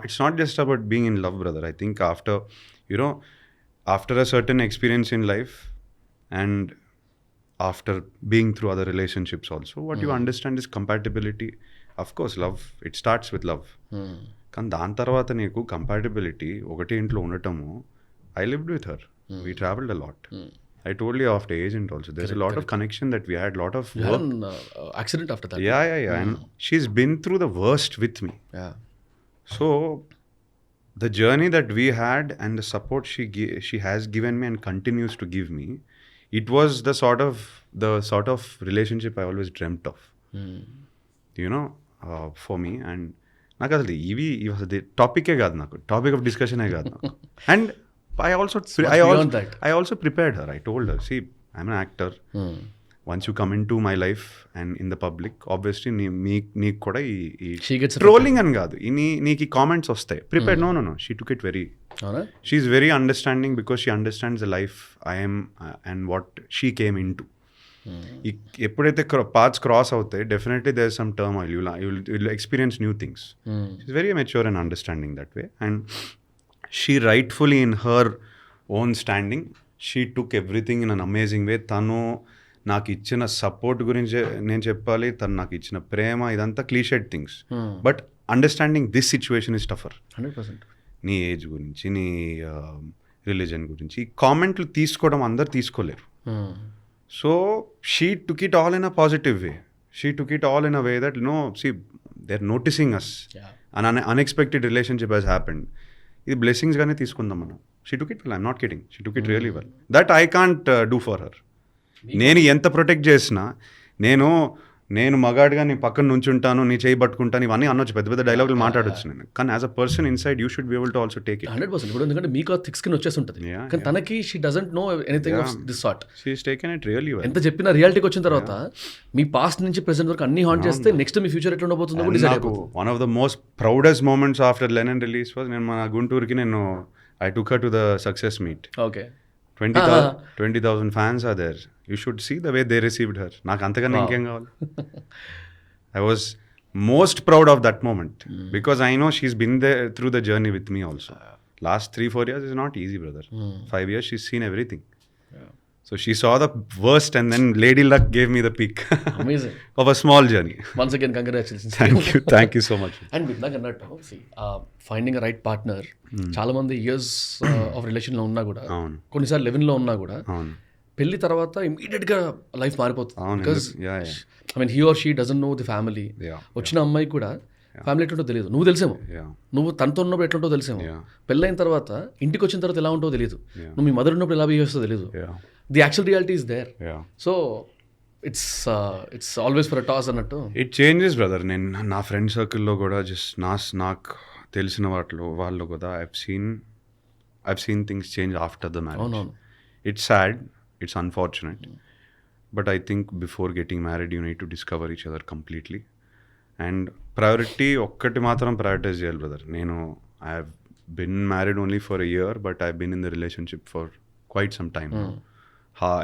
it's not just about being in love, brother. I think after a certain experience in life and after being through other relationships also, what you understand is compatibility. Of course, love, it starts with love. కానీ దాని తర్వాత నీకు compatibility ఒకటి ఇంట్లో ఉండటము. I lived with her. We traveled a lot. I told you after agent also, there's a lot of connection that we had, lot of work. Accident after that. Yeah. And she's been through the worst with me. Yeah. So the journey that we had and the support she has given me and continues to give me, it was the sort of relationship I always dreamt of. You know, for me. And నాకు అసలు ఇవి అసలు టాపికే కాదు, నాకు topic of డిస్కషనే కాదు నాకు. And I also prepared her. I told her, see, I'm an actor. Once you come into my life and in the public, obviously నీకు కూడా ఈ ట్రోలింగ్ అని కాదు, నీకు ఈ కామెంట్స్ వస్తాయి. Prepared. No. She took it very. She's very understanding because she understands the life I am and what she came into. ఎప్పుడైతే paths cross అవుతాయి, definitely there is some turmoil. You will experience new things. She's very mature and understanding that way. And she rightfully in her own standing, she took everything in an amazing way. తను నాకు ఇచ్చిన support గురించి నేను చెప్పాలి, తను నాకు ఇచ్చిన ప్రేమ, ఇదంతా cliched things. But understanding this situation is tougher. 100%. నీ ఏజ్ గురించి, నీ రిలీజన్ గురించి ఈ కామెంట్లు తీసుకోవడం అందరు తీసుకోలేరు. So she took it all in a positive way. She took it all in a way that, see, they're noticing us. An unexpected relationship has happened. ఇది బ్లెస్సింగ్స్ గానే తీసుకుందాం మనం. She took it well, I'm not kidding, she took it really well. That I can't do for her. నేను ఎంత protect చేసినా, నేను మగాడిగా నీ పక్కన నుంచుంటాను, నీ చేయి పట్టుకుంటాను, ఇవన్నీ అనొచ్చు, పెద్ద పెద్ద డైలాగులు మాట్లాడొచ్చు నేను. కానీ as a person inside you should be able to also take it. 100%. ఇప్పుడు ఎందుకంటే మీకు ఆ థిక్ స్కిన్ వచ్చేస్తుంటుంది, కానీ తనకి she doesn't know anything of this sort. She is taken it really well. ఎంత చెప్పినా రియాలిటీకి వచ్చిన తర్వాత మీ పాస్ట్ నుంచి ప్రెసెంట్ వరకు అన్ని హాంట్ చేస్తే నెక్స్ట్ మీ ఫ్యూచర్ ఎట్లా ఉండబోతుందో కూడా డిసైడ్ అయిపోతుంది. One of the most proudest moments after Lennon release was, నేను మన గుంటూరుకి I took her to the success meet. Okay. 20,000 fans are there. You should see the way they received her. నాకు అంతకన్నా ఇంకేం కావాలి. I was most proud of that moment because I know she's been there through the journey with me also. Last 3-4 years is not easy, brother. 5 years she's seen everything. So she saw the worst and then Lady Luck gave me the peak. Amazing. Of a small journey. Once again, congratulations. Thank you so much. And with that, see, finding a right partner, చాలా మంది years of రిలేషన్లో ఉన్నా కూడా, కొన్నిసార్లు 11లో ఉన్నా కూడా, పెళ్లి తర్వాత ఇమీడియట్గా లైఫ్ మారిపోతుంది. Because I mean he or she doesn't know the family. వచ్చిన అమ్మాయి కూడా ఫ్యామిలీ ఎట్లుంటో తెలియదు, నువ్వు తెలిసేమో, Yeah. నువ్వు తనతో ఉన్నప్పుడు ఎట్లుంటో తెలిసేమో, Yeah. పెళ్ళైన తర్వాత ఇంటికి వచ్చిన తర్వాత ఎలా ఉంటో తెలియదు, నువ్వు మీ మదర్ ఉన్నప్పుడు ఎలా బిహేవ్ చేస్తో తెలియదు. Yeah. The actual reality is there. Yeah. So it's always for a toss అన్నట్టు. It changes brother. నేను నా ఫ్రెండ్ సర్కిల్లో కూడా జస్ట్ నాకు తెలిసిన వాళ్ళు కూడా I've seen things change after the marriage. అవునవును. It's sad, it's unfortunate, but I think before getting married you need to discover each other completely. And priority ఒక్కటి మాత్రం ప్రయారిటైజ్ చేయాలి brother. I have been married only for a year, but I've been in the relationship for quite some time now.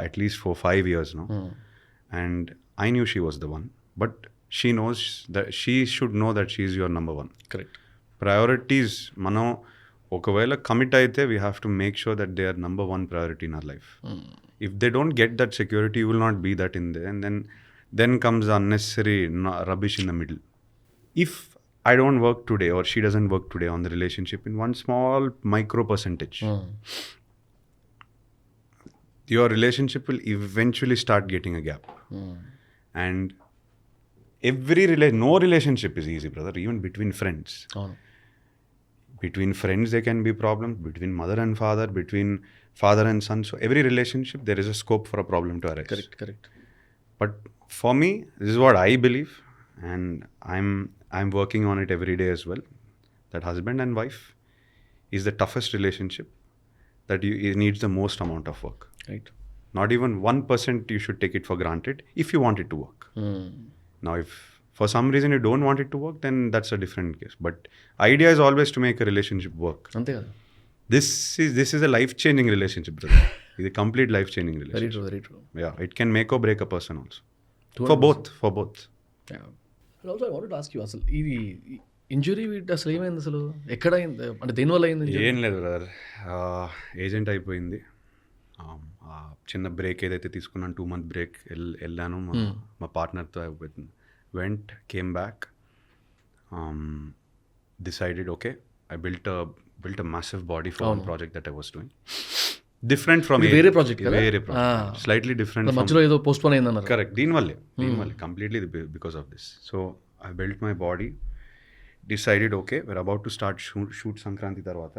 At least for 5 years now. And I knew she was the one, but she knows that she should know that she is your number one. Correct. Priorities, మనం ఒకవేళ commit అయితే we have to make sure that they are number one priority in our life. If they don't get that security, you will not be that in there, and then comes the unnecessary rubbish in the middle. If I don't work today or she doesn't work today on the relationship in one small micro percentage, your relationship will eventually start getting a gap. And no relationship is easy, brother, even between friends. అవును. Between friends there can be problems, between mother and father, between father and son. So every relationship there is a scope for a problem to arise. Correct. But for me, this is what I believe, and I'm working on it every day as well, that husband and wife is the toughest relationship, that it needs the most amount of work. Right. Not even 1% you should take it for granted if you want it to work. Now if for some reason you don't want it to work, then that's a different case. But idea is always to make a relationship work. అంతే కదా. This is a life-changing relationship, brother. It's a complete life-changing very relationship. True, very true. Yeah, it can make or break a person also. 200%. For both. And also I wanted to ask you, అసలు ఇది injury అసలు ఏమైంది, అసలు ఎక్కడ అయింది, అంటే దేనివల్ల అయింది? ఏం లేదు బ్రదర్, ఏజెంట్ అయిపోయింది. ఆ చిన్న బ్రేక్ ఏదైతే తీసుకున్నాను, 2 month బ్రేక్ వెళ్ళాను మా పార్ట్నర్తో అయిపోతుంది. Vent, came back, decided okay, I built a massive body for one project that I was doing. Different from వేరే ప్రాజెక్ట్ కదా? వేరే ప్రాజెక్ట్, స్లైట్లీ డిఫరెంట్. మధ్యలో ఏదో పోస్ట్ పోన్ అయింది అన్నారు. కరెక్ట్, దీనివల్లే completely because of this. So I built my body, decided okay we're about to start shoot Sankranti తర్వాత.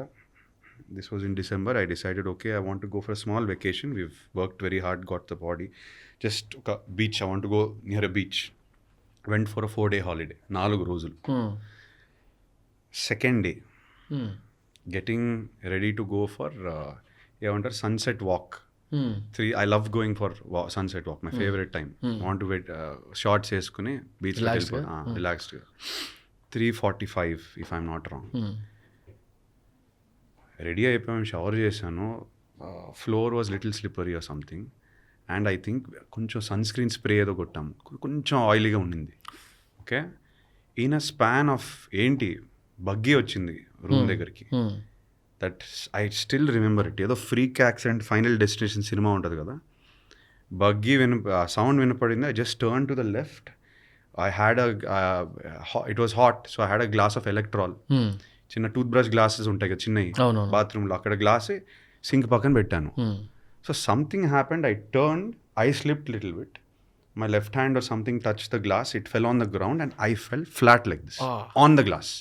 This was in December. I decided okay, I want to go for a small vacation. We've worked very hard, got the body, just a beach. I want to go near a beach. Went for a 4-day holiday, 4 రోజులు. Second day, getting ready to go for ఏమంటారు sunset walk. I love going for sunset walk, my favorite time. Want to wait, shorts వేసుకుని beach రిలాక్స్డ్గా. 3:45 if I'm not wrong. Ready అయిపోయాము, shower చేశాను. Floor was little slippery or something, and I think కొంచెం sunscreen spray ఏదో కొట్టాము, కొంచెం ఆయిలీగా ఉండింది. ఓకే, ఈయన స్పాన్ ఆఫ్ ఏంటి బగ్గీ వచ్చింది రూమ్ దగ్గరికి. That I still remember it. ఏదో freak accident final destination cinema ఉంటుంది కదా, బగ్గీ సౌండ్ వినపడింది. I just turn to the left. I had it was hot, so I had a glass of Electrol. చిన్న tooth brush glasses ఉంటాయి కదా చిన్నవి బాత్రూంలో, అక్కడ గ్లాస్ సింక్ పక్కన పెట్టాను. So something happened, I turned, I slipped little bit, my left hand or something touch the glass, it fell on the ground and I fell flat like this on the glass.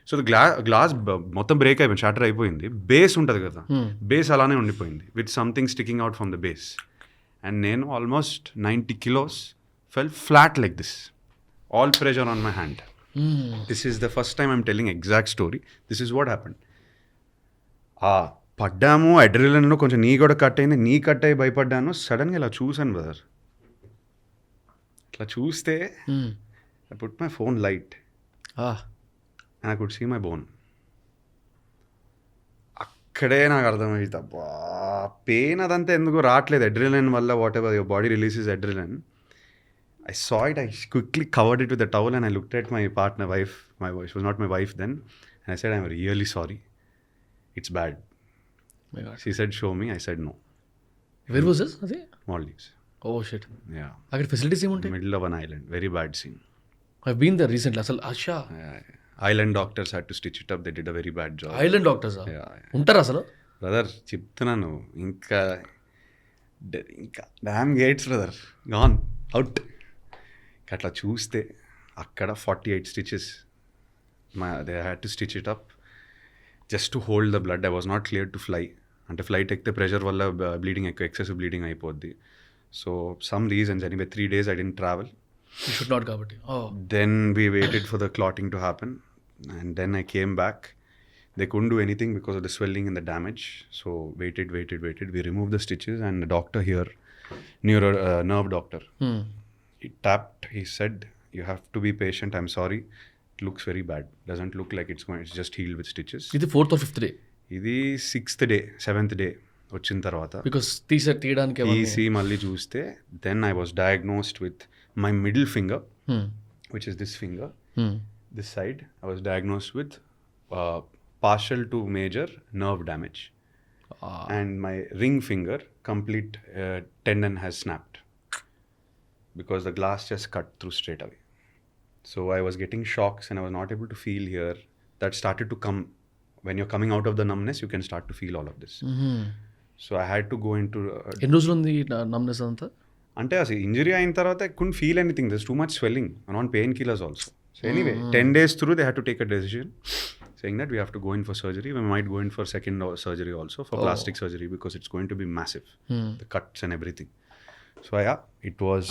So the glass మొత్తం break అయిపోయింది, shatter అయిపోయింది. Base ఉంటుంది కదా, base అలానే ఉండిపోయింది with something sticking out from the base. And నేను almost 90 kilos fell flat like this, all pressure on my hand. This is the first time I'm telling exact story. This is what happened. పడ్డాము, అడ్రినలిన్లో కొంచెం నీ కూడా cut అయింది, నీ cut అయ్యి భయపడ్డాను. సడన్గా ఇలా చూసాను బ్రదర్, ఇట్లా చూస్తే I put my phone light and I could see my bone. అక్కడే నాకు అర్థమైంది, అబ్బా పెయిన్ అదంతా ఎందుకు రావట్లేదు, అడ్రినలిన్ వల్ల, what ever your body releases adrenaline. I saw it, I quickly covered it with a towel and I looked at my partner, she was not my wife then, and I said, I'm really sorry, it's bad. My God. She said, show me. I said no. Where was this? Adi? Maldives. Oh shit. Yeah. అక్కడ facilities ఏముంటాయి? Middle of an island, very bad scene. I've been there recently. అసలు అచ్చా. Island doctors had to stitch it up, they did a very bad job. Island doctors Yeah. ఉంటారా అసలు? Brother చెప్తున్నాను, ఇంకా dam gates brother, gone out. అట్లా చూస్తే అక్కడ 48 stitches They had to stitch it up just to hold the blood. I was not cleared to fly. అంటే flight ఎక్కితే pressure వల్ల బ్లీడింగ్ ఎక్కువ ఎక్సెసివ్ బ్లీడింగ్ అయిపోద్ది. So some reasons anyway 3 days I didn't travel. You should not కాబట్టి. Then we waited for the clotting to happen, and then I came back. They couldn't do anything because of the swelling and the damage. So waited. We removed the stitches, and the doctor here, nerve doctor, he tapped. He said, "You have to be patient. I'm sorry. It looks very bad. Doesn't look like it's going. It's just healed with stitches." ఇది 4th or 5th day ఇది 6th day, 7th day వచ్చిన తర్వాత because తీయడానికి తీసి మళ్ళీ చూస్తే then I was diagnosed with my middle finger which is this finger, this side I was diagnosed with partial to major nerve damage, and my ring finger complete tendon has snapped because the glass just cut through straight away. So I was getting shocks and I was not able to feel here. That started to come. When you're coming out of the numbness, you can start to feel all of this. So I had to go into ఎన్ని రోజులు ఉంది numbness అంతా? అంటే అసలు injury అయిన తర్వాత I couldn't feel anything. There's too much swelling. I'm on painkillers also. So anyway, 10 days through, they had to take a decision saying that we have to go in for surgery. We might go in for second surgery also, for plastic surgery, because it's going to be massive, the cuts and everything. So yeah, it was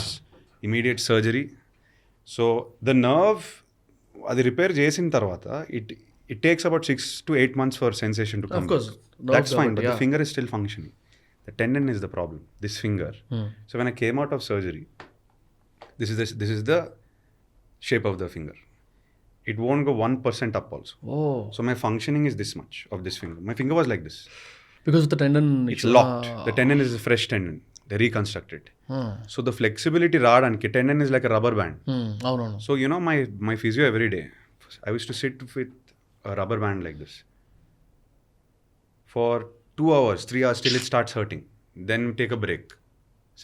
immediate surgery. So the nerve, అది repair చేసిన తర్వాత it takes about 6 to 8 months for sensation to come. Of course. That's fine, but the finger is still functioning. The tendon is the problem, this finger. So when I came out of surgery, this is the shape of the finger. It won't go 1% up also. So my functioning is this much of this finger. My finger was like this. Because of the tendon. It's locked. The tendon is a fresh tendon. They reconstructed. So the flexibility radaniki, tendon is like a rubber band. అవునవును. So you know my physio every day, I used to sit with a rubber band like this for 2 hours, 3 hours till it starts hurting. Then take a break.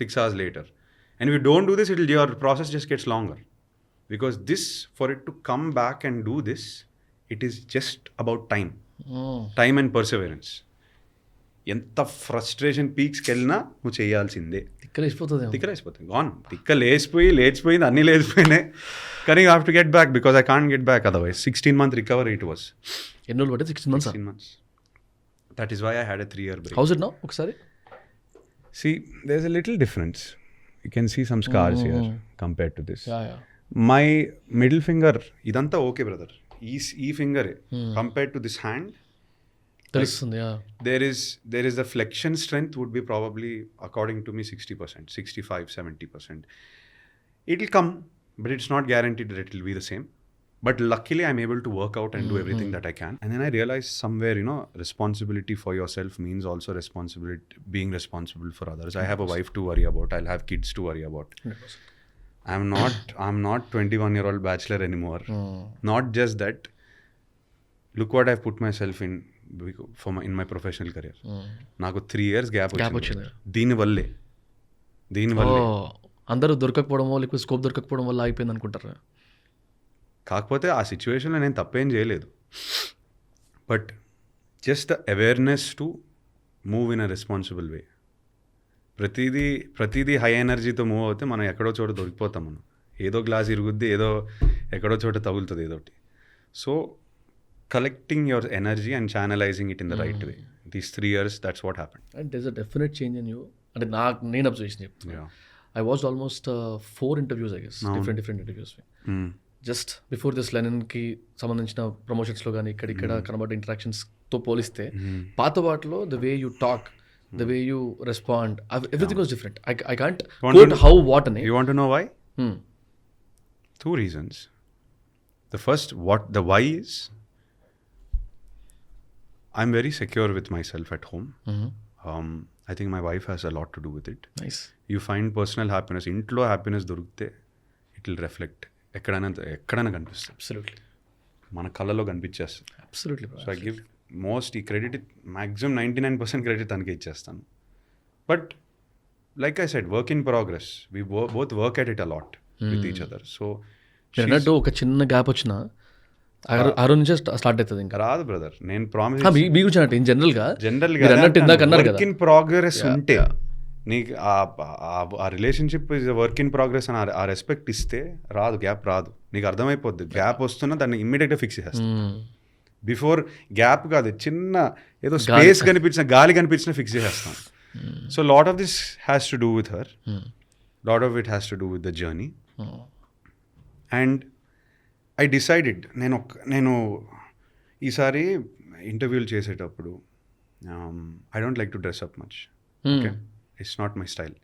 6 hours later. And if you don't do this, your process just gets longer. Because this, for it to come back and do this, it is just about time and perseverance. ఎంత frustration పీక్స్కి వెళ్ళినా నువ్వు చేయాల్సిందే. తిక్కలేసిపోతుంది gone. లేచిపోయింది అన్నీ లేచిపోయినాయి, కానీ you have to get back because I can't get back otherwise. 16-month recovery it was. ఎన్ని రోజులు పట్టే? 16 months. That is why I had a 3-year break. How's it now? ఒకసారి see, there's a little difference. You can see some scars here compared to this. Yeah. My middle finger, ఇదంతా okay brother. ఈ ఫింగరే compared to this hand తెలుస్తుంది. there is the flexion strength would be probably, according to me, 60%, 65-70%. It'll come, but it's not guaranteed that it will be the same. But luckily I'm able to work out and do everything that I can. And then I realized somewhere, responsibility for yourself means also being responsible for others. I have a wife to worry about. I'll have kids to worry about. 100%. I'm not 21-year-old bachelor anymore. Not just that. Look what I've put myself in in my professional career. నాకు 3 years gap వచ్చింది. దీనివల్లే అందరూ దొరకకపోవడం వల్ల, లేకపోతే scope దొరకకపోవడం వల్ల అయిపోయింది అనుకుంటారా? కాకపోతే ఆ సిచ్యువేషన్లో నేను తప్పేం చేయలేదు. But just the awareness to move in a responsible way. ప్రతిదీ హై ఎనర్జీతో మూవ్ అవుతే మనం ఎక్కడో చోట దొరికిపోతాం. మనం ఏదో గ్లాస్ ఇరుగుద్ది, ఏదో ఎక్కడో చోట తగులుతుంది ఏదోటి. So collecting your energy and channelizing it in the right way. These 3 years, that's what happened. And there's a definite change in you. అంటే నేను అబ్జర్వేషన్ చెప్తాను. I watched almost 4 interviews, I guess. Different interviews. Just before this లెనిన్కి సంబంధించిన ప్రమోషన్స్లో కానీ ఇక్కడ కనబడ్డ ఇంటరాక్షన్స్తో పోలిస్తే పాత వాటిలో the way you talk, the way you respond, everything was different. I can't quote how, what అని. You want to know why? 2 reasons. The first, the why is, I'm very secure with myself at home. I think my wife has a lot to do with it. Nice. You find personal happiness, ఇంట్లో happiness దొరికితే it will reflect ఎక్కడైనా కనిపిస్తుంది. Absolutely. మన కళ్ళలో కనిపించేస్తుంది. Absolutely. So I give most ఈ credit, maximum 99% credit తనకే ఇచ్చేస్తాను. But like I said, work in progress. We both work at it a lot with each other. So అన్నట్టు ఒక చిన్న గ్యాప్ వచ్చినా ఆ రోజు నుంచే స్టార్ట్ అవుతుంది. ఇంకా రాదు బ్రదర్, నేను ప్రామిస్. మీ గురించి అన్నట్టు ఇన్ జనరల్గా వర్క్ అన్నారు కదా, ఇన్ ప్రోగ్రెస్ ఉంటే నీకు ఆ relationship is work in progress అని ఆ రెస్పెక్ట్ ఇస్తే రాదు, గ్యాప్ రాదు. నీకు అర్థమైపోద్ది గ్యాప్ వస్తున్నా దాన్ని ఇమ్మీడియట్గా ఫిక్స్ చేసేస్తాను. బిఫోర్ గ్యాప్ కాదు, చిన్న ఏదో స్పేస్ కనిపించిన, గాలి కనిపించిన ఫిక్స్ చేసేస్తాం. So lot of this has to do with her, lot of it has to do with the journey. And I decided, నేను ఈసారి ఇంటర్వ్యూలు చేసేటప్పుడు I don't like to dress up much. Okay, it's not my style.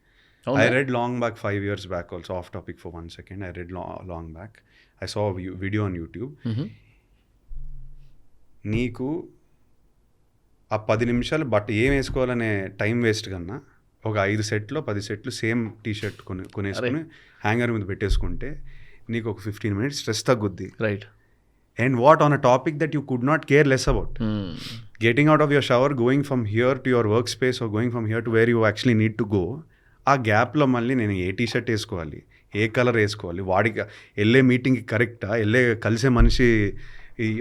I read long back, 5 years back also, off topic for 1 second. I read long back. I saw a video on YouTube. నీకు ఆ 10 నిమిషాలు but ఏం వేసుకోవాలనే time waste కన్నా ఒక 5 సెట్లు 10 సెట్లు same T shirt కొనేసుకుని hanger మీద పెట్టేసుకుంటే నీకు ఒక 15 minutes స్ట్రెస్ తగ్గుద్ది. Right. And what on a topic that you could not care less about. Getting out of your shower, going from here to your workspace or going from here to where you actually need to go. ఆ గ్యాప్లో మళ్ళీ నేను ఏ T shirt వేసుకోవాలి, ఏ colour వేసుకోవాలి, వాడికి వెళ్ళే మీటింగ్కి కరెక్టా, వెళ్ళే కలిసే మనిషి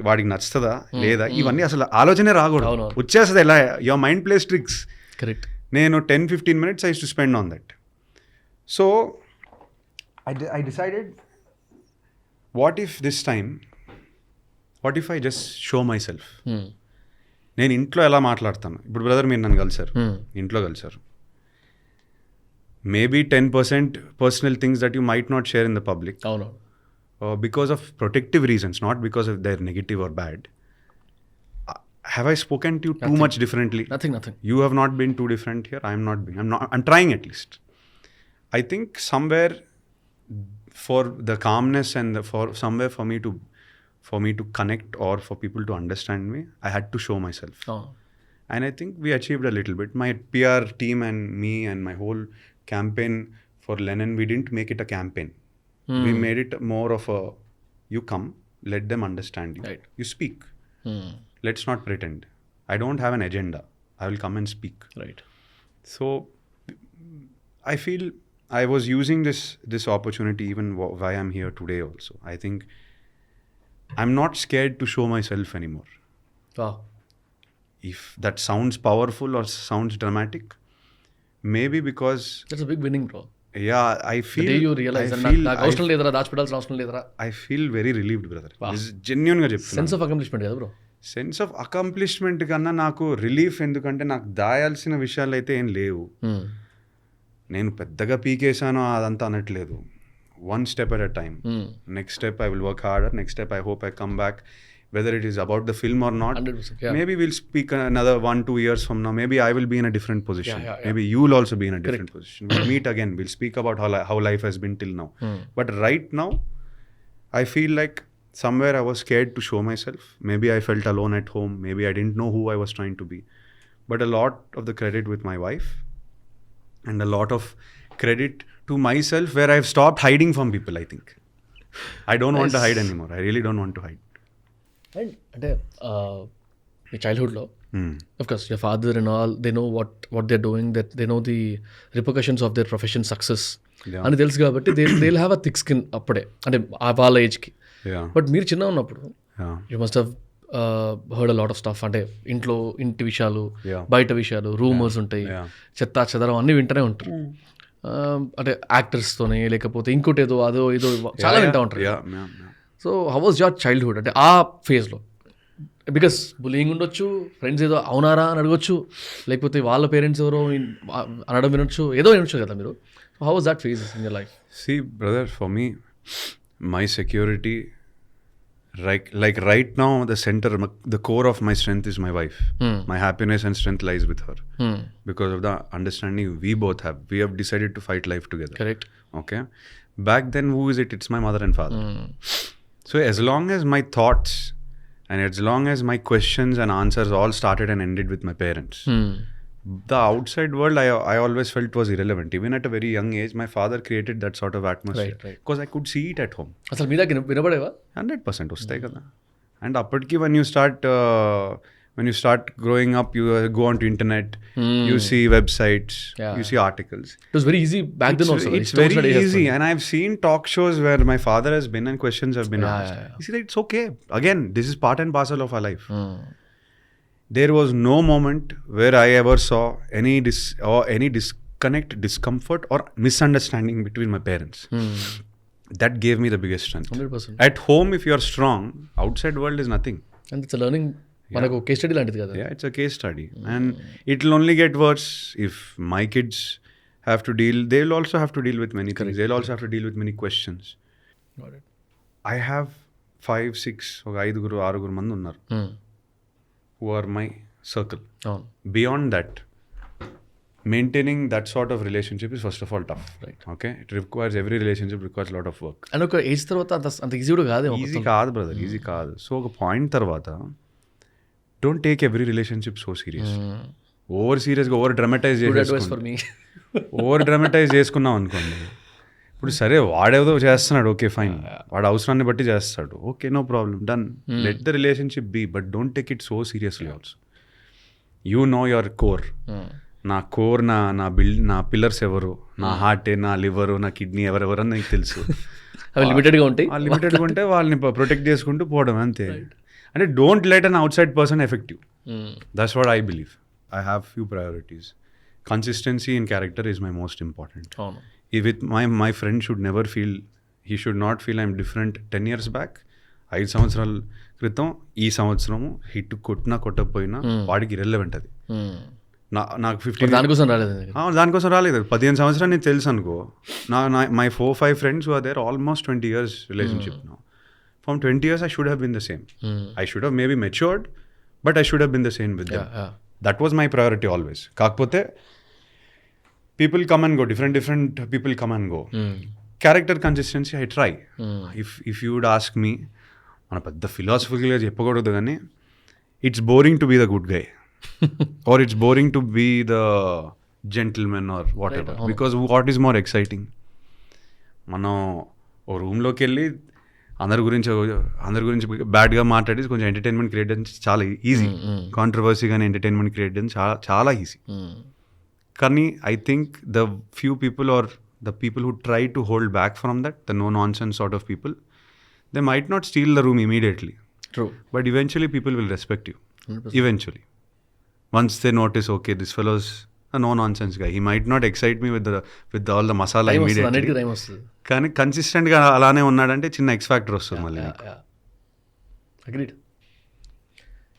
వాడికి నచ్చుతుందా లేదా, ఇవన్నీ అసలు ఆలోచనే రాకూడదు. వచ్చేస్తుంది ఎలా, your mind place tricks. Correct. నేను 10-15 minutes I used to spend on that. So I decided, what if this time, what if I just show my self. నేను ఇంట్లో ఎలా మాట్లాడతాను, ఇప్పుడు బ్రదర్ మీరు నన్ను కలిసారు, ఇంట్లో కలిసారు, maybe 10% personal things that you might not share in the public because of protective reasons, not because of their negative or bad. Have I spoken to you too much differently? Nothing. You have not been too different here. I'm trying at least. I think somewhere for the calmness and somewhere for me to connect or for people to understand me, I had to show myself. And I think we achieved a little bit. My PR team and me and my whole campaign for Lennon, we didn't make it a campaign. We made it more of a, you come, let them understand you. Right. You speak. Let's not pretend. I don't have an agenda. I will come and speak. Right. So I feel I was using this opportunity even why I'm here today also. I think I'm not scared to show myself anymore. Wow. If that sounds powerful or sounds dramatic, maybe because That's a big winning, bro. Yeah, I feel. The day you realize that నాకు అవసరం లేదరా, దాచిపెట్టాల్సిన అవసరం లేదరా. I feel very relieved, brother. This is genuine గా చెప్తున్నా. Sense of accomplishment కదా bro. Sense of accomplishment కన్నా నాకు relief, ఎందుకంటే నాకు దాయాల్సిన విషయాలు అయితే ఏం లేవు. నేను పెద్దగా పీకేసాను అదంతా అనట్లేదు. One step at a time. Next step I will work harder. Next step I hope I come back, whether it is about the film or not. 100%, yeah. Maybe we'll speak another 1-2 years from now. Maybe I will be in a different position. Yeah. Maybe you will also be in a different position. We'll meet again. We'll speak about how life has been till now. But right now, I feel like somewhere I was scared to show myself. Maybe I felt alone at home. Maybe I didn't know who I was trying to be. But a lot of the credit with my wife and a lot of credit to myself where I've stopped hiding from people, I think. I don't want to hide anymore. I really don't want to hide. And అంటే మీ చైల్డ్హుడ్లో of course your father and all, they know what they're doing, that they know the repercussions of their profession success అని తెలుసు కాబట్టి they'll have a thick skin అప్పుడే, అంటే వాళ్ళ ఏజ్కి. But మీరు చిన్న ఉన్నప్పుడు you must have heard a lot of stuff, అంటే ఇంటి విషయాలు, బయట విషయాలు, రూమర్స్ ఉంటాయి, చెత్త చెదరం అన్నీ వింటూనే ఉంటారు. అంటే యాక్టర్స్తోనే లేకపోతే ఇంకోటి ఏదో అదో ఏదో చాలా వింటూ ఉంటారు. So how was your childhood అంటే ఆ ఫేజ్లో? బికాస్ బులింగ్ ఉండొచ్చు, ఫ్రెండ్స్ ఏదో అవునారా అని అడగొచ్చు, లేకపోతే వాళ్ళ పేరెంట్స్ ఎవరో అనడం వినొచ్చు, ఏదో వినొచ్చు కదా మీరు. How was that phase in your life? See, brother, for me, my security, like right now, the core of my strength is my wife. My happiness and strength lies with her because of the understanding we both have. We have decided to fight life together. Correct. Okay. Back then, who is it? It's my mother and father. So as long as my thoughts and as long as my questions and answers all started and ended with my parents, the outside world I always felt was irrelevant. Even at a very young age, my father created that sort of atmosphere because I could see it at home. అసలు మీ దగ్గర వినబడేవా? 100% వస్తాయి కదా. And అప్పటికి when you start growing up, you go onto internet, you see websites, you see articles. It was very easy back then also. It's very easy. And I've seen talk shows where my father has been and questions have been asked. You see that it's okay. Again, this is part and parcel of our life. There was no moment where I ever saw any connect discomfort or misunderstanding between my parents. That gave me the biggest strength. 100%. At home, if you're strong, outside world is nothing. And it's learning, మనకు case study లాంటిది కదా. Yeah, it's a case study. And it will only get worse if my kids have to deal, they'll also have to deal with many things. They'll also have to deal with many questions. Got it. I have 5, 6, ఒక 5-6 మంది ఉన్నారు who are my circle. అవును. Beyond that, maintaining that sort of relationship is first of all tough. Right. Okay, it requires, every relationship requires a lot of work. And ఒక age తర్వాత అంత easy కూడా కాదేమో. Easy కాదు brother, easy కాదు. So ఒక point తర్వాత don't take every relationship so serious. Over సీరియస్గా over dramatize for me. Over dramatize చేసుకున్నాం అనుకోండి, ఇప్పుడు సరే వాడేదో చేస్తున్నాడు, ఓకే ఫైన్, వాడు అవసరాన్ని బట్టి చేస్తాడు, okay no problem, done, let the relationship be, but don't take it so seriously also. You know your core. నా కోర్, నా పిల్లర్స్ ఎవరు, నా హార్ట్, నా లివర్, నా కిడ్నీ ఎవరెవరు అని నాకు తెలుసు. అవి లిమిటెడ్గా ఉంటాయి. లిమిటెడ్గా ఉంటే వాళ్ళని ప్రొటెక్ట్ చేసుకుంటూ పోవడం అంతే. అంటే don't let an out side person effect you. That's what I believe. I have few priorities. Consistency in character is my most important. అవును. With my friend should never feel, he should not feel I'm different 10 years back. 5 సంవత్సరాల క్రితం ఈ సంవత్సరము hit కొట్టినా కొట్టకపోయినా వాడికి irrelevant అది. నాకు 15 దానికోసం రాలేదు. దానికోసం రాలేదు. 15 సంవత్సరాలు నేను తెలుసు అనుకో. My 4-5 friends who are there almost 20 years relationship now. From 20 years I should have been the same. I should have maybe matured, but I should have been the same with them. That was my priority always. కాకపోతే people come and go, different people come and go. Character consistency I try. If you would ask me, మన పెద్ద ఫిలాసఫికల్గా చెప్పకూడదు కానీ it's boring to be the good guy or it's boring to be the gentleman or whatever. Right, because what is more exciting? మనం ఓ రూమ్లోకి వెళ్ళి అందరి గురించి బ్యాడ్గా మాట్లాడి కొంచెం ఎంటర్టైన్మెంట్ క్రియేట్ చేయడం చాలా ఈజీ. కాంట్రవర్సీ కానీ ఎంటర్టైన్మెంట్ క్రియేట్ చేయడం చాలా ఈజీ. కానీ I think the few people are the people who try to hold back from that, the no nonsense sort of people, they might not steal the room immediately. True. But eventually people will respect you. 100%. Eventually. Once they notice, okay, this fellow's a no-nonsense guy. He might not excite me with all the masala immediately. కానీ కన్సిస్టెంట్గా అలానే ఉన్నాడంటే చిన్న X factor వస్తుంది మళ్ళీ. Agreed.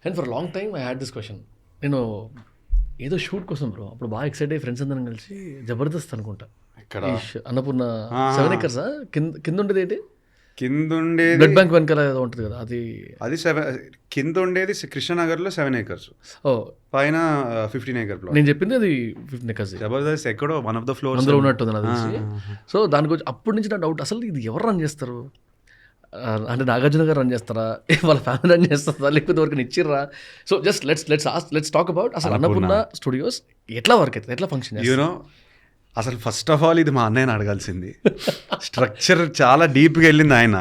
And for long time I had this question. నేను ఏదో shoot కోసం బ్రో అప్పుడు బాగా ఎక్సైట్ అయ్యి ఫ్రెండ్స్ అందరం కలిసి జబర్దస్త్ అనుకుంటా, ఇక్కడ అన్నపూర్ణ 7 acres కింద ఉండేది ఏంటి, కింద ఉండేది బ్లడ్ బ్యాంక్ వెనకాల ఏదో ఉంటుంది కదా, అది 7 కింద ఉండేది కృష్ణనగర్లో 7 acres. ఓ పైన 15 acre ప్లాట్. నేను చెప్పింది అది 15 acres. జబర్దస్త్ ఎక్కడో వన్ ఆఫ్ ద ఫ్లోర్స్ అందులో ఉన్నట్టుంది నాకు తెలిసి. సో దాని గురించి అప్పటి నుంచి నా డౌట్, అసలు ఇది ఎవరు రన్ చేస్తారు అంటే నాగార్జున గారు రన్ చేస్తారా, వాళ్ళ ఫ్యామిలీ రన్ చేస్తారా, లేకపోతే ఎవరికి ఇచ్చిర్రా? So just let's talk about అసలు అన్నపూర్ణ స్టూడియోస్ ఎట్లా వర్క్ అవుతుంది, ఎట్లా ఫంక్షన్. యూనో అసలు ఫస్ట్ ఆఫ్ ఆల్ ఇది మా అన్నయ్యని అడగాల్సింది. స్ట్రక్చర్ చాలా డీప్గా వెళ్ళింది ఆయన.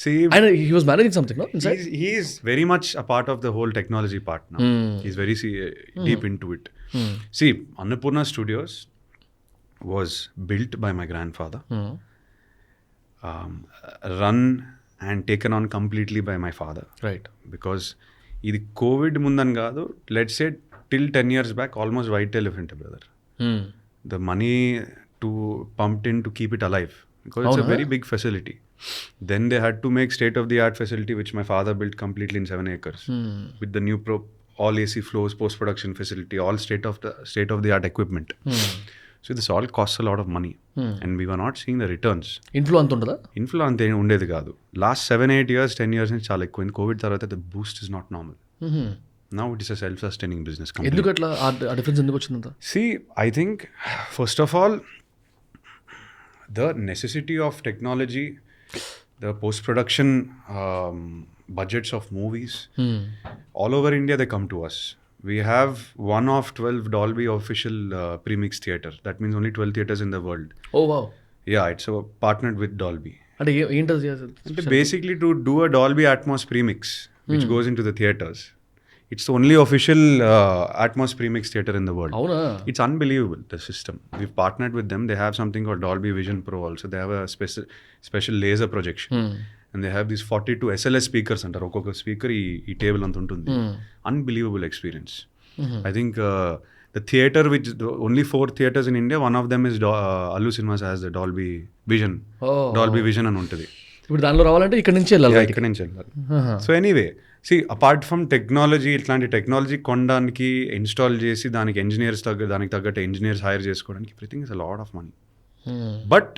He was managing something, no? He is very much a part of the whole technology part now. He's very deep into it. See, Annapurna Studios was built by my grandfather, run and taken on completely by my father. Right. Because ఇది Covid ముందని కాదు, let's say till 10 years back, almost white elephant, brother. The money to pumped in to keep it alive, because it's a very big facility. Then they had to make state-of-the-art facility, which my father built completely in 7 acres, with the new all AC flows, post-production facility, all state-of-the-art equipment. So this all costs a lot of money, and we were not seeing the returns. Inflow anta undada? Inflow ante undedi kaadu. Last 7-8 years, 10 years నుంచి చాలా ఎక్కువ. COVID తర్వాత the boost is not normal. Now it is a self-sustaining business company. ఎందుకు అట్లా ఆ difference ఎందుకు వచ్చిందంత? See, I think first of all, the necessity of technology, the post-production budgets of movies, all over India they come to us. We have one of 12 Dolby official premix theater. That means only 12 theaters in the world. Oh wow. Yeah, it's partnered with Dolby. అంటే ఏంటది అసలు? Basically to do a Dolby Atmos premix, which goes into the theaters. It's the only official Atmos premix theater in the world. Avuna? It's unbelievable, the system. We've partnered with them. They have something called Dolby Vision Pro also. They have a special laser projection. And they have these 42 SLS speakers అంటారు. ఒక్కొక్క speaker ఈ table అంత ఉంటుంది. Unbelievable experience. I think the theater which only 4 theaters in India, one of them is Allu Cinemas has the Dolby Vision. Dolby Vision అని ఉంటుంది. ఇప్పుడు దానిలో రావాలంటే ఇక్కడ నుంచి వెళ్ళాలి. ఇక్కడ నుంచి వెళ్ళాలి. So anyway see apart from technology, ఇట్లాంటి టెక్నాలజీ కొనడానికి, ఇన్స్టాల్ చేసి దానికి ఇంజనీర్స్ దానికి తగ్గట్టు ఇంజనీర్స్ హైర్ చేసుకోవడానికి everything is a lot of money. But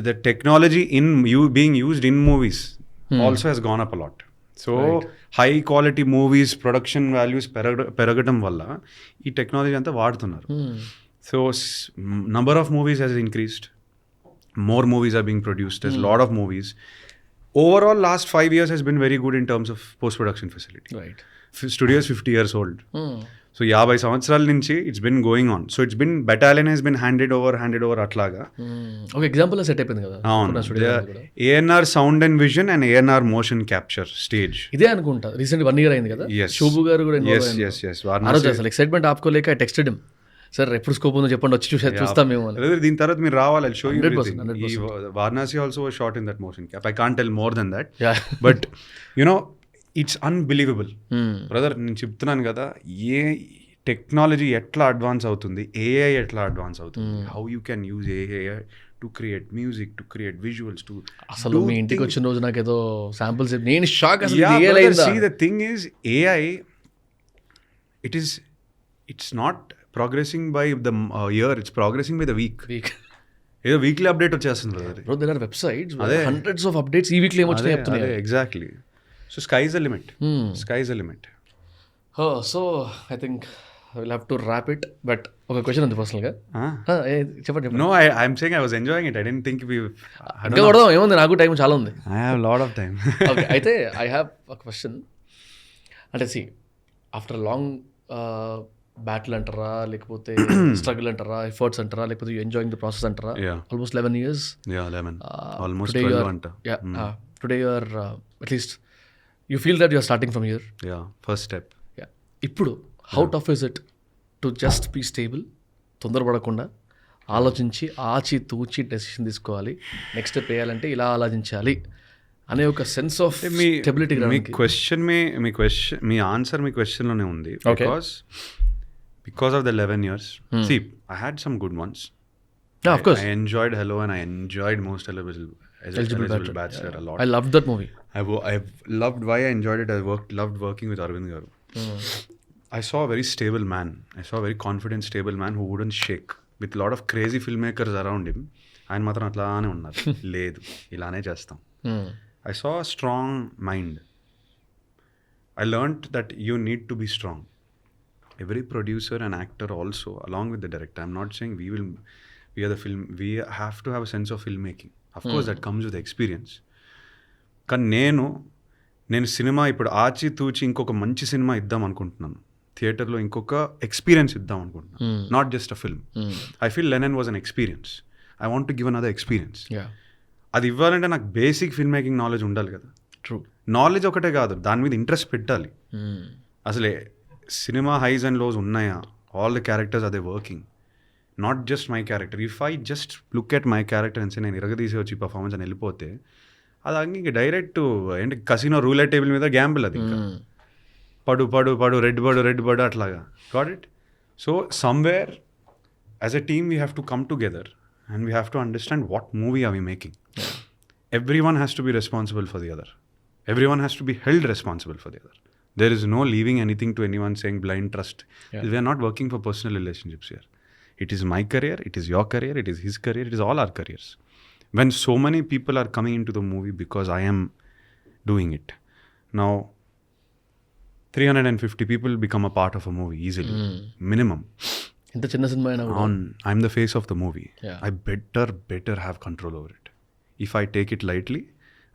the technology being used in movies also has gone up a lot. So high quality movies, production values పెరగడం వల్ల ఈ టెక్నాలజీ అంతా వాడుతున్నారు. So number of movies has increased. More movies are being produced. There's a lot of movies. Overall, last 5 years has been very good in terms of post-production facility. Right. Studio is 50 years old. So 50 సంవత్సరాల నుంచి it's been going on. So it's been battalion he's been handed over అట్లాగా. ఒక example set అయిపోయింది కదా. అవును, ANR sound and vision and ANR motion capture stage ఇదే అనుకుంటా. Recent 1 year అయింది కదా. శోభు గారు కూడా అసలు ఎక్సైట్మెంట్ ఆపుకోలేక ఐ టెక్స్టెడ్ హిమ్, సార్ ఎప్పుడు స్కోప్ ఉందో చెప్పండి, వచ్చి చూస్తాం మేము. దీని తర్వాత మీరు రావాలి, show you. Varanasi also shot in that motion cap. I can't tell more than that, but you know it's unbelievable brother. నేను చెప్తున్నాను కదా, ఏ టెక్నాలజీ ఎట్లా అడ్వాన్స్ అవుతుంది, ఏఐ ఎట్లా అడ్వాన్స్ అవుతుంది, how you can use AI to create music, to create visuals, to అసలు మీ ఇంటికి వచ్చిన రోజు నాకు ఏదో శాంపుల్స్ నేను shock. See, the thing is AI, it's not progressing by the year, it's progressing by the week. ఏదో వీక్లీ అప్డేట్ వచ్చేస్తుంది brother. Bro, there are websites, hundreds of updates ఈ వీక్లీ ఏమొచ్చినాయి చెప్తున్నాయి. Exactly. So sky is the limit. Sky is the limit. So I think we'll have to wrap it. But ఒక question ఉంది పర్సనల్గా. చెప్పండి. No, I'm saying I was enjoying it. I didn't think ఇంకా కొడదాం, ఏముంది, నాకు time చాలా ఉంది. I have a lot of time. Okay, అయితే I have a question. అంటే see, after a long battle అంటారా, లేకపోతే స్ట్రగుల్ అంటారా, ఎఫర్ట్స్ అంటారా, లేకపోతే యూ ఎంజాయింగ్ ద ప్రాసెస్ అంటారా, almost 11 years. Almost 12 anta. Today you are at least you feel that you are starting from here. First step. ఇప్పుడు how tough is it to just be stable, తొందరపడకుండా ఆలోచించి ఆచి తూచి decision తీసుకోవాలి, next step వేయాలంటే ఇలా ఆలోచించాలి అనే ఒక సెన్స్ ఆఫ్ స్టెబిలిటీ. మీ ఆన్సర్ మీ క్వశ్చన్లోనే ఉంది. Because of the 11 years, see, I had some good ones. Of course. I enjoyed Hello and I enjoyed Most Eligible Bachelor a lot. I loved that movie. I've loved why I enjoyed it. I loved working with Arvind Garu. I saw a very stable man. I saw a very confident, stable man who wouldn't shake. With a lot of crazy filmmakers around him, ఆయన మాత్రం అట్లానే ఉన్నారు. లేదు, ఇలానే చేస్తాం. I saw a strong mind. I learned that you need to be strong. Every producer and actor also, along with the director, I'm not saying we are the film, we have to have a sense of filmmaking. Of course, that comes with experience. కానీ నేను cinema ఇప్పుడు ఆచి తూచి ఇంకొక మంచి cinema ఇద్దాం అనుకుంటున్నాను, థియేటర్లో ఇంకొక ఎక్స్పీరియన్స్ ఇద్దాం అనుకుంటున్నాను, not just a film. I feel Lennon was an experience. I want to give another experience. అది ఇవ్వాలంటే నాకు బేసిక్ ఫిల్మ్ మేకింగ్ నాలెడ్జ్ ఉండాలి కదా. ట్రూ. నాలెడ్జ్ ఒకటే కాదు, దాని మీద ఇంట్రెస్ట్ పెట్టాలి. అసలే సినిమా హైస్ అండ్ లోస్ ఉన్నాయా, all the characters are they working, not just my character. If I just look at my character అని నేను ఇరగదీసి వచ్చి పర్ఫార్మెన్స్ అని వెళ్ళిపోతే అది ఇంక డైరెక్ట్ ఏంటి కసినో రూలెట్ టేబుల్ మీద గ్యాంబుల్. అది ఇంకా పడు రెడ్ బర్డ్ అట్లాగా. Got it. So somewhere as a team we have to come together and we have to understand what movie are we making. Everyone has to be responsible for the other. Everyone has to be held responsible for the other. There is no leaving anything to anyone saying blind trust. We are not working for personal relationships here. It is my career, it is your career, it is his career, it is all our careers. When so many people are coming into the movie because I am doing it. Now, 350 people become a part of a movie easily, minimum. ఇంత చిన్న cinema అయినా I'm the face of the movie. I better have control over it. If I take it lightly,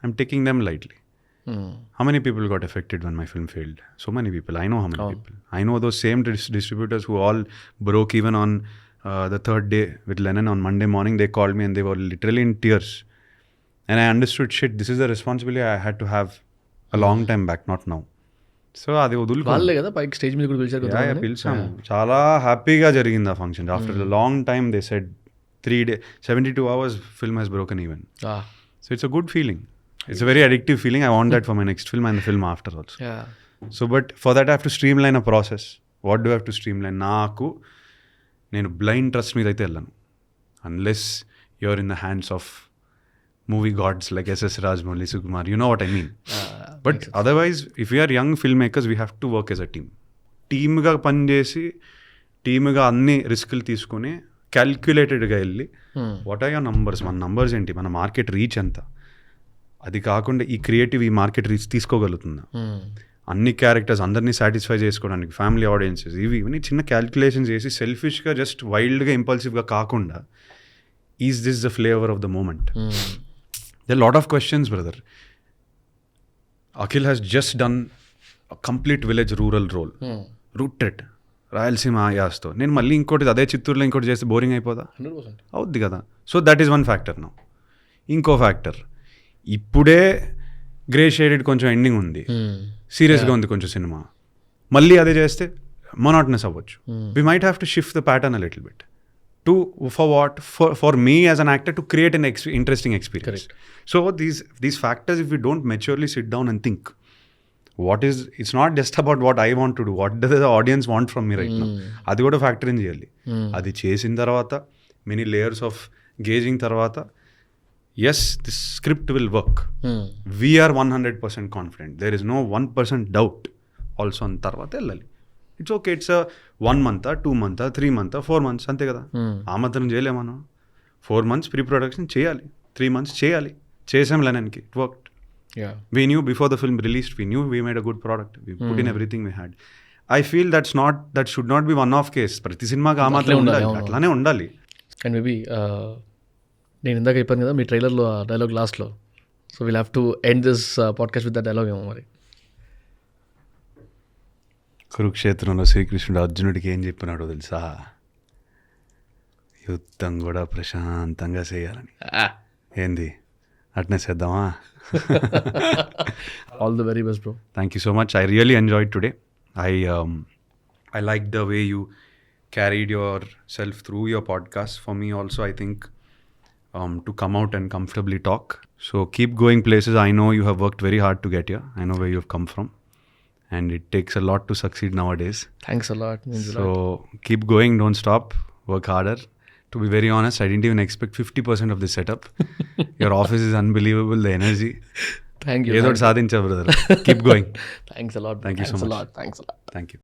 I'm taking them lightly. How many people got affected when my film failed? So many people. I know how many people. I know those same distributors who all broke even on the third day with Lennon. On Monday morning they called me and they were literally in tears. And I understood, shit, this is the responsibility I had to have a long time back, not now. So అది వదులుకోవాలి కదా. పైకి stage మీద కూడా పిలిచారు. పిలిచాము, చాలా హ్యాపీగా జరిగింది ఆ function. After the long time they said 72 hours film has broken even. So it's a good feeling. It's a very addictive feeling. I want that for my next film and the film after also. So but for that I have to streamline a process. What do have to streamline. నేను blind trust మీద అయితే వెళ్ళను unless you're in the hands of movie gods like SS Rajamouli, Sukumar, you know what I mean. But otherwise if you're young film makers we have to work as a team. టీమ్గా పనిచేసి టీమ్గా అన్ని రిస్కులు తీసుకుని క్యాల్కులేటెడ్గా వెళ్ళి వాట్ ఆర్ యువర్ నంబర్స్, మన numbers ఏంటి, మన మార్కెట్ రీచ్ ఎంత, అది కాకుండా ఈ క్రియేటివ్ ఈ మార్కెట్ రీచ్ తీసుకోగలుగుతుందా, అన్ని క్యారెక్టర్స్ అందరినీ సాటిస్ఫై చేసుకోవడానికి ఫ్యామిలీ ఆడియన్సెస్ ఇవన్నీ చిన్న క్యాల్కులేషన్స్ చేసి సెల్ఫిష్గా జస్ట్ వైల్డ్గా ఇంపల్సివ్గా కాకుండా is this the flavour of the moment. They lot of questions brother. Akhil has just done complete village rural role, rooted Rayalaseema యాస్తో. నేను మళ్ళీ ఇంకోటి అదే చిత్తూరులో ఇంకోటి చేస్తే బోరింగ్ అయిపోదా? 100% అవుద్ది కదా. So that is one factor. Now ఇంకో ఫ్యాక్టర్, ఇప్పుడే గ్రే షేడెడ్ కొంచెం ఎండింగ్ ఉంది, సీరియస్గా ఉంది కొంచెం సినిమా, మళ్ళీ అదే చేస్తే మొనాటనెస్ అవ్వచ్చు. We might have to shift the pattern a little bit to for what for me as an actor to create an interesting experience. So these factors if you don't maturely sit down and think it's not just about what I want to do, what does the audience want from me right now, అది కూడా factor in చేయాలి. అది చేసిన తర్వాత many layers of gauging తర్వాత yes this script will work, we are 100% confident, there is no 1% doubt also అని తర్వాత వెళ్ళాలి. It's okay, it's 1 month 2 month 3 month 4 months అంతే కదా. ఆ మాత్రం చేయలేము మనం. 4 months ప్రీ ప్రొడక్షన్ చేయాలి, 3 months చేయాలి, చేసాం లెనన్కి, it worked. We knew before the film released, we knew we made a good product, we put in everything we had. I feel that should not be one off case. ప్రతి సినిమాకి ఆ మాత్రం ఉండాలి, అట్లానే ఉండాలి. అండ్ మేబీ నేను ఇందాక చెప్పాను కదా మీ ట్రైలర్లో ఆ డైలాగ్ లాస్ట్లో, so will have to end this podcast with the dialogue ఏమో మరి. కురుక్షేత్రంలో శ్రీకృష్ణుడు అర్జునుడికి ఏం చెప్పినాడో తెలుసా? యుద్ధం కూడా ప్రశాంతంగా చేయాలని. ఏంది అట్నే చేద్దామా? All the very best, bro. Thank you so much. I really enjoyed today. I liked the way you carried yourself through your podcast. For me also, I think to come out and comfortably talk. So keep going places. I know you have worked very hard to get here. I know where you have come from. And it takes a lot to succeed nowadays. Thanks a lot. Means a lot. So keep going. Don't stop. Work harder. To be very honest, I didn't even expect 50% of this setup. Your office is unbelievable. The energy. Thank you. Sadhincha, brother. Keep going. Thanks a lot. Thank you so much. Thanks a lot. Thank you.